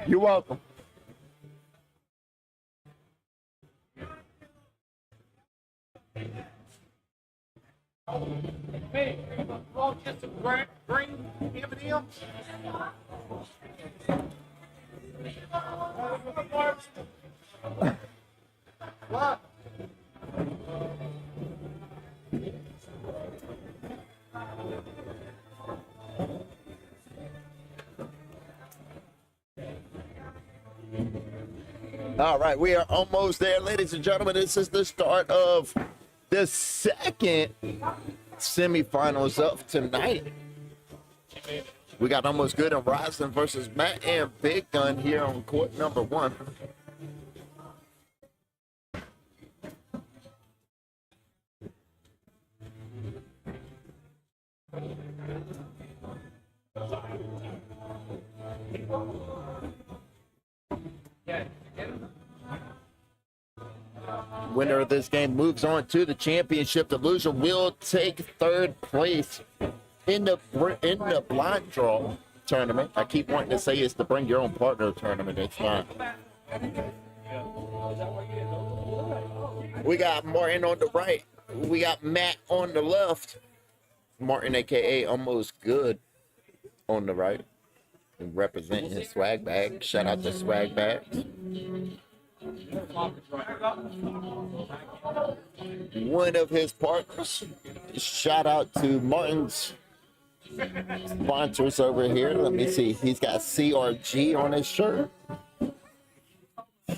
You're welcome. Hey, well, just some green M&M's. What? All right, we are almost there, ladies and gentlemen. This is the start of the second semifinals up tonight. We got Almost Good and Rising versus Matt and Big Gun here on court number 1. Winner of this game moves on to the championship. The loser will take third place in the blind draw tournament. I keep wanting to say it's the bring your own partner tournament. It's not. We got Martin on the right. We got Matt on the left. Martin, aka Almost Good, on the right, and representing his swag bag. Shout out to swag bags. One of his partners. Shout out to Martin's sponsors over here. Let me see. He's got CRG on his shirt.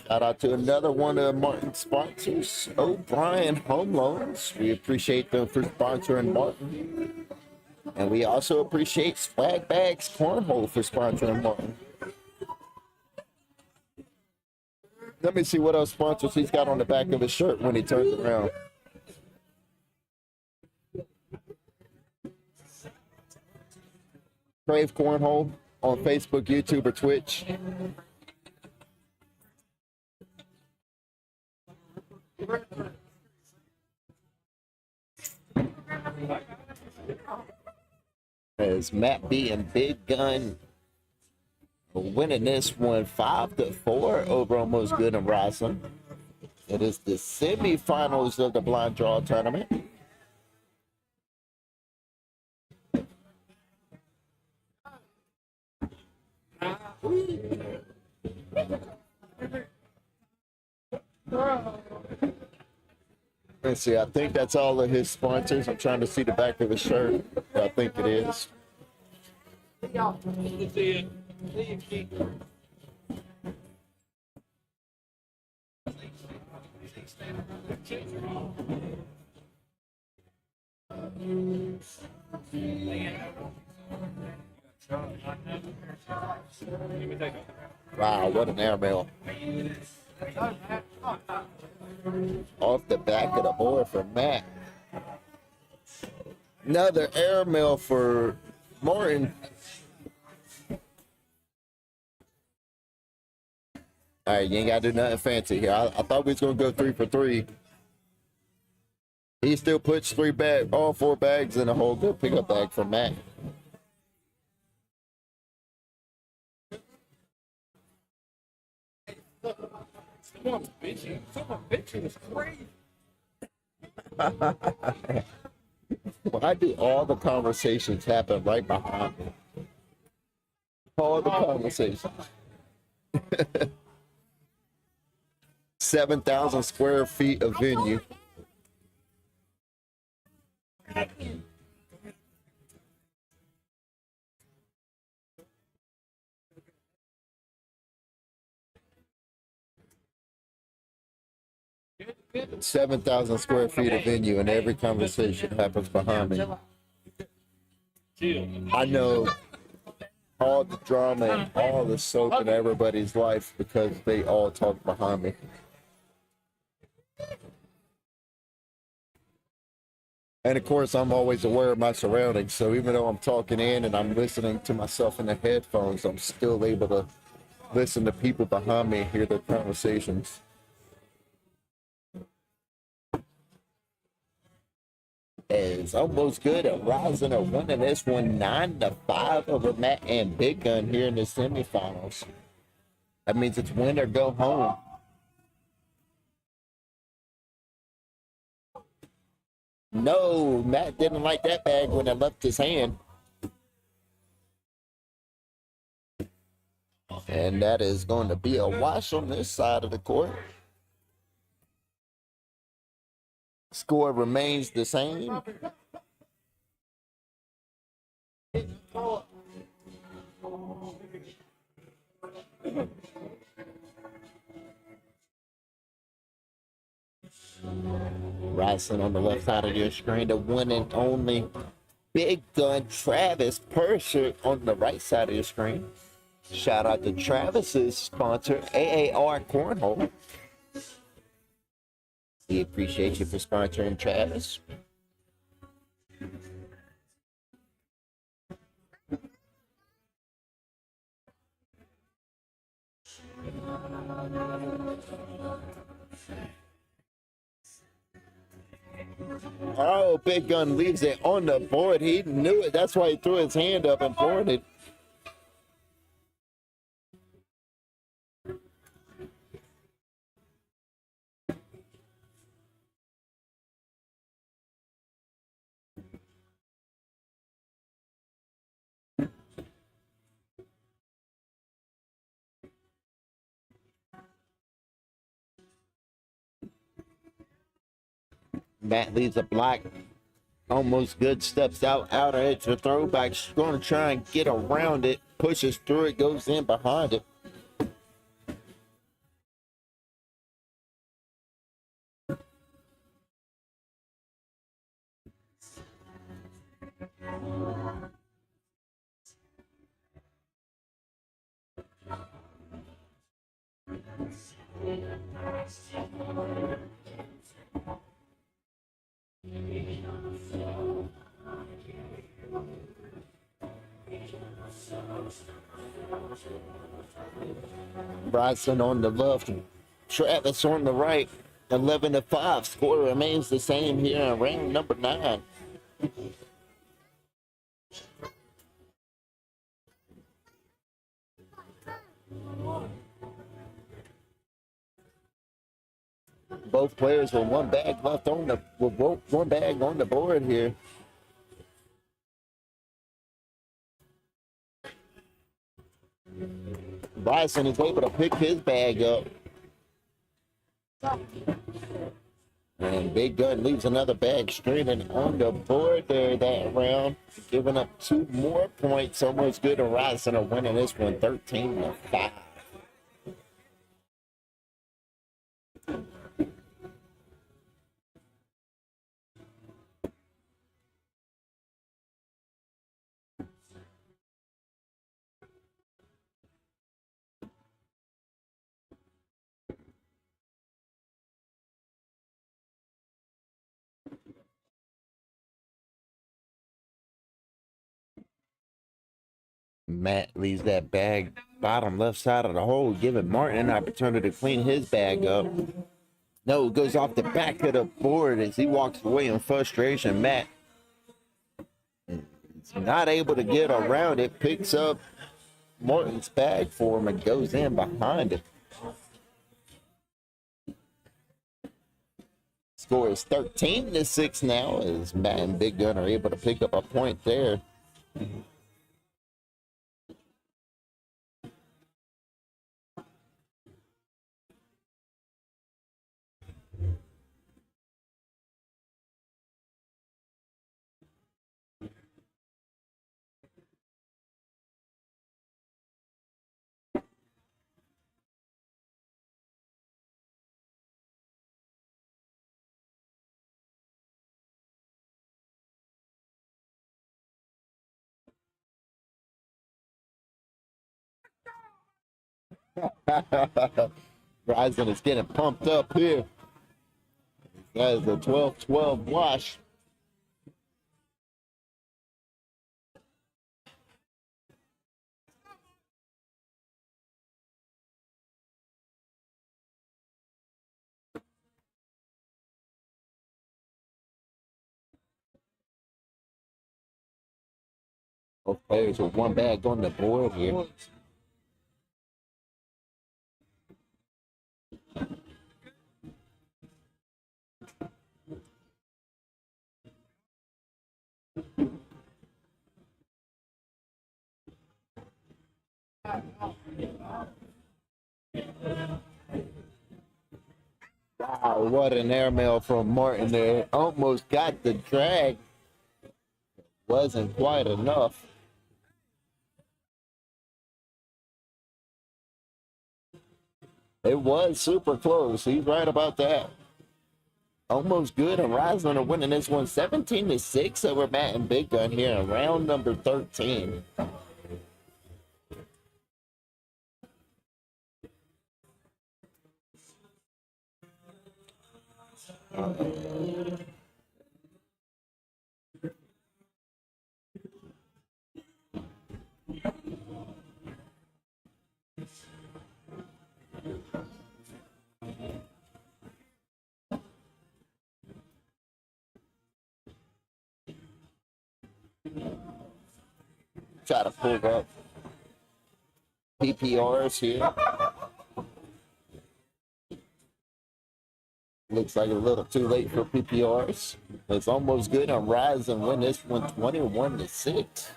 Shout out to another one of Martin's sponsors, O'Brien Home Loans. We appreciate them for sponsoring Martin. And we also appreciate Swag Bags Cornhole for sponsoring Martin. Let me see what else sponsors he's got on the back of his shirt when he turns around. Krave Cornhole on Facebook, YouTube, or Twitch. As Matt B and Big Gun winning this one 5-4 over Almost Good and Rising. It is the semifinals of the blind draw tournament. Let's see, I think that's all of his sponsors. I'm trying to see the back of his shirt. I think it is. Wow, what an airmail. Off the back of the board for Matt. Another airmail for Martin. All right, you ain't got to do nothing fancy here. I thought we was going to go 3 for 3. He still puts all 4 bags in a whole good pickup bag for Matt. Someone's bitching is crazy. Why do all the conversations happen right behind me? All the conversations. 7,000 square feet of venue. Good. 7,000 square feet of venue, and every conversation happens behind me. I know all the drama and all the soap in everybody's life because they all talk behind me. And of course, I'm always aware of my surroundings. So even though I'm talking in and I'm listening to myself in the headphones, I'm still able to listen to people behind me and hear their conversations. Is Almost Good at Rising and winning this one 9-5 over Matt and Big Gun here in the semifinals. That means it's win or go home. No, Matt didn't like that bag when it left his hand. And that is going to be a wash on this side of the court. Score remains the same. Bryson on the left side of your screen, the one and only Big Gun Travis Purser on the right side of your screen. Shout out to Travis's sponsor, AAR Cornhole. We appreciate you for sponsoring Travis. Oh, Big Gun leaves it on the board. He knew it. That's why he threw his hand up and boarded. Matt leaves a block. Almost good. Steps out edge. The throwback's going to try and get around it. Pushes through it. Goes in behind it. Bryson on the left, Travis on the right. 11-5. Score remains the same here in round number 9. Both players with one bag left on the one bag on the board here. Bryson is able to pick his bag up. And Big Gun leaves another bag streaming on the board there that round, giving up 2 more points. Almost good to Ryson are winning this one 13-5. Matt leaves that bag bottom left side of the hole, giving Martin an opportunity to clean his bag up. No, it goes off the back of the board as he walks away in frustration. Matt is not able to get around it, picks up Martin's bag for him and goes in behind it. Score is 13-6 now as Matt and Big Gun are able to pick up a point there. Bryson is getting pumped up here. That is a 12-12 wash. Both players with one bag on the board here. Wow, what an airmail from Martin there. Almost got the drag. Wasn't quite enough. It was super close. He's right about that. almost good and rising and winning this one 17-6 over Matt and Big Gun here in round number 13. Try to pull up PPRs here. Looks like a little too late for PPRs. It's almost good on Rise and win this one 21-6.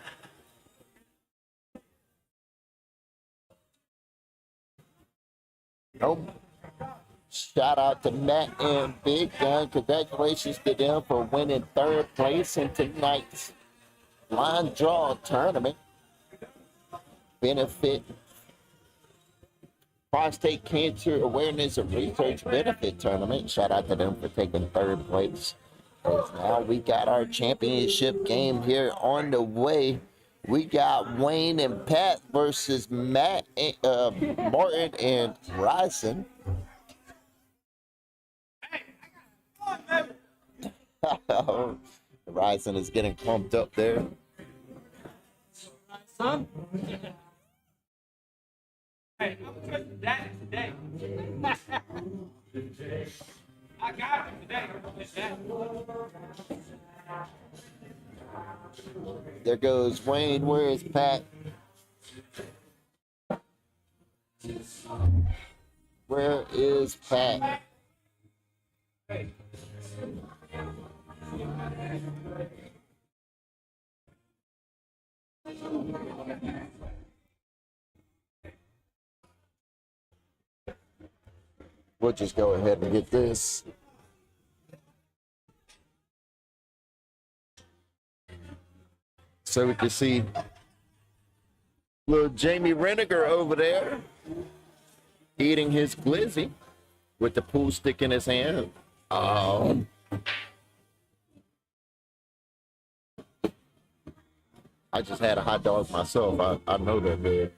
Oh, shout out to Matt and Big Gun. Congratulations to them for winning third place in tonight's line draw tournament. Benefit Prostate Cancer Awareness Research Benefit Tournament. Shout out to them for taking third place. As now we got our championship game here on the way. We got Wayne and Pat versus Matt, Martin and Ryson. Ryson is getting pumped up there. Son? Hey, I'm putting that today. I got it today. There goes Wayne. Where is Pat? Where is Pat? We'll just go ahead and get this. So we can see little Jamie Reniger over there eating his glizzy with the pool stick in his hand. I just had a hot dog myself. I know they're good.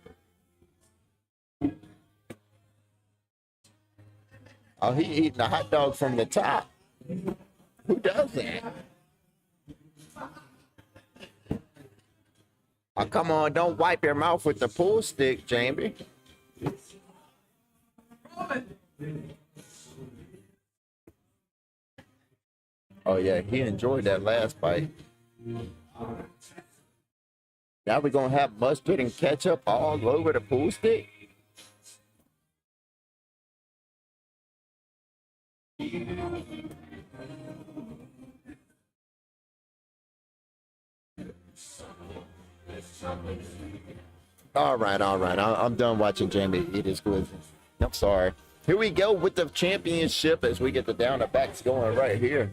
Oh, he eating a hot dog from the top. Who does that? Oh, come on, don't wipe your mouth with the pool stick, Jamie. Oh, yeah, he enjoyed that last bite. Now we're going to have mustard and ketchup all over the pool stick? All right. I'm done watching Jamie eat his glizzy. I'm sorry. Here we go with the championship as we get the down and backs going right here.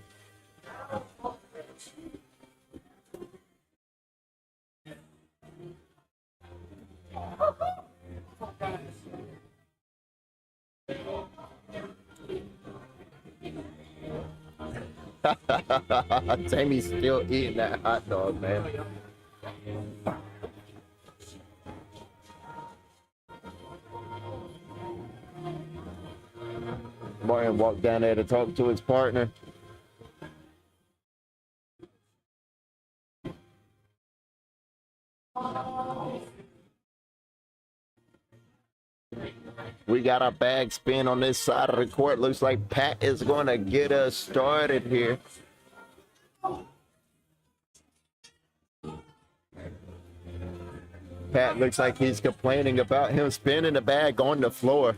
Jamie's still eating that hot dog, man. Martin walked down there to talk to his partner. We got our bag spin on this side of the court. Looks like Pat is going to get us started here. Pat looks like he's complaining about him spinning the bag on the floor.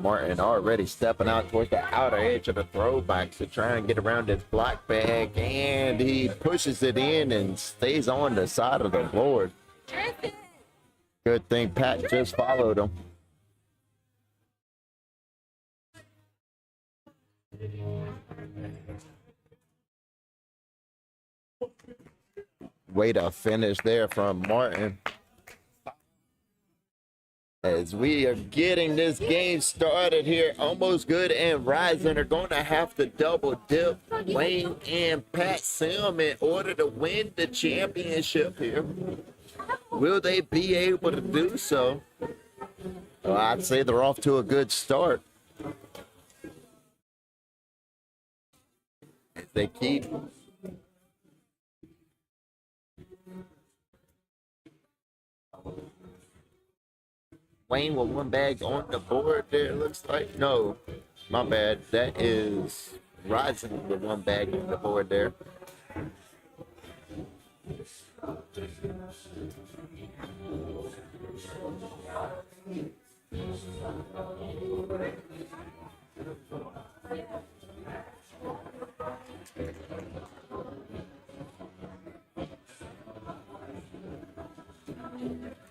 Martin already stepping out towards the outer edge of the throwback to try and get around this block bag, and he pushes it in and stays on the side of the board. Good thing Pat just followed him. Way to finish there from Martin. As we are getting this game started here, Almost Good and Rising are going to have to double dip Wayne and Pat Sim in order to win the championship here. Will they be able to do so? Well, I'd say they're off to a good start. As they keep Wayne with one bag on the board there, looks like. No, my bad. That is Rising with one bag on the board there.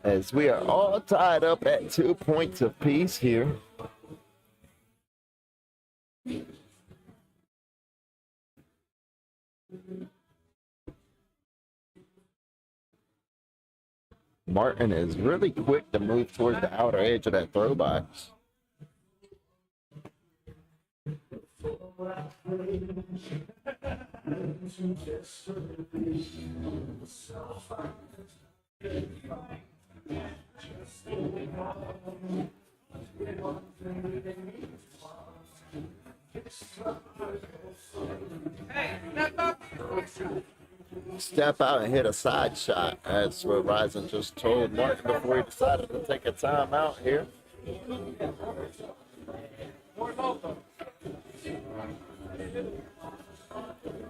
As we are all tied up at 2 points apiece here. Martin is really quick to move towards the outer edge of that throw box. Step out and hit a side shot. That's what Rising just told Martin before he decided to take a timeout here.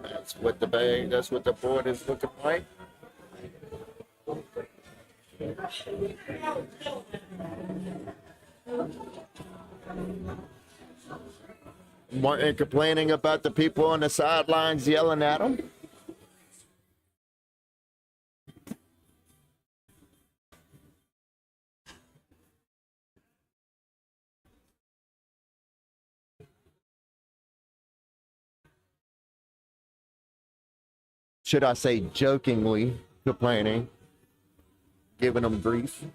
That's what the board is looking like. Martin complaining about the people on the sidelines yelling at him. Should I say jokingly complaining, giving them grief.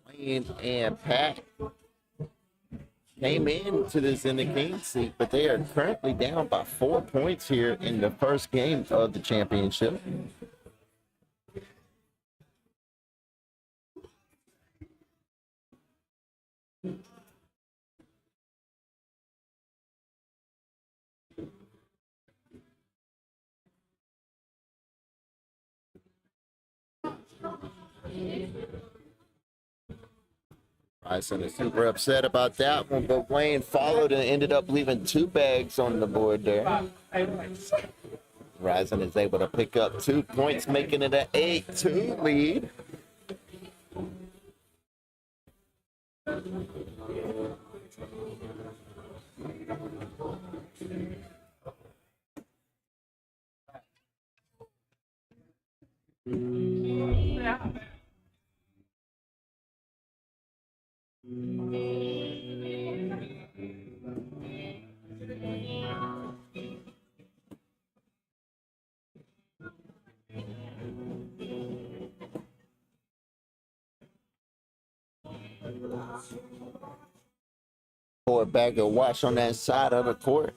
Wayne and Pat came into this in the king seat, but they are currently down by 4 points here in the first game of the championship. Bryson is super upset about that one, but Wayne followed and ended up leaving 2 bags on the board there. Rising is able to pick up 2 points, making it an 8-2 lead. Pour a bag of wash on that side of the court.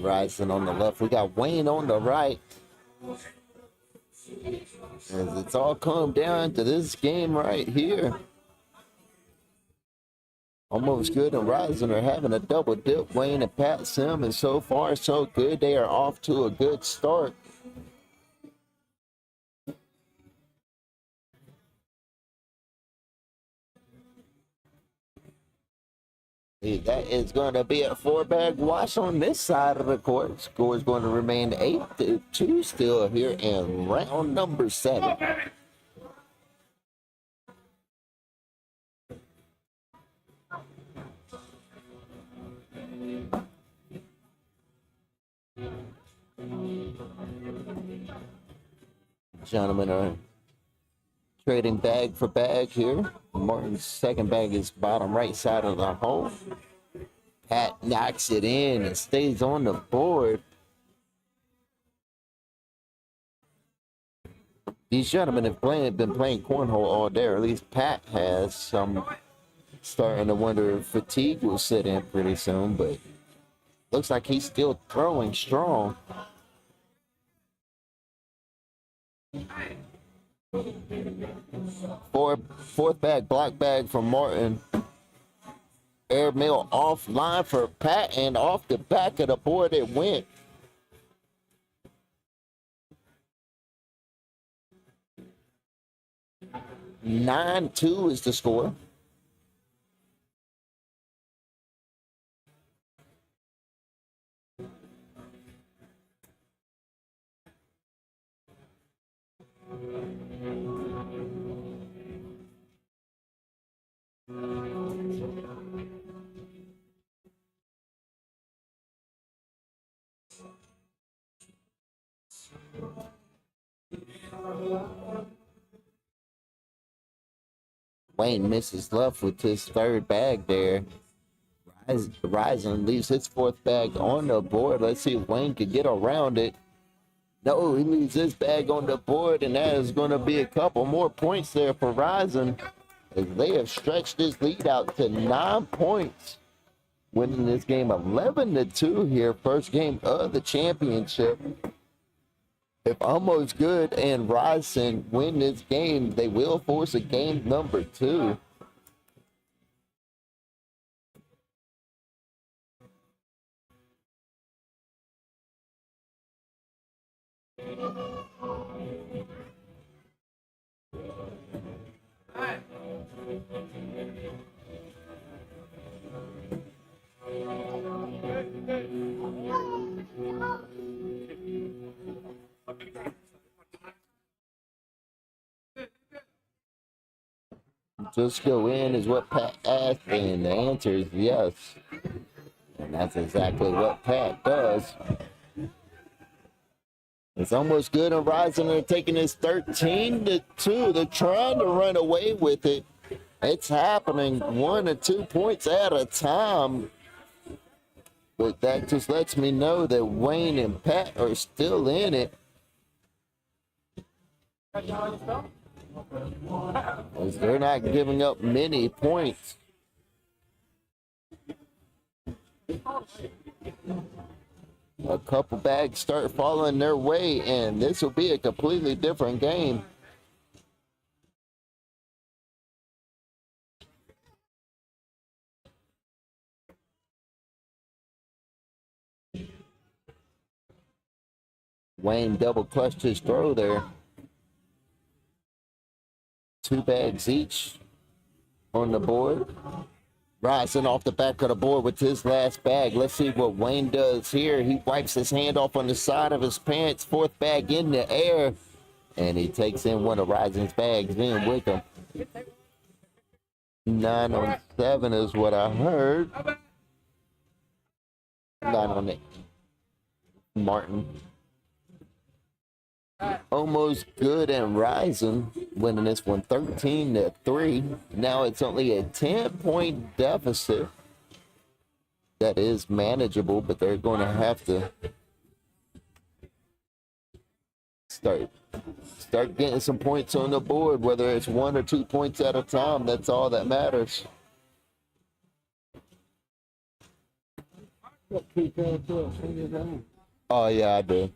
Rising on the left. We got Wayne on the right. As it's all come down to this game right here. Almost Good and Rising are having a double dip. Wayne and Pat Sim, and so far so good. They are off to a good start. Hey, that is going to be a 4-bag wash on this side of the court. Score is going to remain 8-2 still here in round number 7. Gentlemen are trading bag for bag here. Martin's second bag is bottom right side of the hole. Pat knocks it in and stays on the board. These gentlemen have been playing cornhole all day, or at least Pat has. Some starting to wonder if fatigue will set in pretty soon, but looks like he's still throwing strong. Fourth bag, block bag from Martin. Airmail offline for Pat, and off the back of the board it went. (9-2) is the score. Wayne misses left with his third bag there. Rising leaves his fourth bag on the board. Let's see if Wayne can get around it. No, he leaves his bag on the board, and that is going to be a couple more points there for Rising, as they have stretched this lead out to 9 points, winning this game 11-2 here, first game of the championship. If Almost Good and Rising win this game, they will force a game number 2. Just go in is what Pat asked, and the answer is yes. And that's exactly what Pat does. It's Almost Good and Rising. They're taking this 13-2. They're trying to run away with it. It's happening 1 or 2 points at a time. But that just lets me know that Wayne and Pat are still in it. As they're not giving up many points. A couple bags start falling their way, and this will be a completely different game. Wayne double clutched his throw there. 2 bags each on the board. Rising off the back of the board with his last bag. Let's see what Wayne does here. He wipes his hand off on the side of his pants. 4th bag in the air. And he takes in one of Rising's bags in with him. 9 on 7 is what I heard. 9 on 8. Martin. Almost Good and Rising winning this one 13-3. Now it's only a 10-point deficit. That is manageable, but they're going to have to start getting some points on the board, whether it's 1 or 2 points at a time. That's all that matters. Oh yeah, I do.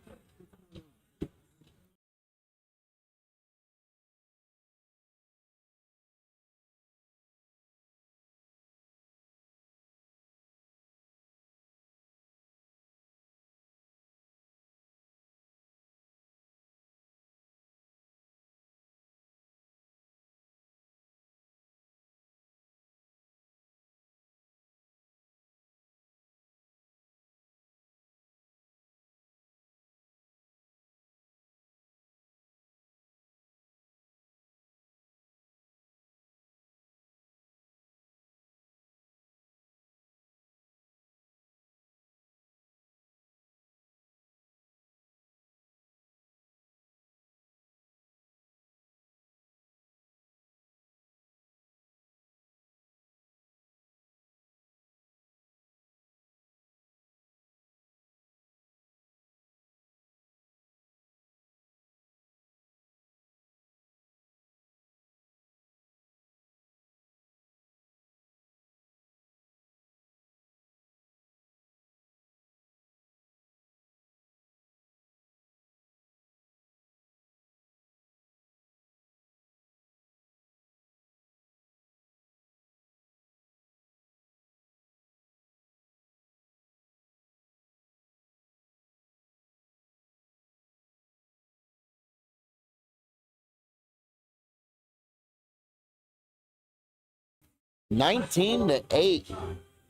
19-8.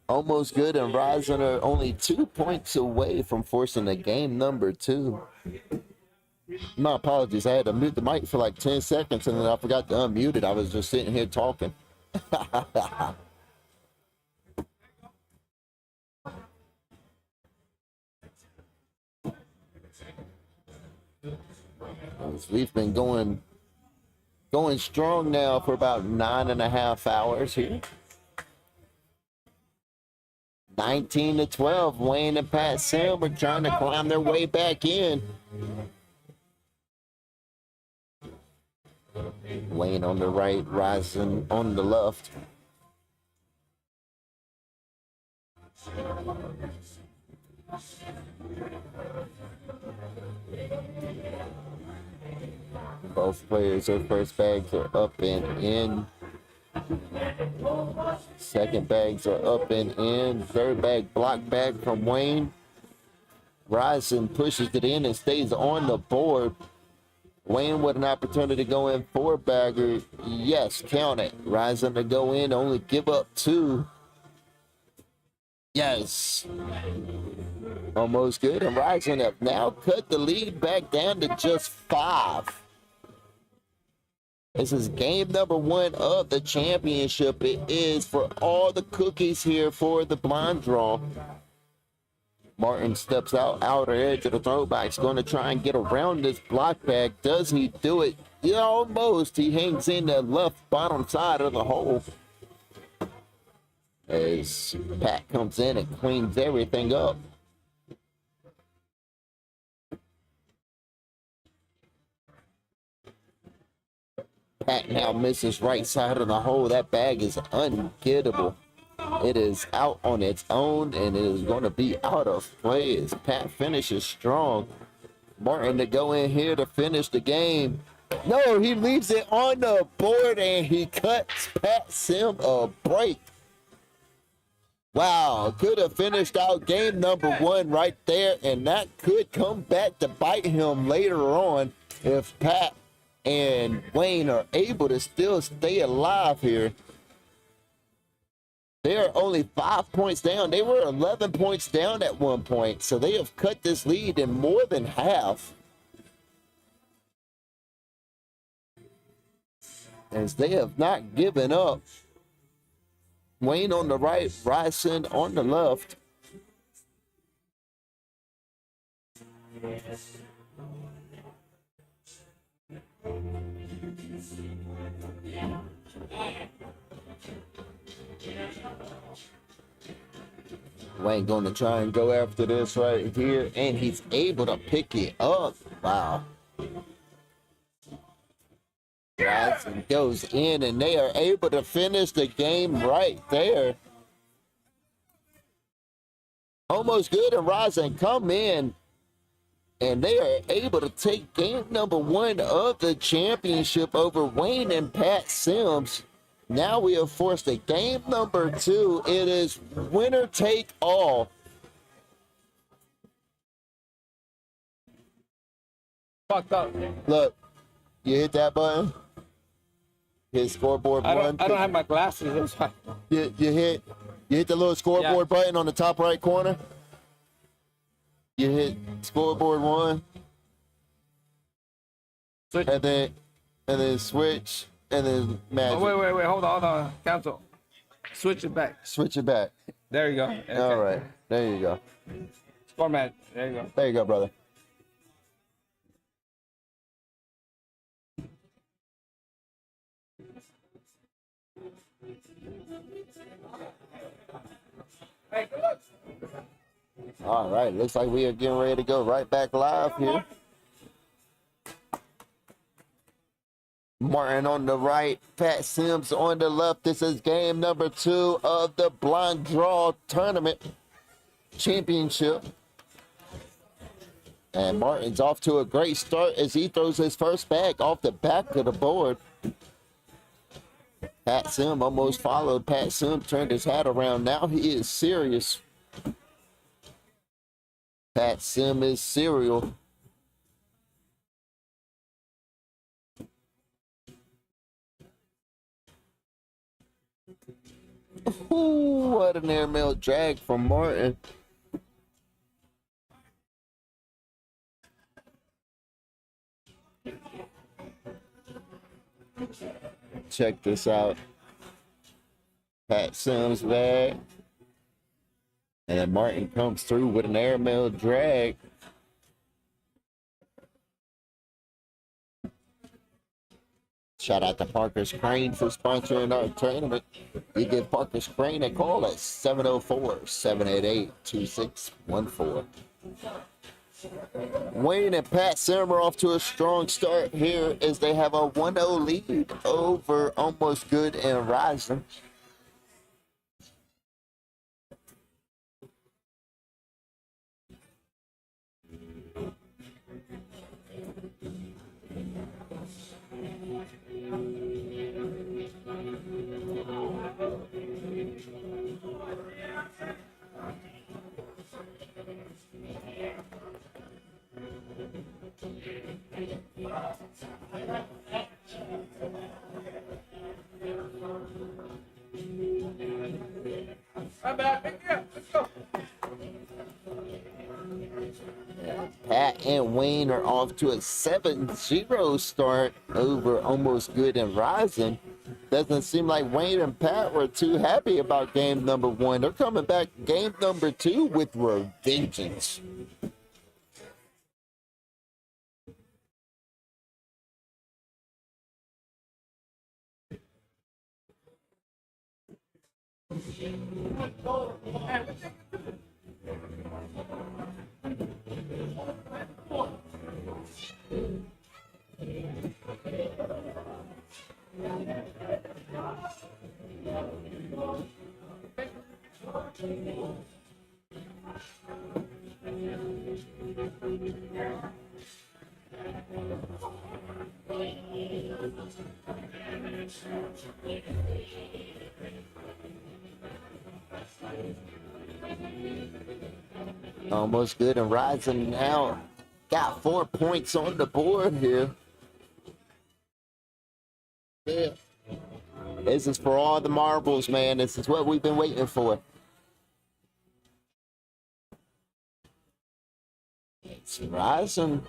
Almost good, and Ryzen are only 2 points away from forcing a game number 2. My apologies. I had to mute the mic for like 10 seconds, and then I forgot to unmute it. I was just sitting here talking. We've been going strong now for about 9.5 hours here. 19-12. Wayne and Pat Sim are trying to climb their way back in. Wayne on the right, Ryzen on the left. Both players, their first bags are up and in. Second bags are up and in. Third bag, block bag from Wayne. Ryzen pushes it in and stays on the board. Wayne with an opportunity to go in 4-bagger. Yes, count it. Ryzen to go in, only give up 2. Yes. Almost good. And Ryzen have now cut the lead back down to just 5. This is game number 1 of the championship. It is for all the cookies here for the blind draw. Martin steps out, outer edge of the throwback. He's going to try and get around this block bag. Does he do it? Yeah, almost. He hangs in the left bottom side of the hole. As Pat comes in and cleans everything up. Pat now misses right side of the hole. That bag is ungettable. It is out on its own, and it is going to be out of play as Pat finishes strong. Martin to go in here to finish the game. No, he leaves it on the board, and he cuts Pat Sim a break. Wow, could have finished out game number 1 right there, and that could come back to bite him later on if Pat and Wayne are able to still stay alive here. They are only 5 points down. They were 11 points down at one point, so they have cut this lead in more than half. As they have not given up. Wayne on the right, Ryson on the left. Wayne going to try and go after this right here, and he's able to pick it up. Wow. Ryson goes in, and they are able to finish the game right there. Almost good, and Ryson come in, and they are able to take game number 1 of the championship over Wayne and Pat Sims. Now we have forced a game number 2. It is winner take all. Fucked up. Look, you hit that button. Hit scoreboard I one. don't have my glasses. That's why. You hit the little scoreboard button on the top right corner. You hit scoreboard 1. Switch. And then switch. And then magic. Oh, wait. Hold on. Cancel. Switch it back. Switch it back. There you go. Okay. All right. There you go. Format. There you go. There you go, brother. All right. Looks like we are getting ready to go right back live here. Martin on the right, Pat Sims on the left. This is game number 2 of the blind draw tournament championship. And Martin's off to a great start as he throws his first bag off the back of the board. Pat Sim almost followed. Pat Sim turned his hat around. Now he is serious. Pat Sim is serial. Ooh, what an airmail drag from Martin. Check this out. Pat Sims back. And then Martin comes through with an airmail drag. Shout out to Parker's Crane for sponsoring our tournament. You give Parker's Crane a call at 704-788-2614. Wayne and Pat Sim are off to a strong start here as they have a 1-0 lead over Almost Good and Rising. I'm back. Pick me up. Let's go. Pat and Wayne are off to a 7-0 start over Almost Good and Rising. Doesn't seem like Wayne and Pat were too happy about game number 1. They're coming back game number 2 with revengeance. Almost Good and Rising now got 4 points on the board here. Yeah. This is for all the marbles, man. This is what we've been waiting for. Rising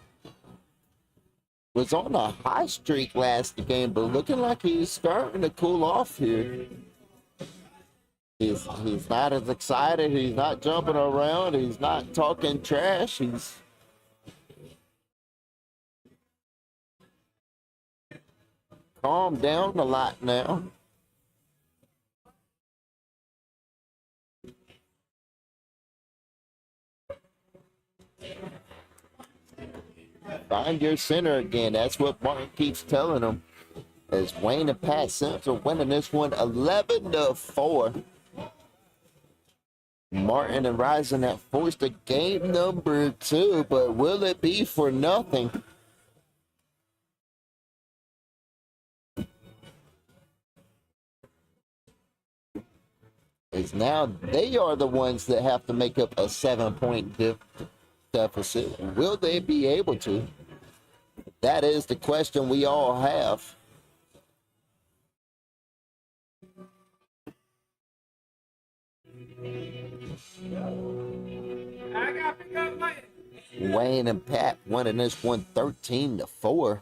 was on a high streak last game, but looking like he's starting to cool off here. He's not as excited. He's not jumping around. He's not talking trash. He's calmed down a lot now. Find your center again. That's what Martin keeps telling him. As Wayne and Pat Sims are winning this one 11-4. Martin and Rising have forced a game number 2, but will it be for nothing? As now they are the ones that have to make up a 7-point deficit. Will they be able to? That is the question we all have. I got to pick up my. Wayne and Pat winning this one 13-4.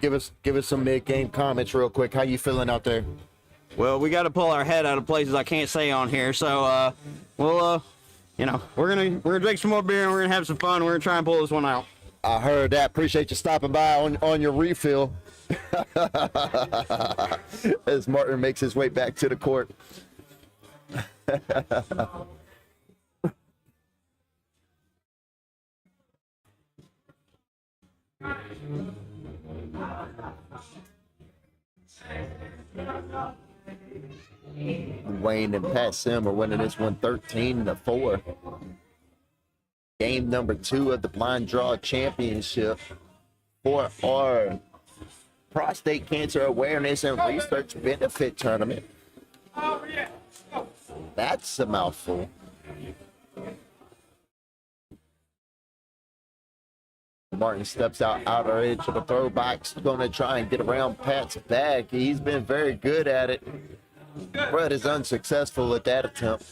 Give us some mid-game comments real quick. How you feeling out there? Well, we got to pull our head out of places I can't say on here. So, we're gonna drink some more beer and we're gonna have some fun. We're gonna try and pull this one out. I heard that. Appreciate you stopping by on your refill. As Martin makes his way back to the court. Wayne and Pat Sim are winning this one 13-4. Game number 2 of the Blind Draw Championship for our Prostate Cancer Awareness and Research Benefit Tournament. That's a mouthful. Martin steps out outer edge of the throw box, going to try and get around Pat's bag. He's been very good at it, but is unsuccessful at that attempt.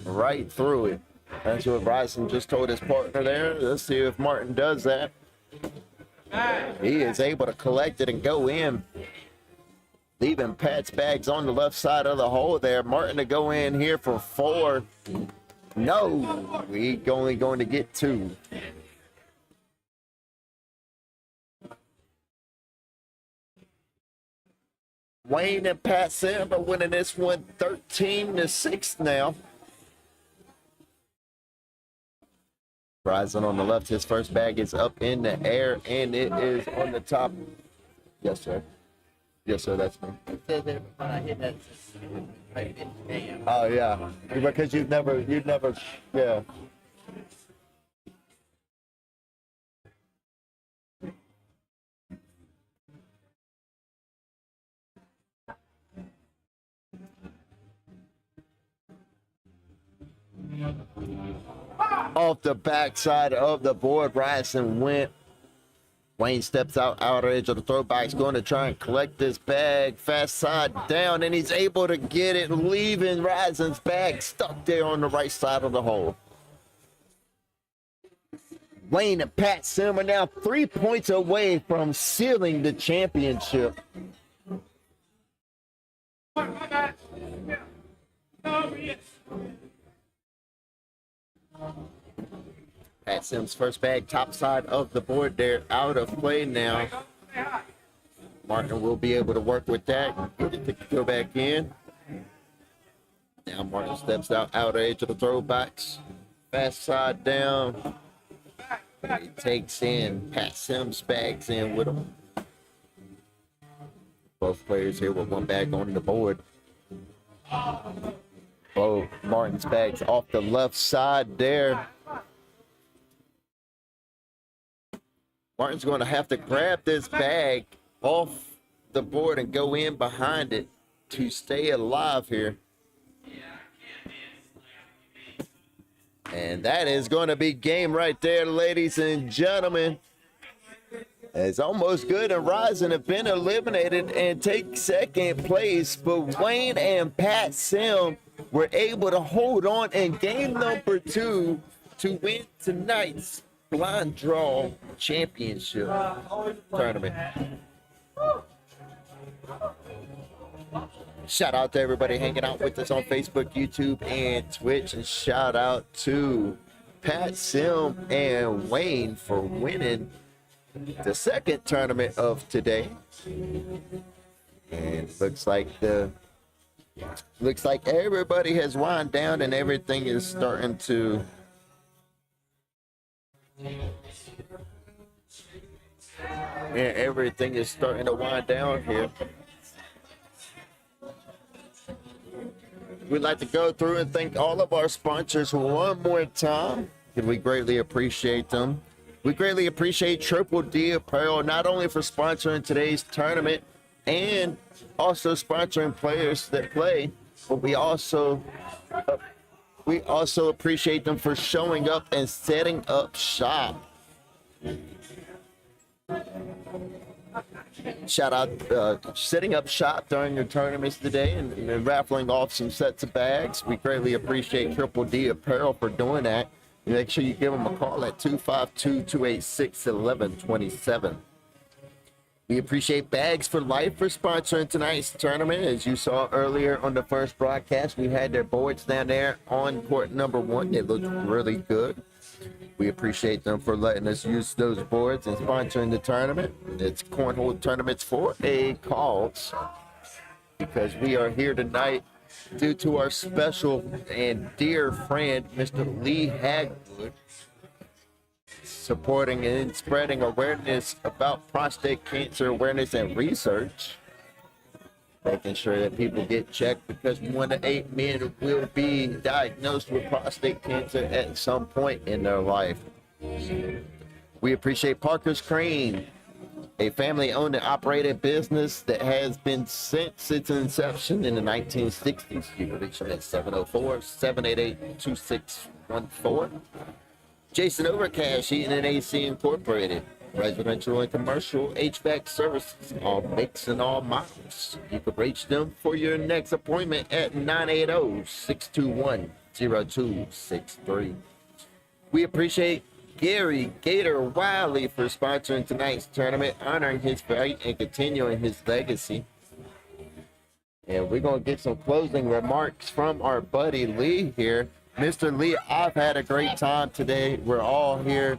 Right through it. That's what Bryson just told his partner there. Let's see if Martin does that. He is able to collect it and go in, leaving Pat's bags on the left side of the hole there. Martin to go in here for 4. No, we only going to get 2. Wayne and Pat Sam are winning this one 13-6 now. Bryson on the left, his first bag is up in the air, and it is on the top. Yes, sir. Yes, sir, that's me. It says that when I hit that, it says, Oh, yeah, because you've never, yeah. Off the backside of the board, Bryson went. Wayne steps out outer edge of the throwback's going to try and collect this bag. Fast side down, and he's able to get it, leaving Bryson's bag stuck there on the right side of the hole. Wayne and Pat Sim are now 3 points away from sealing the championship. Pat Sim's first bag, top side of the board there, out of play now. Martin will be able to work with that. Get it to go back in. Now Martin steps out outer edge of the throwbacks. Fast side down. He takes in Pat Sim's bags in with him. Both players here with one bag on the board. Both Martin's bags off the left side there. Martin's going to have to grab this bag off the board and go in behind it to stay alive here. And that is going to be game right there, ladies and gentlemen. It's almost good and Rising have been eliminated and take second place, but Wayne and Pat Sim were able to hold on in game number 2 to win tonight's blind draw championship tournament. Shout out to everybody hanging out with us on Facebook, YouTube, and Twitch, and shout out to Pat Sim and Wayne for winning the second tournament of today. And looks like everybody has wound down and everything is starting to wind down here. We'd like to go through and thank all of our sponsors one more time, and we greatly appreciate them. We greatly appreciate Triple D Apparel, not only for sponsoring today's tournament and also sponsoring players that play, but we also appreciate them for showing up and setting up shop. Shout out setting up shop during your tournaments today and raffling off some sets of bags. We greatly appreciate Triple D Apparel for doing that. Make sure you give them a call at 252-286-1127. We appreciate Bags for Life for sponsoring tonight's tournament. As you saw earlier on the first broadcast, we had their boards down there on court number 1. They looked really good. We appreciate them for letting us use those boards and sponsoring the tournament. It's Cornhole Tournaments for a cause, because we are here tonight due to our special and dear friend, Mr. Lee Hagwood, supporting and spreading awareness about prostate cancer awareness and research, making sure that people get checked, because 1 to 8 men will be diagnosed with prostate cancer at some point in their life. We appreciate Parker's Crane, a family-owned and operated business that has been since its inception in the 1960s. You can reach them at 704-788-2614. Jason Overcash Heating and AC Incorporated. Residential and commercial HVAC services, all makes and all models. You can reach them for your next appointment at 980-621-0263. We appreciate Gary Gator Wiley for sponsoring tonight's tournament, honoring his fight and continuing his legacy. And we're going to get some closing remarks from our buddy Lee here. Mr. Lee, I've had a great time today. We're all here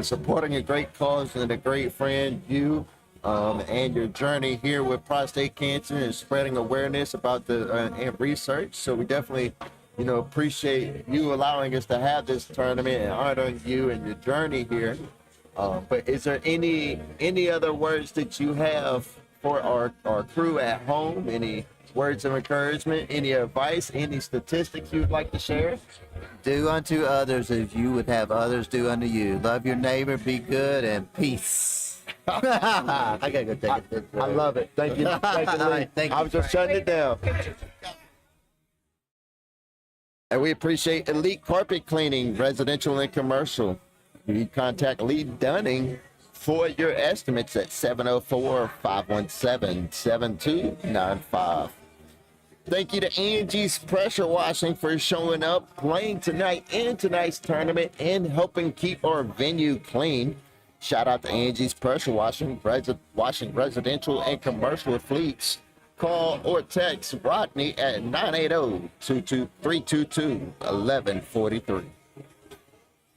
supporting a great cause and a great friend, you, and your journey here with prostate cancer and spreading awareness about the and research. So we definitely, appreciate you allowing us to have this tournament and honoring you and your journey here. But is there any other words that you have for our crew at home? Any words of encouragement, any advice, any statistics you'd like to share? Do unto others as you would have others do unto you. Love your neighbor, be good, and peace. I gotta go take a picture. I love it. Thank you. Thank you, Lee. Thank you. I was just shutting it down. And we appreciate Elite Carpet Cleaning, residential and commercial. You contact Lee Dunning for your estimates at 704-517-7295. Thank you to Angie's Pressure Washing for showing up, playing tonight in tonight's tournament, and helping keep our venue clean. Shout out to Angie's Pressure Washing, washing residential and commercial fleets. Call or text Rodney at 980-322-1143.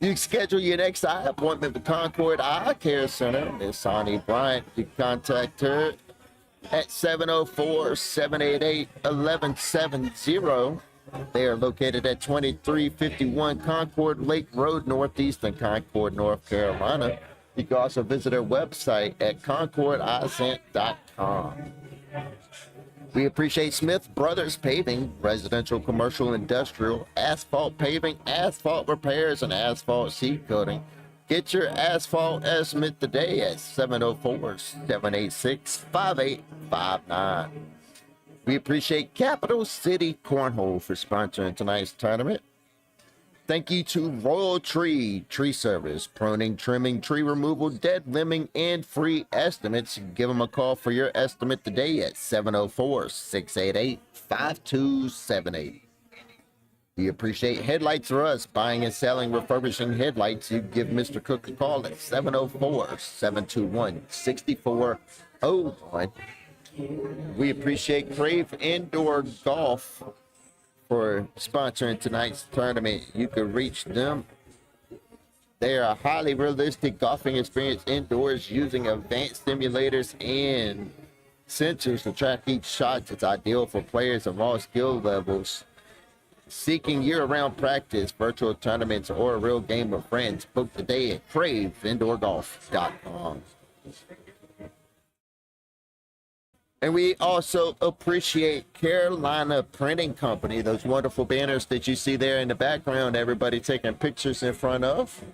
You can schedule your next eye appointment with Concord Eye Care Center. Miss Sonny Bryant, you can contact her at 704-788-1170. They are located at 2351 Concord Lake Road, Northeastern Concord, North Carolina. You can also visit their website at concordeyescent.com. We appreciate Smith Brothers Paving, residential, commercial, industrial, asphalt paving, asphalt repairs, and asphalt sheet coating. Get your asphalt estimate today at 704-786-5859. We appreciate Capital City Cornhole for sponsoring tonight's tournament. Thank you to Royal Tree Service, pruning, trimming, tree removal, dead limbing, and free estimates. Give them a call for your estimate today at 704-688-5278. We appreciate Headlights for Us, buying and selling refurbishing headlights. You give Mr. Cook a call at 704-721-6401. We appreciate Krave Indoor Golf for sponsoring tonight's tournament. You can reach them. They are a highly realistic golfing experience indoors using advanced simulators and sensors to track each shot. It's ideal for players of all skill levels seeking year-round practice, virtual tournaments, or a real game with friends. Book today at craveindoorgolf.com. And we also appreciate Carolina Printing Company, those wonderful banners that you see there in the background, everybody taking pictures in front of.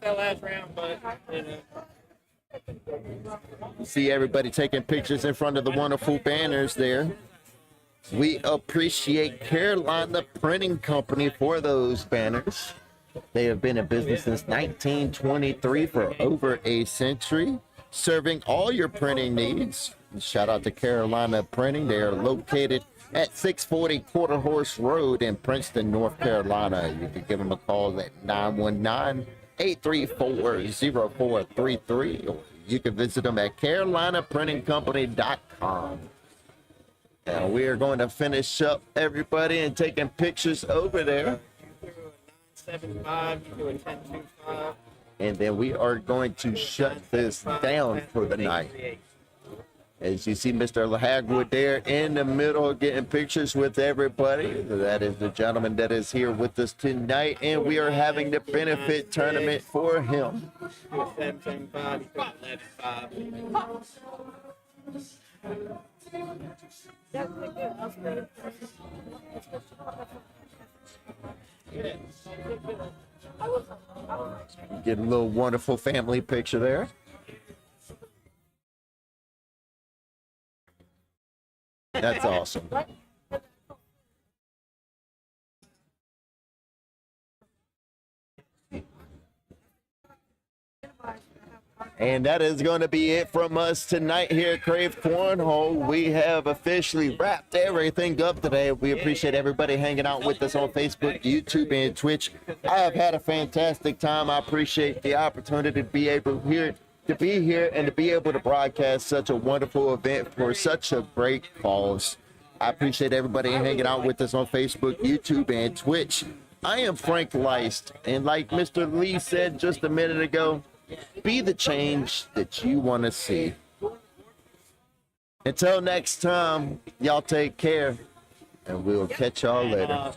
That last round, but You see everybody taking pictures in front of the wonderful banners there. We appreciate Carolina Printing Company for those banners. They have been in business since 1923 for over a century, serving all your printing needs. Shout out to Carolina Printing. They are located at 640 Quarter Horse Road in Princeton, North Carolina. You can give them a call at 919-834-0433, or you can visit them at carolinaprintingcompany.com. Now we are going to finish up everybody and taking pictures over there. 7.5, you do a 10.25. And then we are going to shut this down for the night. As you see Mr. Hagwood there in the middle getting pictures with everybody. That is the gentleman that is here with us tonight. And we are having the benefit tournament for him. 7.5, you do 11.5. Get a little wonderful family picture there. That's awesome. And that is going to be it from us tonight here at Krave Cornhole. We have officially wrapped everything up today. We appreciate everybody hanging out with us on Facebook, YouTube, and Twitch. I have had a fantastic time. I appreciate the opportunity to be able here to be here and to be able to broadcast such a wonderful event for such a great cause. I appreciate everybody hanging out with us on Facebook, YouTube, and Twitch. I am Frank Leist, and like Mr. Lee said just a minute ago, be the change that you want to see. Until next time, y'all take care, and we'll catch y'all later.